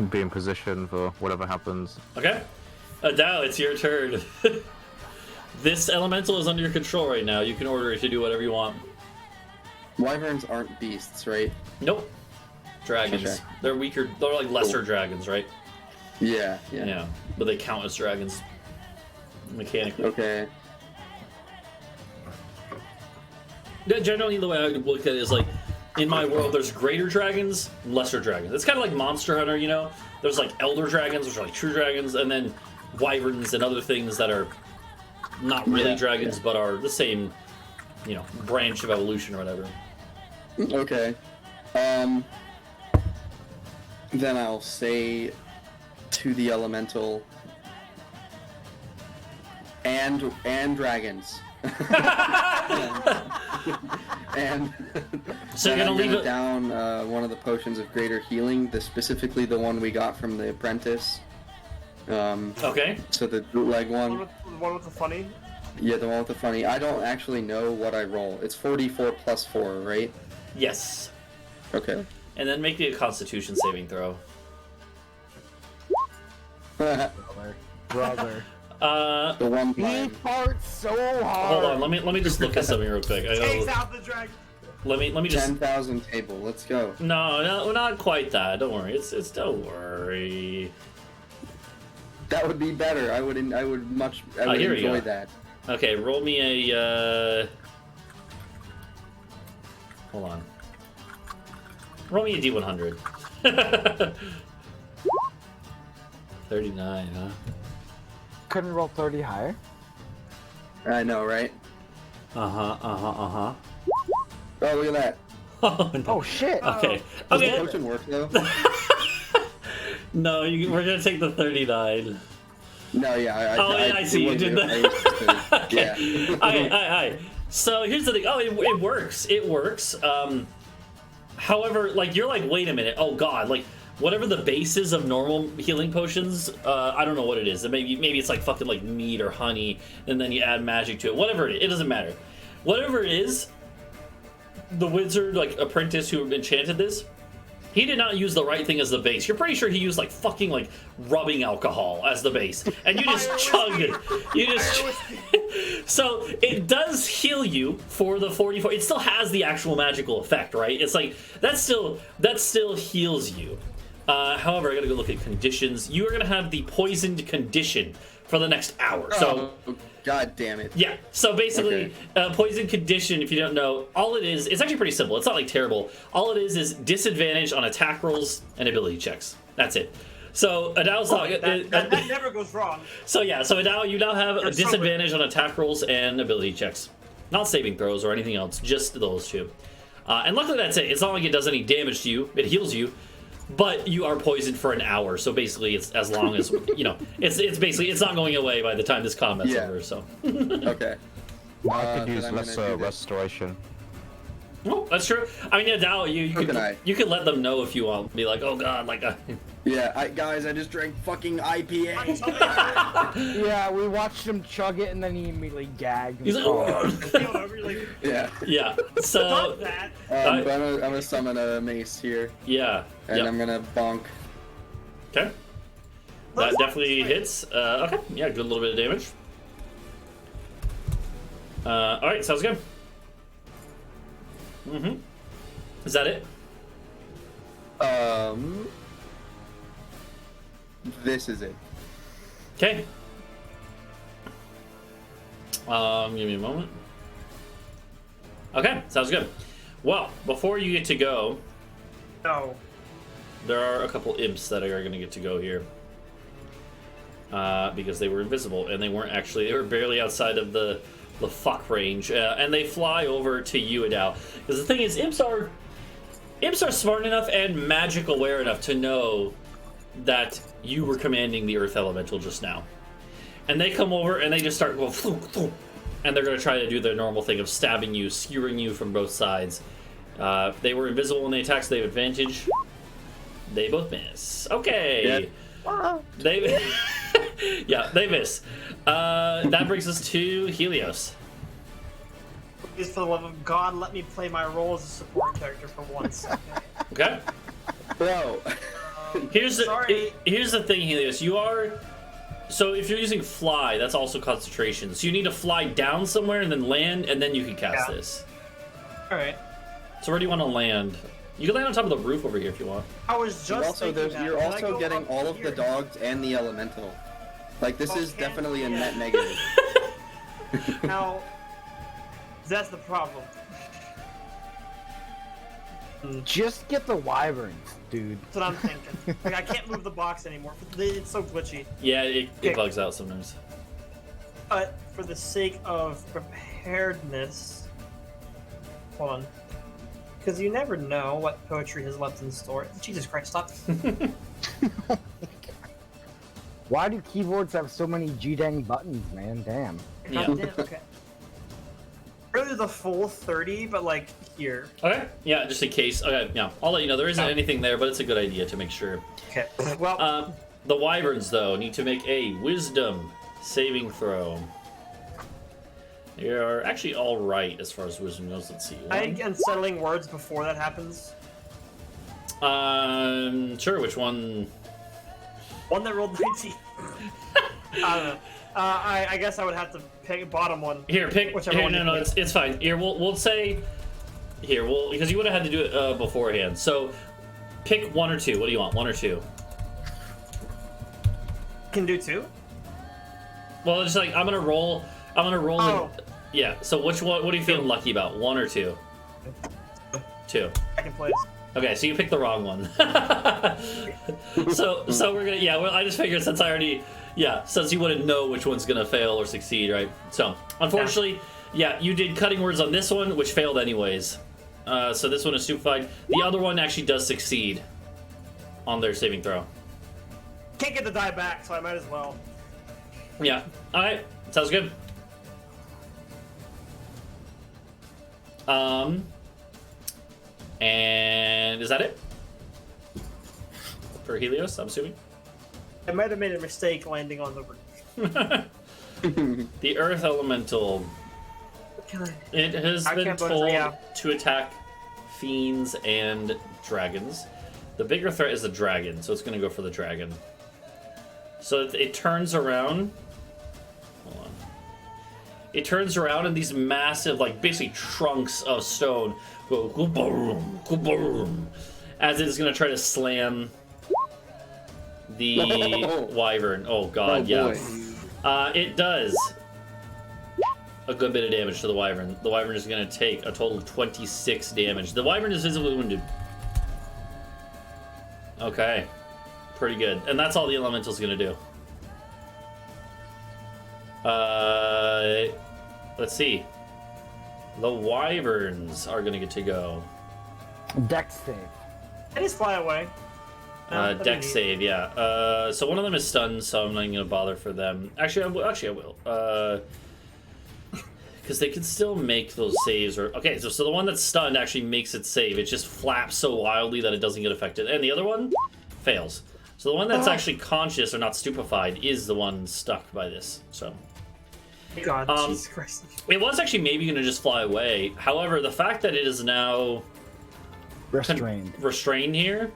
be in position for whatever happens. Okay. Adau, it's your turn. This elemental is under your control right now. You can order it to do whatever you want. Wyverns aren't beasts, right? Nope. Dragons. Okay. They're weaker. They're like lesser dragons, right? Yeah. Yeah. But they count as dragons. Mechanically. Okay. Generally, the way I look at it is like, in my world, there's greater dragons, lesser dragons. It's kind of like Monster Hunter, you know? There's like elder dragons, which are like true dragons, and then wyverns and other things that are not really dragons, but are the same, you know, branch of evolution or whatever. Okay. Then I'll say to the elemental and dragons. and So you're then gonna I'm leave gonna it down one of the potions of greater healing, specifically the one we got from the apprentice. Okay. So the bootleg The one. one with the funny. Yeah, the one with the funny. I don't actually know what I roll. It's 44 plus 4, right? Yes. Okay. And then make me a Constitution saving throw. The Brother. one He time. farts so hard. Hold on. Let me just look at something real quick. Takes out the dragon. Let me just. 10,000 table. Let's go. No, not quite that. Don't worry. It's don't worry. That would be better. I would here we enjoy go. that. Okay, roll me a. Hold on. Roll me a D100. 39, huh? Couldn't roll 30 higher. I know, right? Uh-huh. Oh, look at that. Oh, no. Oh shit. Okay. Does the Okay. potion work though? No, we're gonna take the 39. No, yeah. I see. You did that. Okay. Yeah. Alright. So here's the thing. Oh, it works. It works. However, like, you're like, wait a minute. Oh, God. Like, whatever the base is of normal healing potions, I don't know what it is. Maybe it's like fucking like meat or honey, and then you add magic to it. Whatever it is, it doesn't matter. Whatever it is, the wizard, like, apprentice who enchanted this, he did not use the right thing as the base. You're pretty sure he used like fucking like rubbing alcohol as the base, and you just chugged it. You just. So it does heal you for the 44. It still has the actual magical effect, right? It's like that still heals you, However, I gotta go look at conditions. You are gonna have the poisoned condition for the next hour. So, God damn it. yeah. So basically, poison condition, if you don't know, all it is, it's actually pretty simple. It's not like terrible. All it is disadvantage on attack rolls and ability checks. That's it. So Adau's that never goes wrong. So yeah, so Adau, you now have a disadvantage on attack rolls and ability checks. Not saving throws or anything else, just those two. And luckily that's it. It's not like it does any damage to you. It heals you. But you are poisoned for an hour, so basically it's as long as, you know, it's basically, it's not going away by the time this combat's over, so. Okay. I could use less restoration. Oh, that's true. I mean, yeah, Adau, you could let them know if you want. Be like, oh god, like Yeah, guys, I just drank fucking IPA. Yeah, we watched him chug it and then he immediately gagged. He's like, oh. Yeah. Yeah, so... I'm gonna summon a mace here. Yeah. And I'm gonna bonk. Okay. That definitely hits. Okay, yeah, good little bit of damage. Alright, sounds good. Mm-hmm. Is that it? This is it. Okay. Give me a moment. Okay, sounds good. Well, before you get to go, there are a couple imps that are going to get to go here. Because they were invisible, and they were barely outside of the fuck range. And they fly over to you, Adau. Because the thing is, imps are smart enough and magic aware enough to know that you were commanding the earth elemental just now. And they come over and they just start going floop, floop, and they're going to try to do their normal thing of stabbing you, skewering you from both sides. They were invisible when they attack, so they have advantage. They both miss. Okay. Yeah. Yeah, they miss. That brings us to Helios. Please, for the love of God, let me play my role as a support character for 1 second. Okay. Bro. Here's the thing, Helios. So if you're using fly, that's also concentration. So you need to fly down somewhere and then land, and then you can cast this. Alright. So where do you want to land? You can land on top of the roof over here if you want. I was just You're also getting all of the dogs and the elemental. Like, this is definitely a net negative. Now, that's the problem. Just get the wyverns, dude. That's what I'm thinking. Like, I can't move the box anymore. It's so glitchy. Yeah, it bugs out sometimes. But for the sake of preparedness, hold on. Because you never know what poetry has left in store. Jesus Christ, stop. Why do keyboards have so many G-dang buttons, man? Damn. Yeah. Damn, okay. Really the full 30, but like here. Okay. Yeah, just in case. Okay, yeah. I'll let you know. There isn't anything there, but it's a good idea to make sure. Okay. Well, the wyverns, though, need to make a wisdom saving throw. They are actually all right as far as wisdom goes. Let's see. I get unsettling words before that happens. Sure. Which one? One that rolled 19. I don't know. I guess I would have to pick bottom one. Here, pick. Whichever Here, one. no, it's fine. Here, we'll say. Here, because you would have had to do it beforehand. So, pick 1 or 2. What do you want? 1 or 2? Can do 2. Well, it's like I'm gonna roll. Oh. Yeah. So which one? What are you feeling lucky about? 1 or 2? 2. Second place. Okay, so you picked the wrong one. so we're gonna. Yeah. Well, I just figured since you wouldn't know which one's gonna fail or succeed, right? So unfortunately, yeah, you did cutting words on this one, which failed anyways. So this one is stupefied. The other one actually does succeed on their saving throw. Can't get the die back, so I might as well. Yeah. All right. Sounds good. And is that it? For Helios, I'm assuming? I might have made a mistake landing on the roof. The Earth Elemental. It has been told to attack fiends and dragons. The bigger threat is the dragon, so it's going to go for the dragon. So it turns around. Hold on. It turns around and these massive, like, basically trunks of stone go boom, boom, as it's going to try to slam the No. wyvern. Oh god, Oh, yeah. boy. It does a good bit of damage to the wyvern. The wyvern is going to take a total of 26 damage. The wyvern is visibly wounded. Okay, pretty good. And that's all the elemental's going to do. Let's see. The wyverns are going to get to go. Dex save. I just fly away. That'd be Dex neat. save, yeah. So one of them is stunned, so I'm not going to bother for them. Actually, I will. Because they can still make those saves. Okay, so the one that's stunned actually makes it save. It just flaps so wildly that it doesn't get affected. And the other one fails. So the one that's actually conscious or not stupefied is the one stuck by this. So God, Jesus Christ. it was actually maybe going to just fly away. However, the fact that it is now restrained here,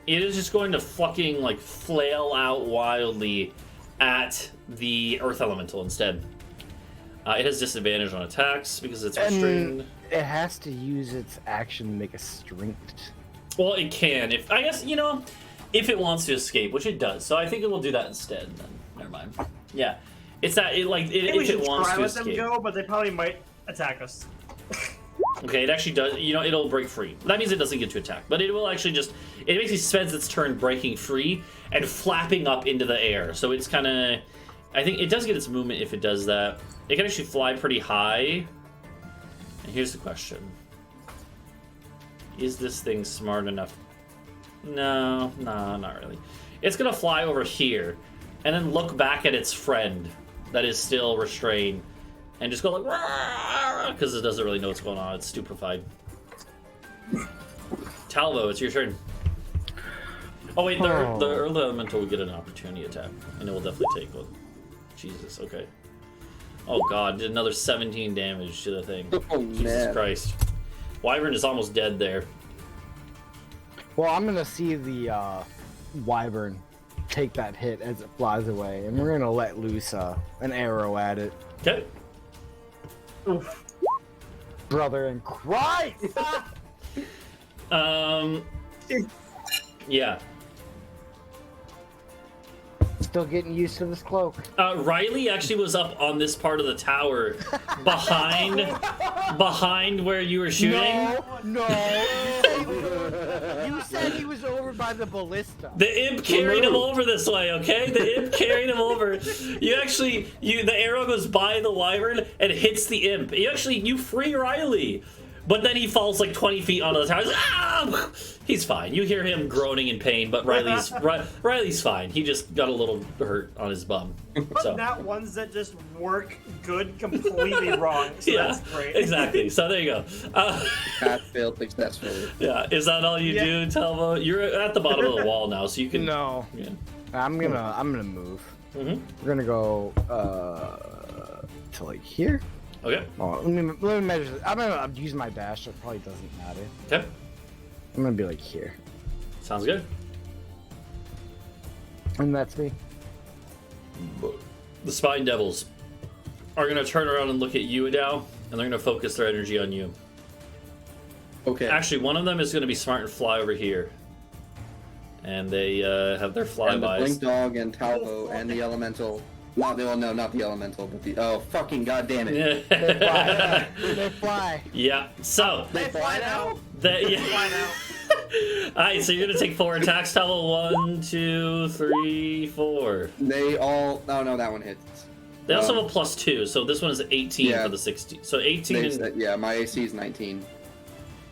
it is just going to fucking like flail out wildly at the Earth Elemental instead. It has disadvantage on attacks because it's restrained. And it has to use its action to make a strength. Well, it can. If I guess, you know, if it wants to escape, which it does. So I think it will do that instead. Then never mind. Yeah, it's that it like it, I think we if it should wants try to let them escape. go, but they probably might attack us. Okay, it actually does. You know, it'll break free. That means it doesn't get to attack, but it will actually just. It basically spends its turn breaking free and flapping up into the air. So it's kind of. I think it does get its movement if it does that. It can actually fly pretty high. And here's the question: is this thing smart enough? No, not really. It's gonna fly over here, and then look back at its friend that is still restrained, and just go like, because it doesn't really know what's going on. It's stupefied. Talvo, it's your turn. Oh wait, the Earth Elemental will get an opportunity attack, and it will definitely take one. Jesus, okay. Oh god, did another 17 damage to the thing. Oh, Jesus man. Christ. Wyvern is almost dead there. Well, I'm gonna see the wyvern take that hit as it flies away, and we're gonna let loose an arrow at it. Okay. Oof. Brother in Christ! Yeah. Still getting used to this cloak. Riley actually was up on this part of the tower, behind where you were shooting. No. You said he was over by the ballista. The imp carried him over this way, okay? The imp carried him over. The arrow goes by the wyvern and hits the imp. You free Riley. But then he falls like 20 feet onto the tower. He's like, ah! He's fine. You hear him groaning in pain, but Riley's fine. He just got a little hurt on his bum. So. Not ones that just work good completely wrong. So Yeah, that's great. exactly. So there you go. Path failed successfully. Yeah, is that all you do, Talvo? You're at the bottom of the wall now, so you can. No. Yeah. I'm gonna move. Mm-hmm. We're gonna go to like here. Okay. Oh, let me measure this. I'm gonna use my dash, so it probably doesn't matter. Okay. I'm gonna be like here. Sounds good. And that's me. The Spine Devils are going to turn around and look at you, Adau, and they're going to focus their energy on you. Okay. Actually, one of them is going to be smart and fly over here. And they have their flybys. And the Blink Dog and Talvo and the Elemental. Not the Elemental, but the fucking goddamn it. They fly. They fly. Yeah. So They fly now? Fly now. Alright, so you're gonna take 4 attacks, Talvo. 1, 2, 3, 4. They all. Oh no, that one hits. They also have a +2, so this one is 18 Yeah. for the 60. So 18. Yeah, my AC is 19.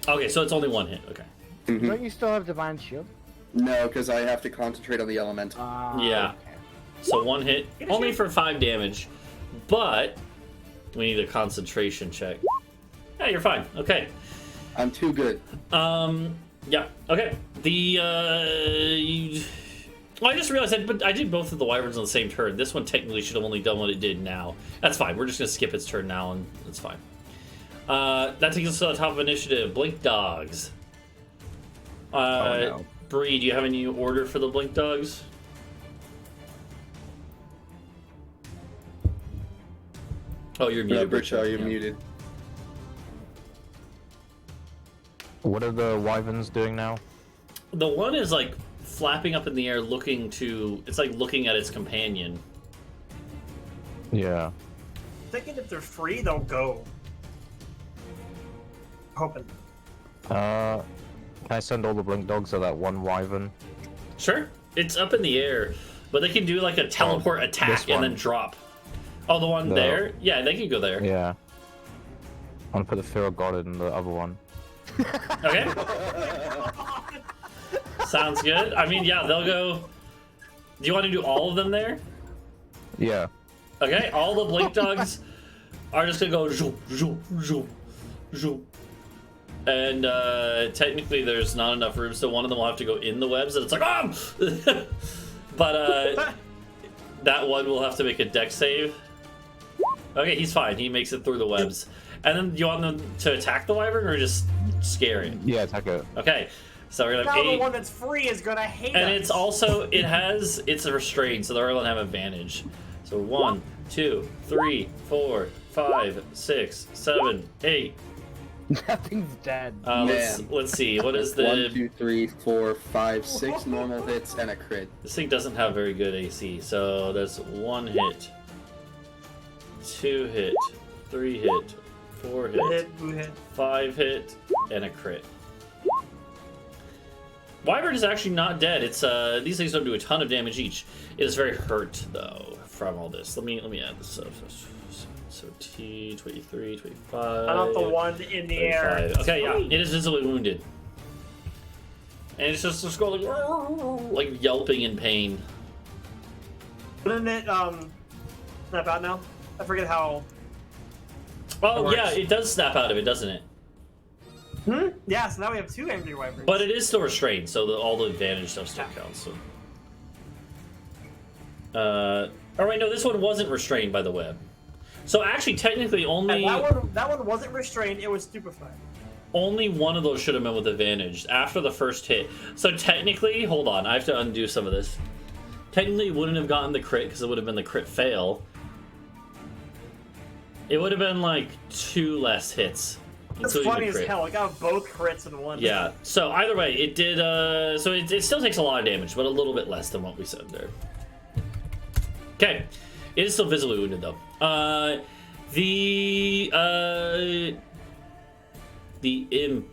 Okay, so it's only 1 hit. Okay. Mhm. Don't you still have Divine Shield? No, because I have to concentrate on the Elemental. Yeah. Okay. So 1 hit, only for 5 damage, but we need a concentration check. Yeah, you're fine. Okay. I'm too good. Yeah. Okay. I just realized I did both of the wyverns on the same turn. This one technically should have only done what it did now. That's fine. We're just gonna skip its turn now, and it's fine. That takes us to the top of initiative. Blink Dogs. No. Bree, do you have any order for the Blink Dogs? Oh, you're Yeah, muted. Britsha, you're Yeah. muted. What are the wyverns doing now? The one is like flapping up in the air, looking to. It's like looking at its companion. Yeah. Thinking if they're free, they'll go. Hoping. Can I send all the blink dogs to that one wyvern? Sure. It's up in the air, but they can do like a teleport attack and then drop. Oh, the one there? Yeah, they can go there. Yeah. I'm gonna put the Fear of God in the other one. Okay. Sounds good. I mean, yeah, they'll go. Do you want to do all of them there? Yeah. Okay, all the blink dogs are just gonna go zoom, zoom, zoom, zoom. And technically there's not enough room, so one of them will have to go in the webs, and it's like, but that one will have to make a dex save. Okay, he's fine. He makes it through the webs. And then do you want them to attack the wyvern or just scare it? Yeah, attack it. Okay, so we're gonna have Now 8. the one that's free is gonna hate And us. it's also, it's a restrained, so they're gonna have advantage. So 1, 2, 3, 4, 5, 6, 7, 8. Nothing's dead. Let's see. What is the? 1, 2, 3, 4, 5, 6 normal hits and a crit. This thing doesn't have very good AC. So there's 1 hit, 2 hit, 3 hit, 4 hit, 5 hit, and a crit. Wyvern is actually not dead. It's these things don't do a ton of damage each. It is very hurt though from all this. Let me add this up. So T 23, 25. I want the one in the air. Okay, yeah, it is visibly wounded, and it's just going like yelping in pain. Wouldn't it snap out now? I forget how. Oh yeah, it does snap out of it, doesn't it? Yeah, so now we have 2 angry wyverns. But it is still restrained, so all the advantage stuff still counts. So. Oh wait, no, this one wasn't restrained by the web. So actually, technically, only that one wasn't restrained. It was stupefied. Only one of those should have been with advantage after the first hit. So technically, hold on, I have to undo some of this. Technically, it wouldn't have gotten the crit because it would have been the crit fail. It would have been like 2 less hits. That's funny as hell. I got both crits in one. Yeah. So either way, it did. So it still takes a lot of damage, but a little bit less than what we said there. Okay. It is still visibly wounded though. The imp.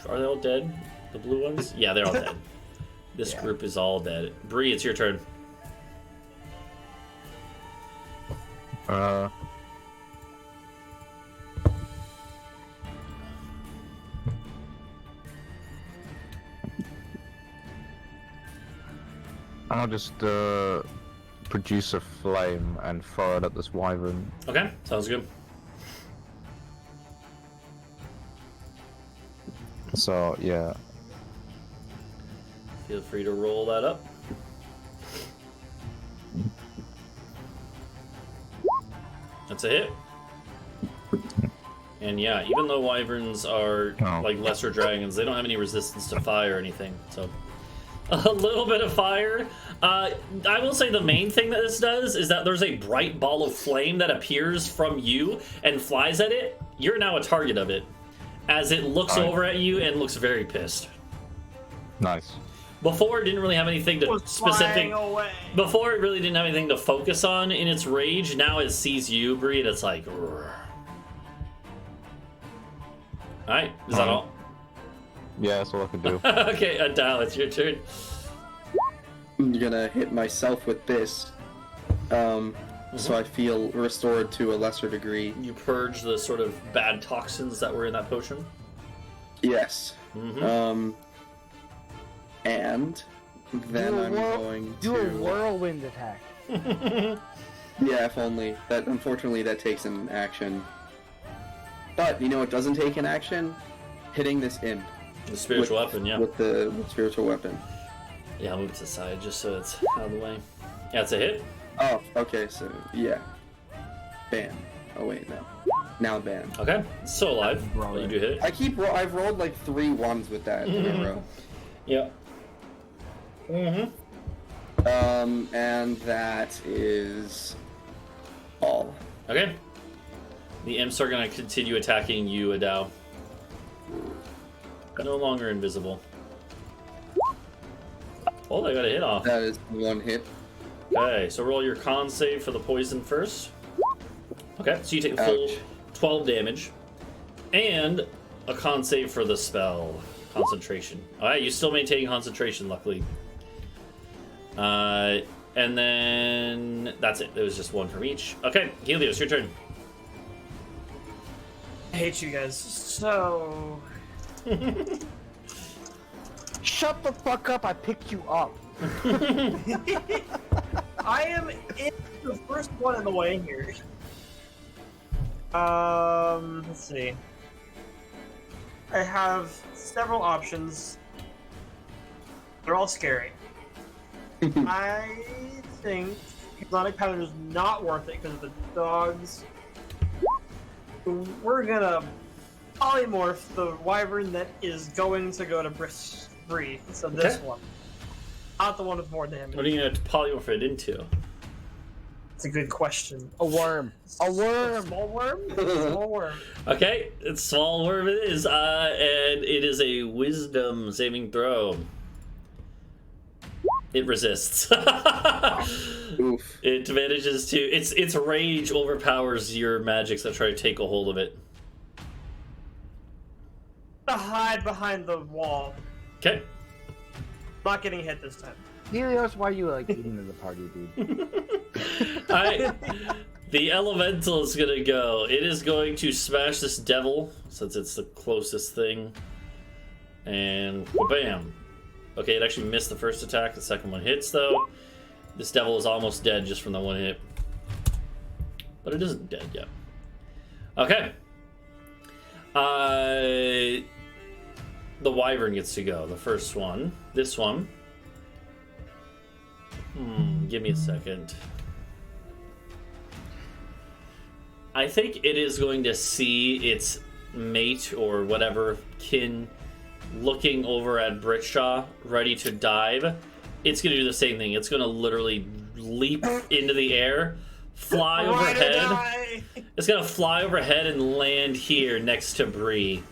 Are they all dead? The blue ones? Yeah, they're all dead. This group is all dead. Bree, it's your turn. I'll just produce a flame and throw it at this wyvern. Okay, sounds good. So, yeah. Feel free to roll that up. That's a hit. And yeah, even though wyverns are like lesser dragons, they don't have any resistance to fire or anything, so a little bit of fire. I will say the main thing that this does is that there's a bright ball of flame that appears from you and flies at it. You're now a target of it, as it looks over at you and looks very pissed. Nice. Before, it didn't really have anything to specific. Before, it really didn't have anything to focus on in its rage. Now it sees you, Bree, and it's like. All right, is that all? Yeah, that's all I can do. Okay, Adau, it's your turn. I'm gonna hit myself with this, so I feel restored to a lesser degree. You purge the sort of bad toxins that were in that potion? Yes. And then I'm going to do a whirlwind attack. Yeah, if only. That unfortunately that takes an action. But you know what doesn't take an action? Hitting this imp. The spiritual weapon, yeah. With the spiritual weapon. Yeah, I'll move it to the side just so it's out of the way. Yeah, it's a hit. Oh, okay, so yeah. Ban. Oh wait, no. Now ban. Okay, it's still alive. You do hit it. I've rolled like 3 1s with that in a row. Yeah. And that is all. Okay. The imps are going to continue attacking you, Adau. No longer invisible. Oh, they got a hit off. That is one hit. Okay, so roll your con save for the poison first. Okay, so you take a full Ouch. 12 damage. And a con save for the spell. Concentration. Alright, you still maintain concentration, luckily. And then that's it. There was just one from each. Okay, Helios, your turn. I hate you guys. So Shut the fuck up! I picked you up. I am in the first one in the way here. Let's see. I have several options. They're all scary. I think Exotic Pattern is not worth it because of the dogs. We're gonna polymorph the wyvern that is going to go to Bree. So this Okay. one. Not the one with more damage. What are you going to polymorph it into? It's a good question. A worm. A worm. Small worm? Small worm. Okay, it's small worm it is, and it is a wisdom saving throw. It resists. Oof. It manages to. Its rage overpowers your magics that try to take a hold of it. To hide behind the wall. Okay. Not getting hit this time. Helios, why are you like eating to the party, dude? Alright. The elemental is gonna go. It is going to smash this devil, since it's the closest thing. And bam. Okay, it actually missed the first attack. The second one hits, though. This devil is almost dead just from the one hit. But it isn't dead yet. Okay. The wyvern gets to go. The first one. This one. Give me a second. I think it is going to see its mate or whatever kin looking over at Britsha, ready to dive. It's going to do the same thing. It's going to literally leap into the air, fly overhead. It's going to fly overhead and land here next to Bree.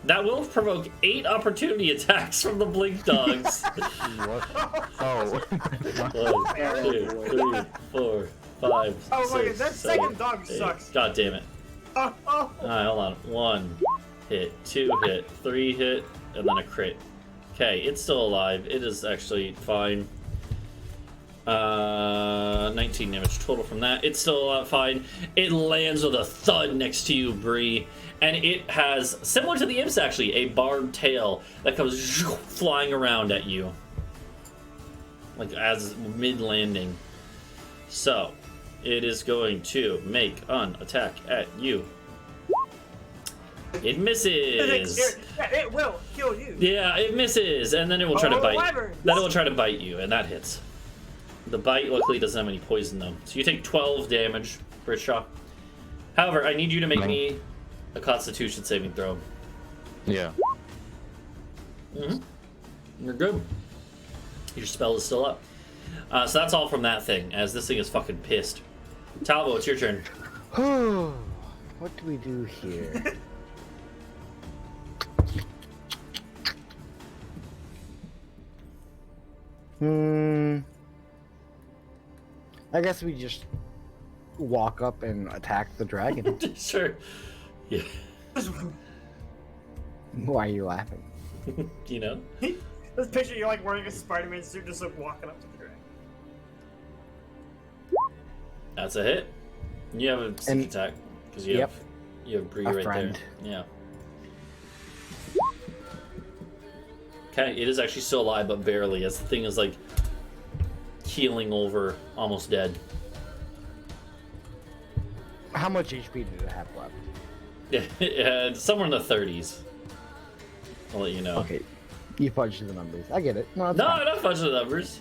That will provoke 8 opportunity attacks from the Blink Dogs. What? Oh. 1, 2, 3, 4, 5, Oh my 6, god, that 7, second dog 8. sucks. God damn it. Oh. Alright, hold on. 1 hit, 2 hit, 3 hit, and then a crit. Okay, it's still alive. It is actually fine. 19 damage total from that. It's still fine. It lands with a thud next to you, Bree. And it has, similar to the imps actually, a barbed tail that comes flying around at you. Like as mid-landing. So, it is going to make an attack at you. It misses. It will kill you. Yeah, it misses, and then it will try to bite. Wyverns. Then it will try to bite you, and that hits. The bite luckily doesn't have any poison though, so you take 12 damage, Britsha. However, I need you to make me a Constitution saving throw. Yeah. You're good. Your spell is still up. So that's all from that thing, as this thing is fucking pissed. Talvo, it's your turn. What do we do here? I guess we just walk up and attack the dragon. Sure. Yeah. Why are you laughing? You know? This picture, you're like wearing a Spider-Man suit, just like walking up to the dragon. That's a hit. You have a sneak attack because you have Bree right friend. there. Yeah. Okay, it is actually still alive, but barely, as the thing is like keeling over, almost dead. How much HP did it have left? Yeah, somewhere in the 30s. I'll let you know. Okay, you fudged the numbers. I get it. No, it's No, fine. I'm not fudging the numbers.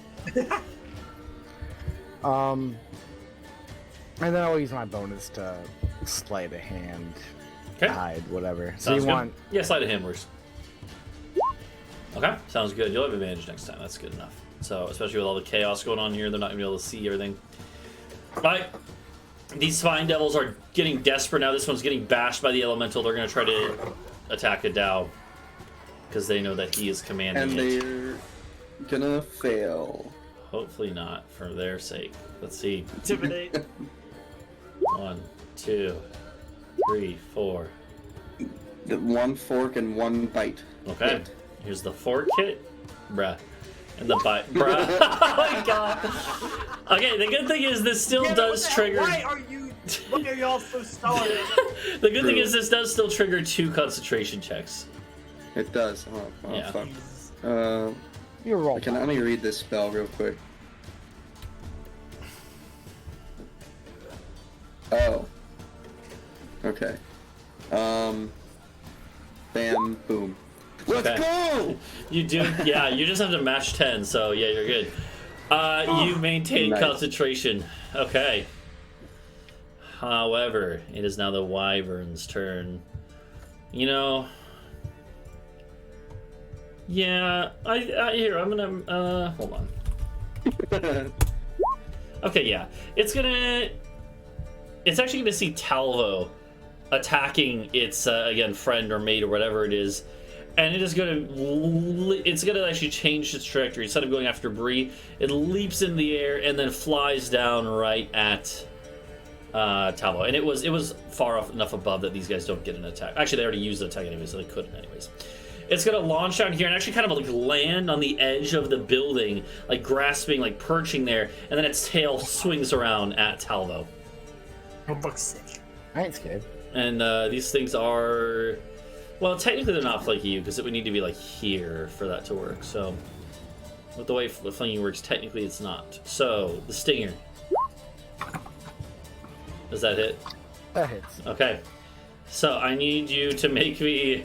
And then I'll use my bonus to sleight of hand, Okay. hide, whatever. So Sounds you good. want Yeah, sleight of hand works. Okay, sounds good. You'll have advantage next time. That's good enough. So, especially with all the chaos going on here, they're not going to be able to see everything. Right. These Spine Devils are getting desperate now. This one's getting bashed by the Elemental. They're going to try to attack Adau because they know that he is commanding And it. they're gonna fail. Hopefully not, for their sake. Let's see. Intimidate. 1, 2, 3, 4. The 1 fork and 1 bite. Okay. Here's the fork hit. Bruh. And the bite. Bruh. Oh my god. Okay, the good thing is this still does trigger. Why are you? Look at y'all so stolid. The good thing is this does still trigger 2 concentration checks. It does. Oh Yeah. fuck. You're wrong. Let me read this spell real quick. Oh. Okay. Bam, boom. Let's Okay. go! You do, yeah, you just have to match 10, so yeah, you're good. You maintain Nice. concentration. Okay. However, it is now the Wyvern's turn. You know... Yeah, here, I'm gonna, hold on. Okay, yeah. It's actually gonna see Talvo attacking its, again, friend or mate or whatever it is. And it is gonna actually change its trajectory. Instead of going after Bree, it leaps in the air and then flies down right at Talvo. And it was far enough above that these guys don't get an attack. Actually, they already used the attack anyways, so they couldn't anyways. It's gonna launch down here and actually kind of like land on the edge of the building, like grasping, like perching there, and then its tail swings around at Talvo. For fuck's sake. I ain't scared. And these things are, well, technically they're not flanking you because it would need to be like here for that to work. So, with the way the flanking works, technically it's not. So the stinger. Does that hit? That hits. Okay. So I need you to make me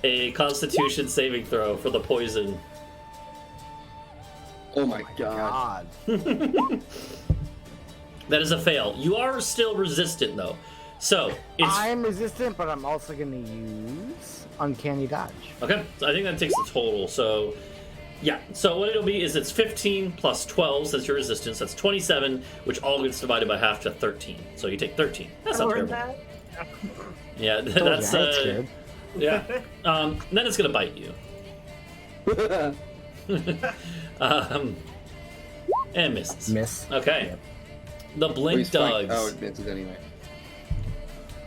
a Constitution saving throw for the poison. Oh my god. That is a fail. You are still resistant though. So it's I'm resistant, but I'm also gonna use Uncanny Dodge. okay. So I think that takes the total. So yeah. So what it'll be is it's 15 plus 12. So that's your resistance. That's 27, which all gets divided by half to 13. So you take 13. That's not terrible. That? Yeah, Told that's ya, I ain't scared. yeah. Then it's gonna bite you. And misses. Miss. Okay. Yep. The blink dogs. Oh, it misses anyway.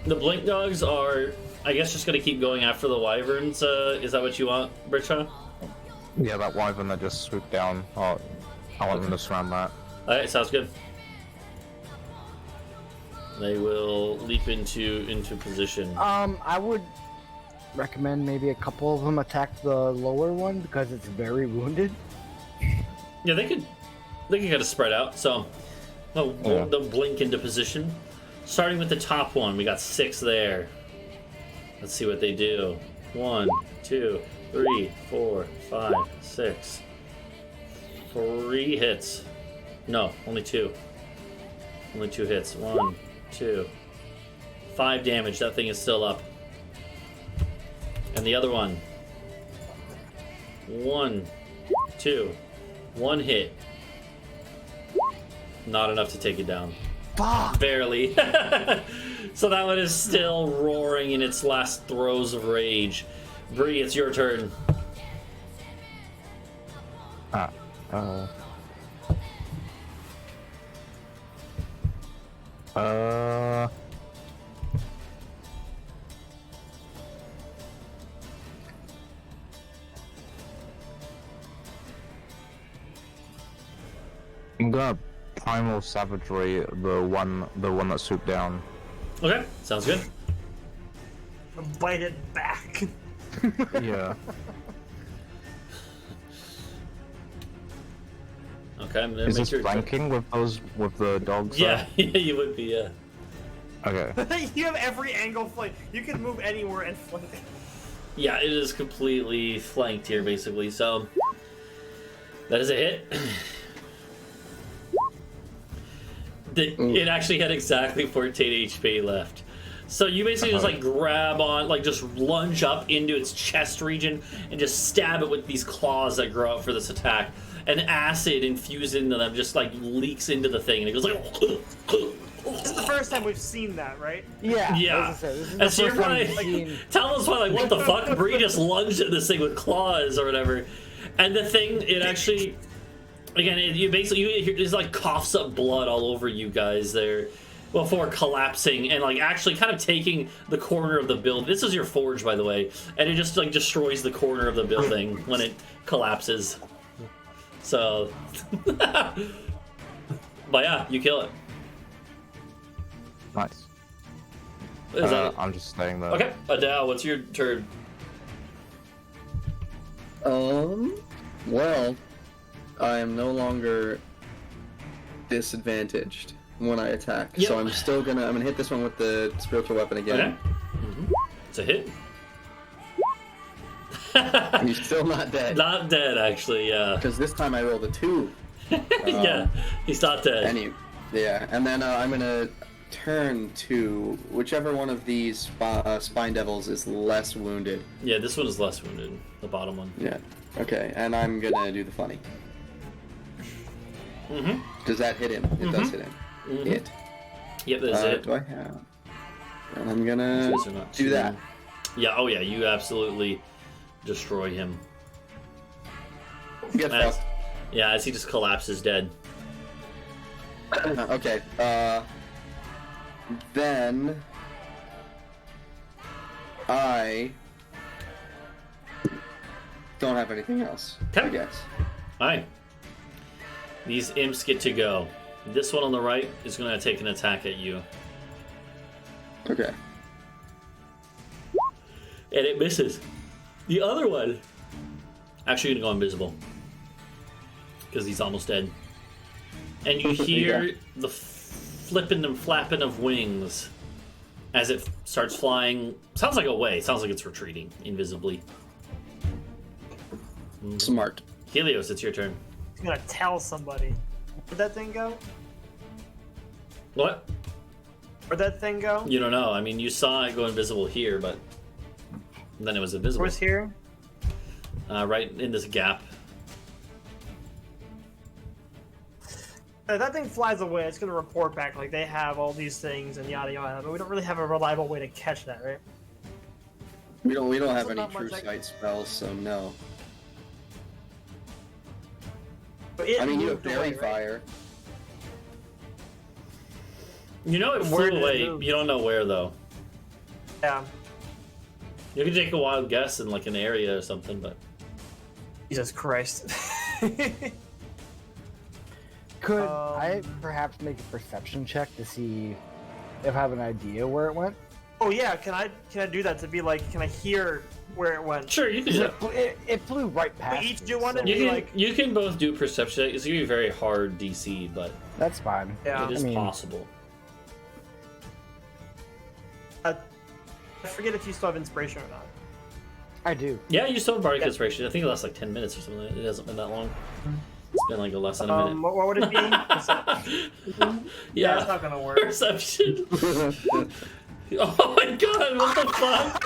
The blink dogs are, I guess, just gonna keep going after the wyverns. Is that what you want, Britsha? Yeah, that wyvern that just swooped down. I want them to surround that. Alright, sounds good. They will leap into position. I would recommend maybe a couple of them attack the lower one because it's very wounded. Yeah, they could kind of spread out. So they'll blink into position. Starting with the top one, we got 6 there. Let's see what they do. 1, 2, 3, 4, 5, 6. 3 hits. No, only 2. Only 2 hits. 1, 2. 5 damage. That thing is still up. And the other one. 1, 2. 1 hit. Not enough to take it down. Fuck! Barely. So that one is still roaring in its last throes of rage. Bree, it's your turn. I'm gonna primal savagery the one that swooped down. Okay, sounds good. Bite it back. Yeah. Okay, I'm gonna Is make this your flanking with the dogs? Yeah, yeah, you would be. Yeah. Okay. You have every angle flank. You can move anywhere and flank. Yeah, it is completely flanked here, basically. So that is a hit. It actually had exactly 14 HP left. So you basically just like grab on, like just lunge up into its chest region and just stab it with these claws that grow out for this attack. And acid infused into them just like leaks into the thing, and it goes like. This is the first time we've seen that, right? Yeah. Yeah. This is And the so you're first time probably we've seen. tell us why, like, what the fuck? Bree just lunged at this thing with claws or whatever. And the thing, it actually, again, it's like coughs up blood all over you guys there before collapsing and like actually kind of taking the corner of the building. This is your forge, by the way, and it just like destroys the corner of the building when it collapses. So, but yeah, you kill it. Nice. Is that I'm just staying there. okay? Adau, what's your turn? Well, I am no longer disadvantaged when I attack, Yep. so I'm gonna hit this one with the spiritual weapon again. Okay. It's a hit. He's still not dead. Not dead, actually. Yeah. Because this time I rolled a 2. Yeah, he's not dead. And then I'm gonna turn to whichever one of these spine devils is less wounded. Yeah, this one is less wounded. The bottom one. Yeah. Okay, and I'm gonna do the funny. Does that hit him? It does hit him. Hit. Yep, that's it. Do I have? And I'm gonna These are not do too- that. Yeah. Oh yeah, you absolutely destroy him. Get As, fucked. yeah, as he just collapses dead. Okay. Then I don't have anything else. I Okay. guess. Alright. These imps get to go. This one on the right is going to take an attack at you. Okay. And it misses. The other one actually going to go invisible. Because he's almost dead. And you hear Yeah. the flipping and flapping of wings as it starts flying. Sounds like away. Sounds like it's retreating invisibly. Smart. Helios, it's your turn. I'm gonna tell somebody. Where'd that thing go? What? Where'd that thing go? You don't know. I mean, you saw it go invisible here, but then it was invisible. Where's here? Right in this gap. If that thing flies away, it's gonna report back like they have all these things and yada yada. But we don't really have a reliable way to catch that, right? We don't have Also any not much true like- sight spells, so no. But it I mean, you have moved away, Fairy right? Fire. You know it Where flew did it away. move? You don't know where though. Yeah. You can take a wild guess in like an area or something, but Jesus Christ. Could I perhaps make a perception check to see if I have an idea where it went? Oh yeah, can I do that to be like, can I hear where it went? sure you can do that. It flew right past. each me, do one so and You be can like- you can both do perception. It's gonna be a very hard DC, but That's fine. Yeah. it is I mean- possible. I forget if you still have inspiration or not. I do. Yeah, you still have bardic Yeah. inspiration. I think it lasts like 10 minutes or something. It hasn't been that long. It's been like less than a minute. What would it be? Yeah, it's not gonna work. Perception. Oh my god! What the fuck?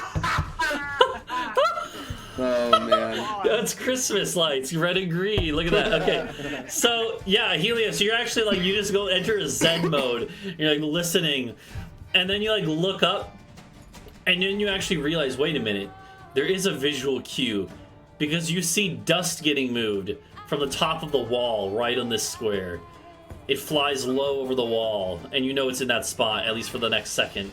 Oh man. That's Christmas lights, red and green. Look at that. Okay, so yeah, Helios, you're actually like you just go enter a Zen mode. You're like listening, and then you like look up, and then you actually realize, wait a minute, there is a visual cue, because you see dust getting moved from the top of the wall right on this square. It flies low over the wall, and you know it's in that spot at least for the next second.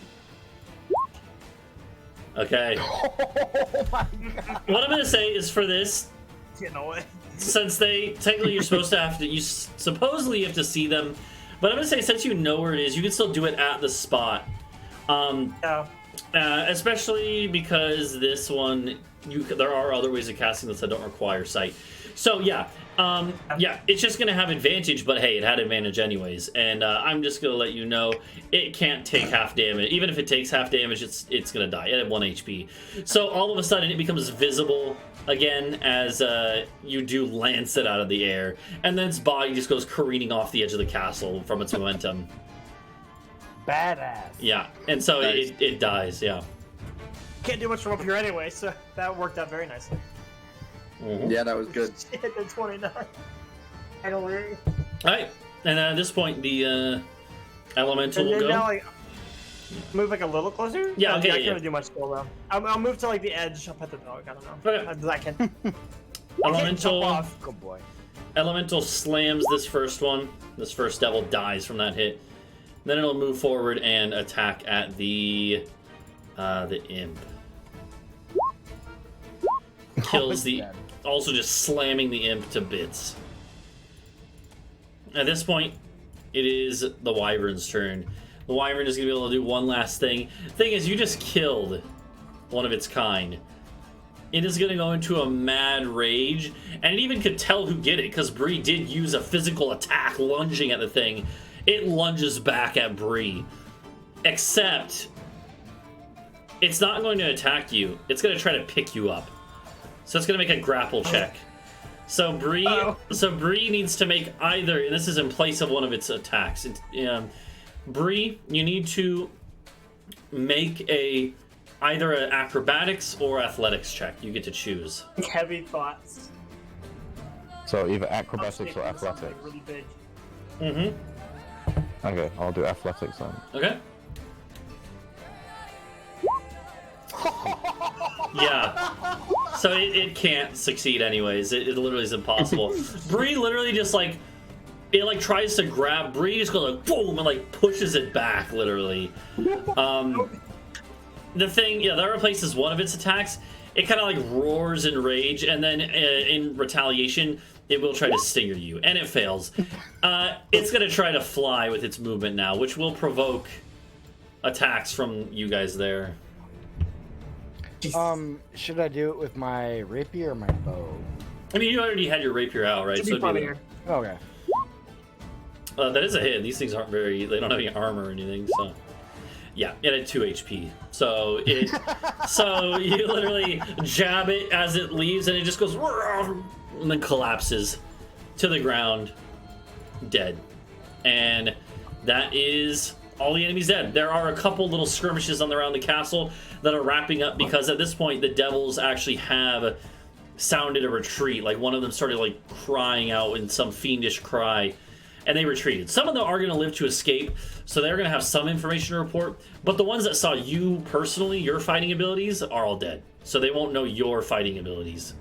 Okay. Oh my god. What I'm gonna say is for this, Getting away. since technically you're supposed to have to, supposedly you have to see them, but I'm gonna say since you know where it is, you can still do it at the spot. Yeah. Especially because this one, there are other ways of casting this that don't require sight. So yeah, it's just gonna have advantage, but hey, it had advantage anyways, and I'm just gonna let you know it can't take half damage. Even if it takes half damage, it's gonna die. It had 1 HP. So all of a sudden, it becomes visible again as you do lance it out of the air, and then its body just goes careening off the edge of the castle from its momentum. Badass. Yeah, and so Nice. it dies. Yeah. Can't do much from up here anyway, so that worked out very nicely. Yeah, that was good. Shit, the 29. Finally. All right, and at this point, the elemental And will then go. now, like, move like a little closer. Yeah, okay, I yeah. can't really do much still though. I'll move to like the edge. I'll pet the dog. I don't know. Okay. I can. Elemental. off. Good boy. Elemental slams this first one. This first devil dies from that hit. Then it'll move forward and attack at the imp. Kills the. Dead. Also just slamming the imp to bits. At this point, it is the wyvern's turn. The wyvern is going to be able to do one last thing. Thing is, you just killed one of its kind. It is going to go into a mad rage, and it even could tell who did it, because Bree did use a physical attack lunging at the thing. It lunges back at Bree. Except, it's not going to attack you. It's going to try to pick you up. So it's going to make a grapple check. So Bree needs to make either, and this is in place of one of its attacks. Bree, you need to make either an acrobatics or athletics check. You get to choose. Heavy thoughts. So either acrobatics or Something athletics. really big. Mm-hmm. Okay, I'll do athletics then. Okay. Yeah. So it can't succeed anyways. It literally is impossible. Bree literally just like, it like tries to grab Bree, just goes like boom and like pushes it back literally. The thing, yeah, that replaces one of its attacks. It kind of like roars in rage, and then in retaliation, it will try to stinger you, and it fails. It's gonna try to fly with its movement now, which will provoke attacks from you guys there. Should I do it with my rapier or my bow? I mean, you already had your rapier out, right? Should So be funnier. Okay. that is a hit. These things aren't very. They don't have any armor or anything, so. Yeah, it had 2 HP. So so you literally jab it as it leaves, and it just goes and then collapses to the ground, dead. And that is all the enemies dead. There are a couple little skirmishes on around the castle that are wrapping up because at this point the devils actually have sounded a retreat. Like one of them started like crying out in some fiendish cry. And they retreated. Some of them are going to live to escape, so they're going to have some information to report. But the ones that saw you personally, your fighting abilities, are all dead. So they won't know your fighting abilities.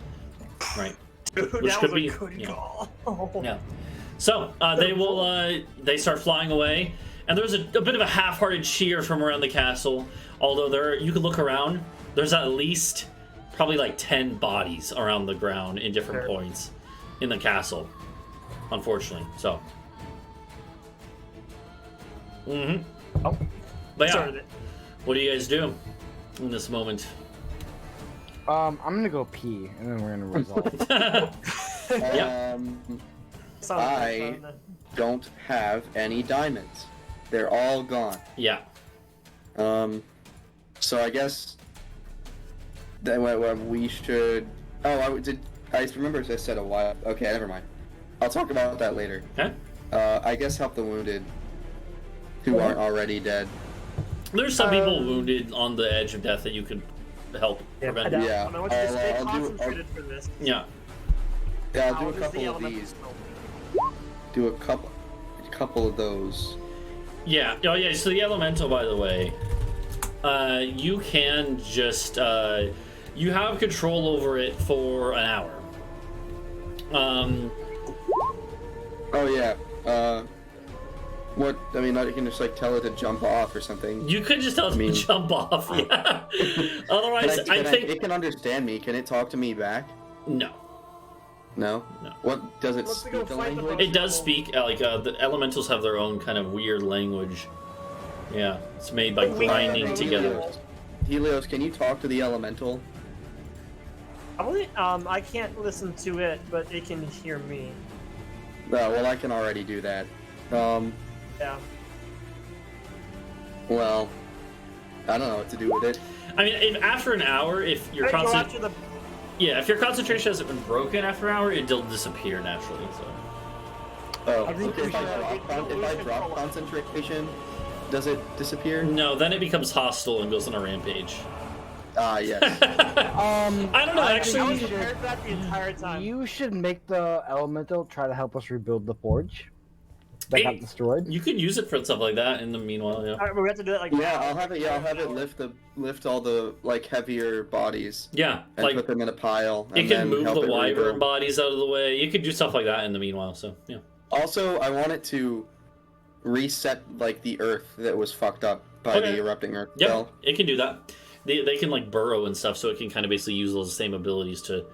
Right. Dude, Which that could was be, a good yeah. call. Yeah. So they start flying away. And there's a bit of a half-hearted cheer from around the castle. Although you can look around, there's at least probably like 10 bodies around the ground in different points in the castle. Unfortunately. So... Mm-hmm. Oh, but yeah, started it. what do you guys do in this moment? I'm gonna go pee, and then we're gonna resolve. Yeah. Sounds like I fun. don't have any diamonds. They're all gone. Yeah. So I guess that we should. Oh, I remember I said a while. Okay, never mind. I'll talk about that later. Okay. I guess help the wounded who aren't already dead. There's some people wounded on the edge of death that you could help prevent. Adau, Yeah, I want you to stay I'll do- concentrated for this. Yeah. Yeah, I'll How do a does the couple of elemental these. spell? Do a couple of those. Yeah. Oh yeah. So the elemental, by the way, you can just you have control over it for an hour. Oh yeah. What? I mean, you can just like tell it to jump off or something. You could just tell it to jump off. Yeah. Otherwise, I think it can understand me. Can it talk to me back? no. No. No. What does it Let's go speak a fight the language? It does speak the elementals have their own kind of weird language. Yeah, it's made by grinding together. Helios, can you talk to the elemental? I can't listen to it, but it can hear me. No, well, I can already do that. Yeah. Well, I don't know what to do with it. I mean, after an hour, if your Go concentration, after the. if your concentration hasn't been broken after an hour, it'll disappear naturally. So Oh, I think okay, we if I should drop, lose if I control. drop concentration, does it disappear? no, then it becomes hostile and goes on a rampage. Ah, yes. I don't know. I was Actually, prepared for that the entire time. You should make the elemental try to help us rebuild the forge. that got destroyed? You could use it for stuff like that in the meanwhile, yeah. Alright, but we have to do it like Yeah, now. I'll have it lift all the like heavier bodies Yeah, and like put them in a pile. it And can then move help the it wyvern rebuild. bodies out of the way. You could do stuff like that in the meanwhile, so yeah. Also, I want it to reset like the earth that was fucked up by Okay. the erupting earth Yep, spell. it can do that. They can like burrow and stuff, so it can kind of basically use those same abilities to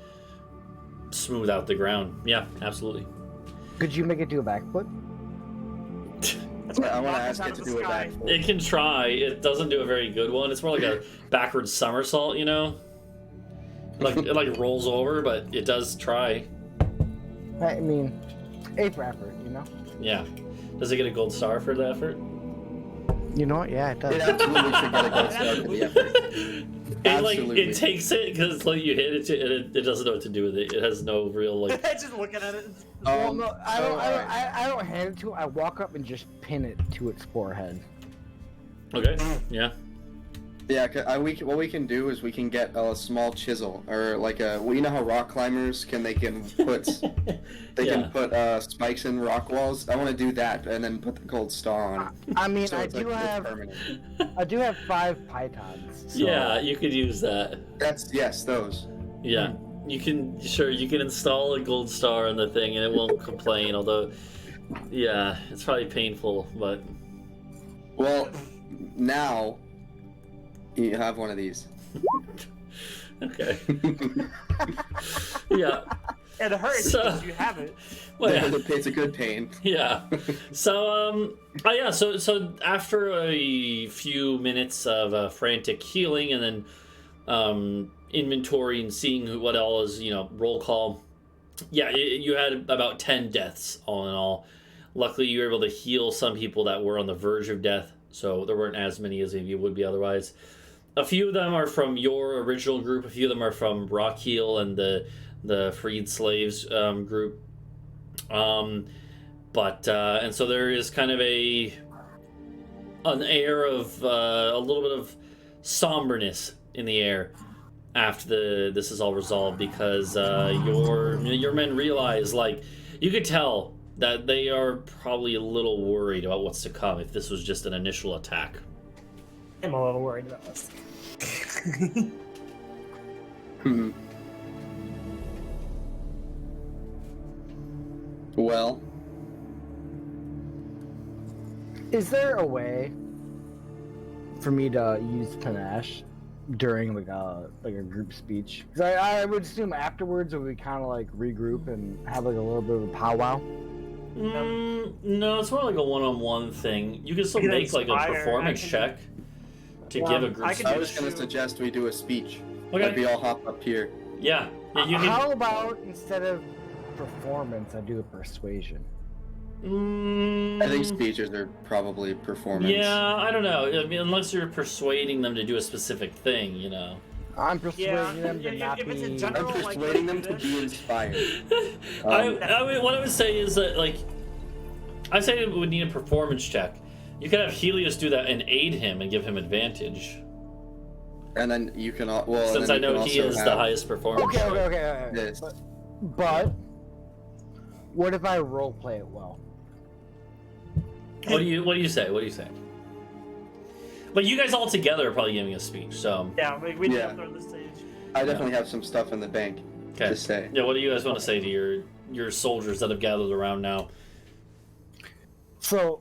smooth out the ground. Yeah, absolutely. Could you make it do a backflip? That's what I want to knocks ask out it of to the do it sky. back. It can try. It doesn't do a very good one. It's more like a backwards somersault, you know? Like it like rolls over, but it does try. I mean, A for effort, you know? Yeah. Does it get a gold star for the effort? You know what? Yeah, it does. It absolutely should get a gold star for the effort. It like Absolutely. it takes it because like you hit it, it doesn't know what to do with it. It has no real like. Just looking at it. Well, no, so, I don't hand it to it. I walk up and just pin it to its forehead. Okay. Yeah. Yeah, what we can do is we can get a small chisel or like a. Well, you know how rock climbers they can put Yeah. spikes in rock walls. I want to do that and then put the gold star on it. I mean, So I it's do like, it's have permanent. 5 pythons. So. Yeah, you could use that. Yes, those. Yeah. You can install a gold star on the thing and it won't complain. Although, yeah, it's probably painful, but Well, now you have one of these. okay. Yeah. It hurts So- because you have it. Well, yeah. It's a good pain. Yeah. So so after a few minutes of frantic healing and then inventory and seeing what all is, roll call. Yeah, you had about 10 deaths all in all. Luckily, you were able to heal some people that were on the verge of death, so there weren't as many as you would be otherwise. A few of them are from your original group. A few of them are from Rockheal and the Freed Slaves group. And so there is kind of an air of a little bit of somberness in the air after this is all resolved because your men realize, like, you could tell that they are probably a little worried about what's to come if this was just an initial attack. I'm a little worried about this. Well, Is there a way for me to use panache during like a group speech? Because I would assume afterwards we kind of like regroup and have like a little bit of a powwow. No, it's more like a one-on-one thing. You can still You can make like a inspire, performance check to give a group I can I speech. was going to suggest we do a speech. Okay. Like we all hop up here. Yeah, you can. How about instead of performance, I do a persuasion? I think speeches are probably performance. Yeah, I don't know. I mean, unless you're persuading them to do a specific thing, I'm persuading them to if not it's in be. general- I'm like, persuading them do to this. be inspired. I mean, what I would say is that, like, I say it would need a performance check. You could have Helios do that and aid him and give him advantage. And then you can Since I know he is the highest performance. Okay, check. okay. This. But what if I role play it well? What do you say? What do you say? But you guys all together are probably giving a speech, so Yeah, we need Yeah. up there on the stage. I definitely have some stuff in the bank okay. to say. Yeah, what do you guys want to say to your soldiers that have gathered around now? So,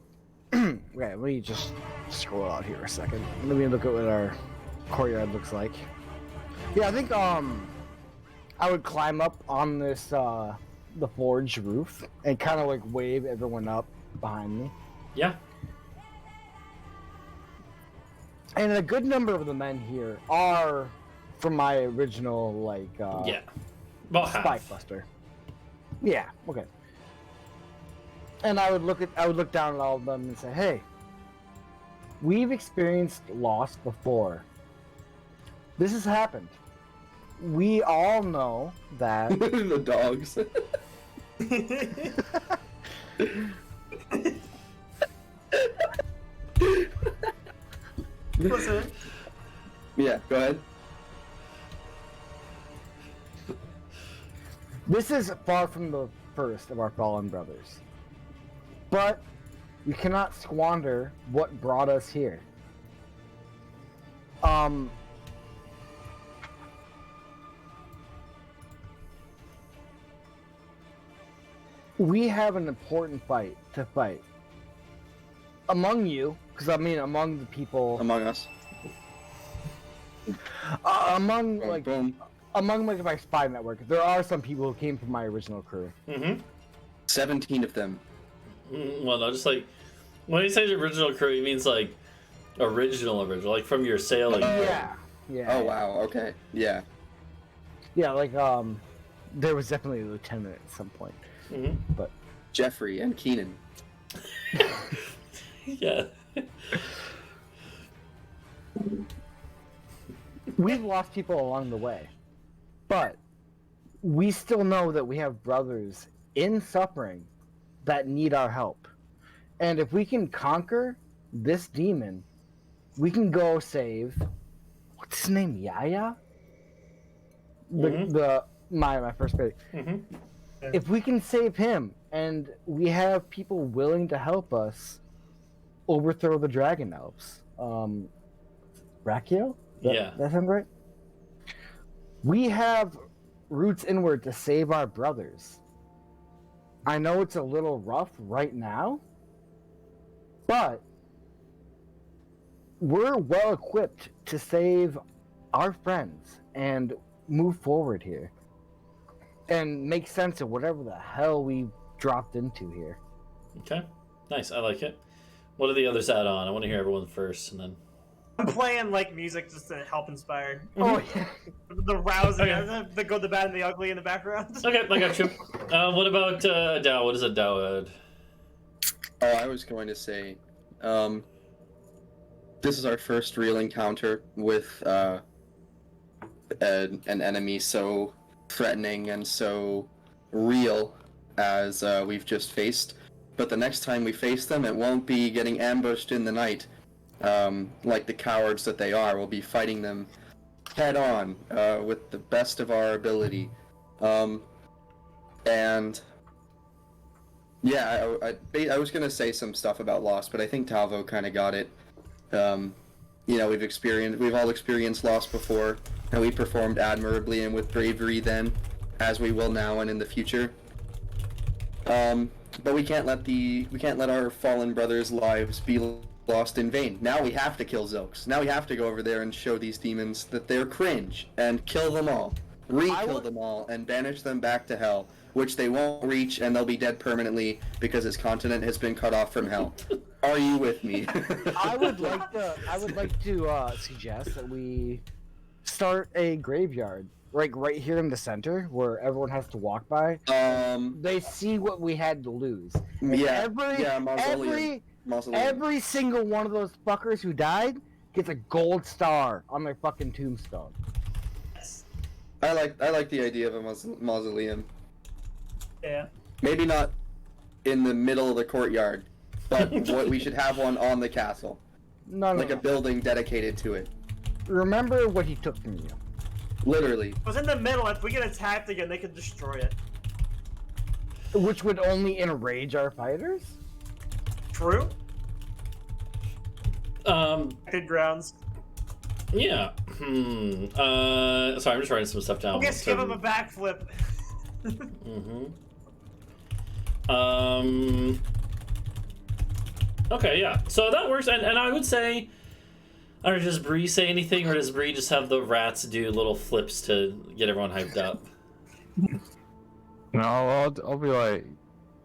okay, let me just scroll out here a second. Let me look at what our courtyard looks like. Yeah, I think I would climb up on this the forge roof and kind of like wave everyone up behind me. Yeah. And a good number of the men here are from my original like Yeah. About Spike half. Buster. Yeah, okay. And I would look down at all of them and say, "Hey, we've experienced loss before. This has happened. We all know that." The dogs. Listen, Yeah, go ahead. This is far from the first of our fallen brothers. But We cannot squander what brought us here. We have an important fight to fight. Among you, because I mean among the people... Among us. among, Boom, like... boom. Among, like, my spy network, there are some people who came from my original crew. 17 of them. Well, no, just like when he says original crew, he means like original, like from your sailing. Yeah. Oh, wow, okay. Yeah. Yeah, like, there was definitely a lieutenant at some point. But Jeffrey and Keenan. Yeah. we've lost people along the way. But we still know that we have brothers in suffering that need our help. And if we can conquer this demon, we can go save... What's his name? Yaya? My first pick. If we can save him, and we have people willing to help us overthrow the dragon elves. Brachio? Yeah. That sound right? We have roots inward to save our brothers. I know it's a little rough right now, but we're well equipped to save our friends and move forward here and make sense of whatever the hell we dropped into here. Okay. Nice. I like it. What do the others add on? I want to hear everyone first, and then... I'm playing like music just to help inspire. Oh, yeah. The rousing, Okay. the good, the bad, and the ugly in the background. Okay, I got you. What about Adau? What does Adau add? Oh, I was going to say, this is our first real encounter with an enemy so threatening and so real as we've just faced. But the next time we face them, it won't be getting ambushed in the night, like the cowards that they are. We'll be fighting them head on with the best of our ability. And yeah, I was gonna say some stuff about loss, but I think Talvo kind of got it. You know, we've all experienced loss before, and we performed admirably and with bravery then, as we will now and in the future. But we can't let our fallen brothers' lives be lost in vain. Now we have to kill Zilks. Now we have to go over there and show these demons that they're cringe and kill them all, re-kill them all, and banish them back to hell, which they won't reach, and they'll be dead permanently because his continent has been cut off from hell. Are you with me? I would like to suggest that we start a graveyard, like right here in the center, where everyone has to walk by. They see what we had to lose. Mausoleum. Every single one of those fuckers who died gets a gold star on their fucking tombstone. I like the idea of a mausoleum. Yeah. Maybe not in the middle of the courtyard, but we should have one on the castle. No. A building dedicated to it. Remember what he took from you. Literally. It was in the middle. If we get attacked again, they could destroy it. Which would only enrage our fighters? True. Good grounds. Yeah. Sorry, I'm just writing some stuff down. I guess give him a backflip. Okay, yeah. So that works, and I would say, I don't know, does Bree say anything, or does Bree just have the rats do little flips to get everyone hyped up? No, I'll be like,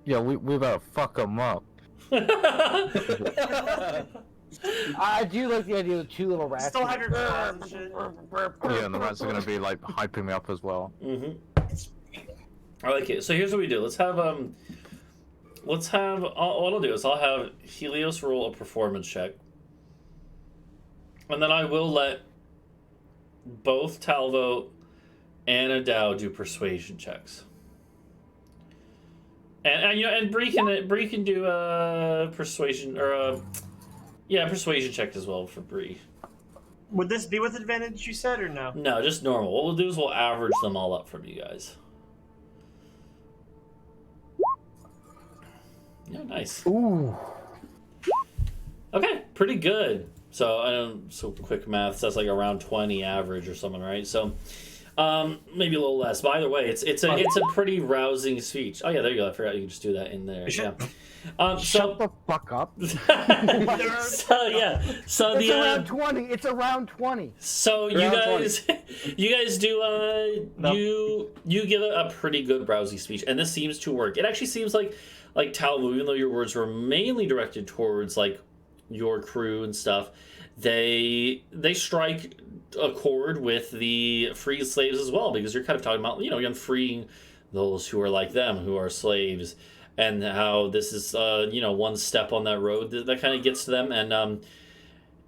yeah, we better fuck them up. I do like the idea of two little rats. Still have your claws and shit. Yeah, and the rats are gonna be like hyping me up as well. I like it. So here's what we do. Let's have what I'll do is I'll have Helios roll a performance check, and then I will let both Talvo and Adau do persuasion checks. And you know, and Bree can do a persuasion or a persuasion check as well for Bree. Would this be with advantage, you said, or no? No, just normal. What we'll do is we'll average them all up from you guys. Yeah, nice. Ooh. Okay, pretty good. So quick math, that's like around 20 average or something, right? So maybe a little less. But either way, it's a pretty rousing speech. Oh yeah, there you go. I forgot you can just do that in there. Yeah. Shut the fuck up. So yeah. So It's the around 20. It's around 20. so you guys you guys do you give a pretty good rousing speech, and this seems to work. It actually seems like Talvo, even though your words were mainly directed towards like your crew and stuff, they strike a chord with the free slaves as well, because you're kind of talking about, you know, you're freeing those who are like them, who are slaves, and how this is you know, one step on that road that kind of gets to them.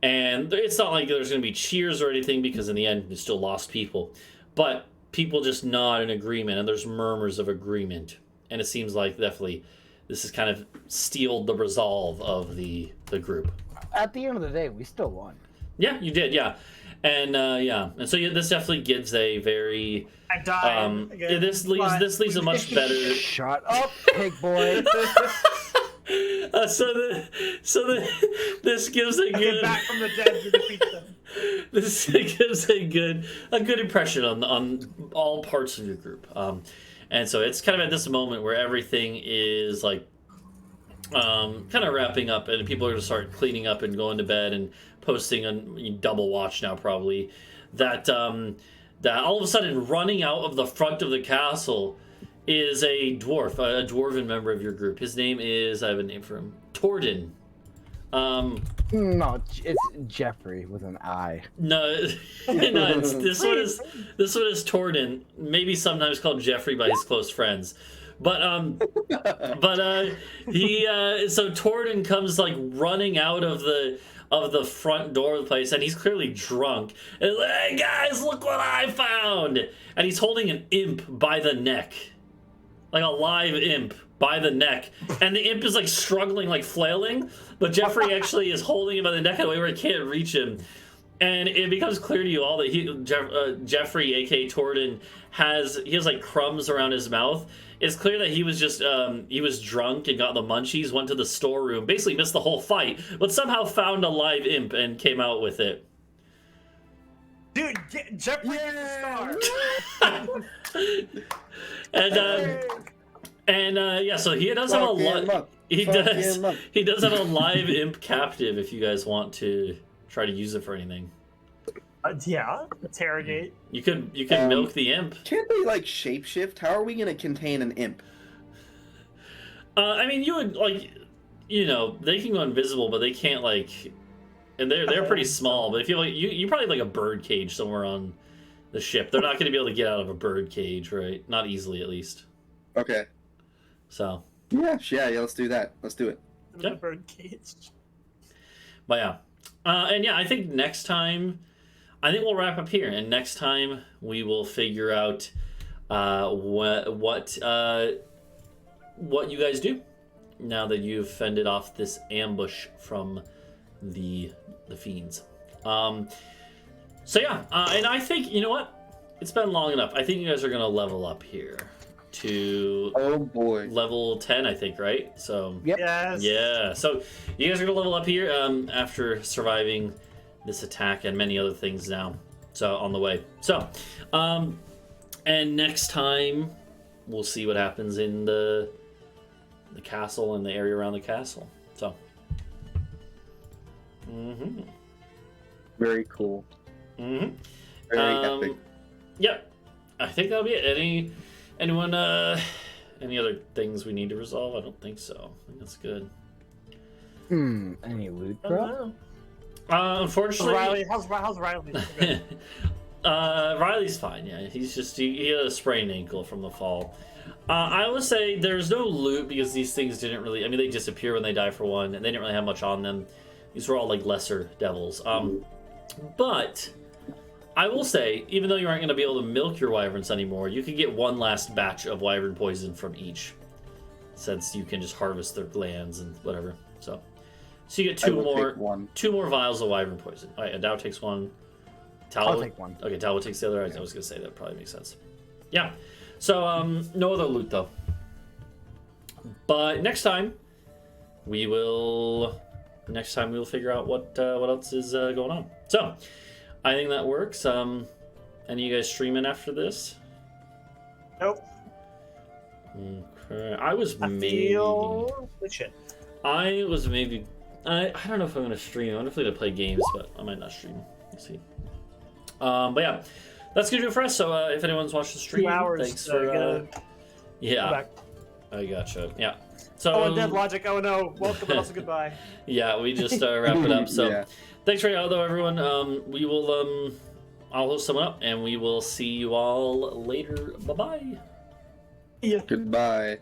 And it's not like there's going to be cheers or anything, because in the end it's still lost people, but people just nod in agreement, and there's murmurs of agreement, and it seems like definitely this has kind of steeled the resolve of the group. At the end of the day, we still won. Yeah, you did, yeah. And and so yeah, this definitely gives a very I died. Again. this leaves a much better. Shut up, pig boy. This gives a Get good back from the dead to defeat them. this gives a good impression on all parts of your group. And so it's kind of at this moment where everything is like kind of wrapping up, and people are going to start cleaning up and going to bed and posting on double watch now, probably, that all of a sudden running out of the front of the castle is a dwarven member of your group. His name is, I have a name for him, Torden. No, it's Jeffrey with an I. No, this one is Torden. Maybe sometimes called Jeffrey by his close friends. But he so Torden comes like running out of the front door of the place, and he's clearly drunk. And he's like, "Hey guys, look what I found!" And he's holding an imp by the neck, like a live imp by the neck, and the imp is like struggling, like flailing, but Jeffrey actually is holding him by the neck in a way where he can't reach him. And it becomes clear to you all that Jeffrey, aka Torden, has like crumbs around his mouth. It's clear that he was just he was drunk and got the munchies, went to the storeroom, basically missed the whole fight, but somehow found a live imp and came out with it. Dude, Jeffrey is the star. And yeah, so he does have he does have a live imp captive if you guys want to try to use it for anything. Yeah, interrogate. You could milk the imp. Can't they like shapeshift? How are we gonna contain an imp? I mean, you would like, you know, they can go invisible, but they can't like, and they're pretty small. But if you like, you probably have like a bird cage somewhere on the ship. They're not going to be able to get out of a bird cage, right? Not easily, at least. Okay. So. Yeah. Let's do that. Let's do it. The bird cage. But yeah, and yeah, I think next time. I think we'll wrap up here, and next time we will figure out what you guys do now that you've fended off this ambush from the fiends. So yeah, and I think, you know what? It's been long enough. I think you guys are gonna level up here to level 10, I think, right? So yep. Yes. Yeah. So you guys are gonna level up here after surviving this attack and many other things now, so on the way. So and next time we'll see what happens in the castle and the area around the castle. So Very cool. Very epic. Yep, I think that'll be it. Anyone any other things we need to resolve? I don't think so. I think that's good. Any loot, bro? Unfortunately, How's Riley? Riley's fine. Yeah, he's just he had a sprained ankle from the fall. I would say there's no loot because these things didn't really. I mean, they disappear when they die for one, and they didn't really have much on them. These were all like lesser devils. But I will say, even though you aren't going to be able to milk your wyverns anymore, you can get one last batch of wyvern poison from each, since you can just harvest their glands and whatever. So you get two more vials of wyvern poison. All right, Adau takes one. I'll take one. Okay, Talvo takes the other. I was going to say that probably makes sense. Yeah. So no other loot though. But next time we will next time we'll figure out what else is going on. So, I think that works. Any of you guys streaming after this? Nope. Okay. I feel like shit. I don't know if I'm gonna stream. I'm definitely gonna play games, but I might not stream. We'll see. But yeah, that's gonna do it for us. So if anyone's watched the stream, 2 hours. thanks for. Yeah, back. I gotcha. Yeah. So. Oh, dead logic. Oh no. Welcome, but also goodbye. Yeah, we just wrap it up. So Yeah. thanks for though, everyone. We will. I'll host someone up, and we will see you all later. Bye bye. Yeah. Goodbye.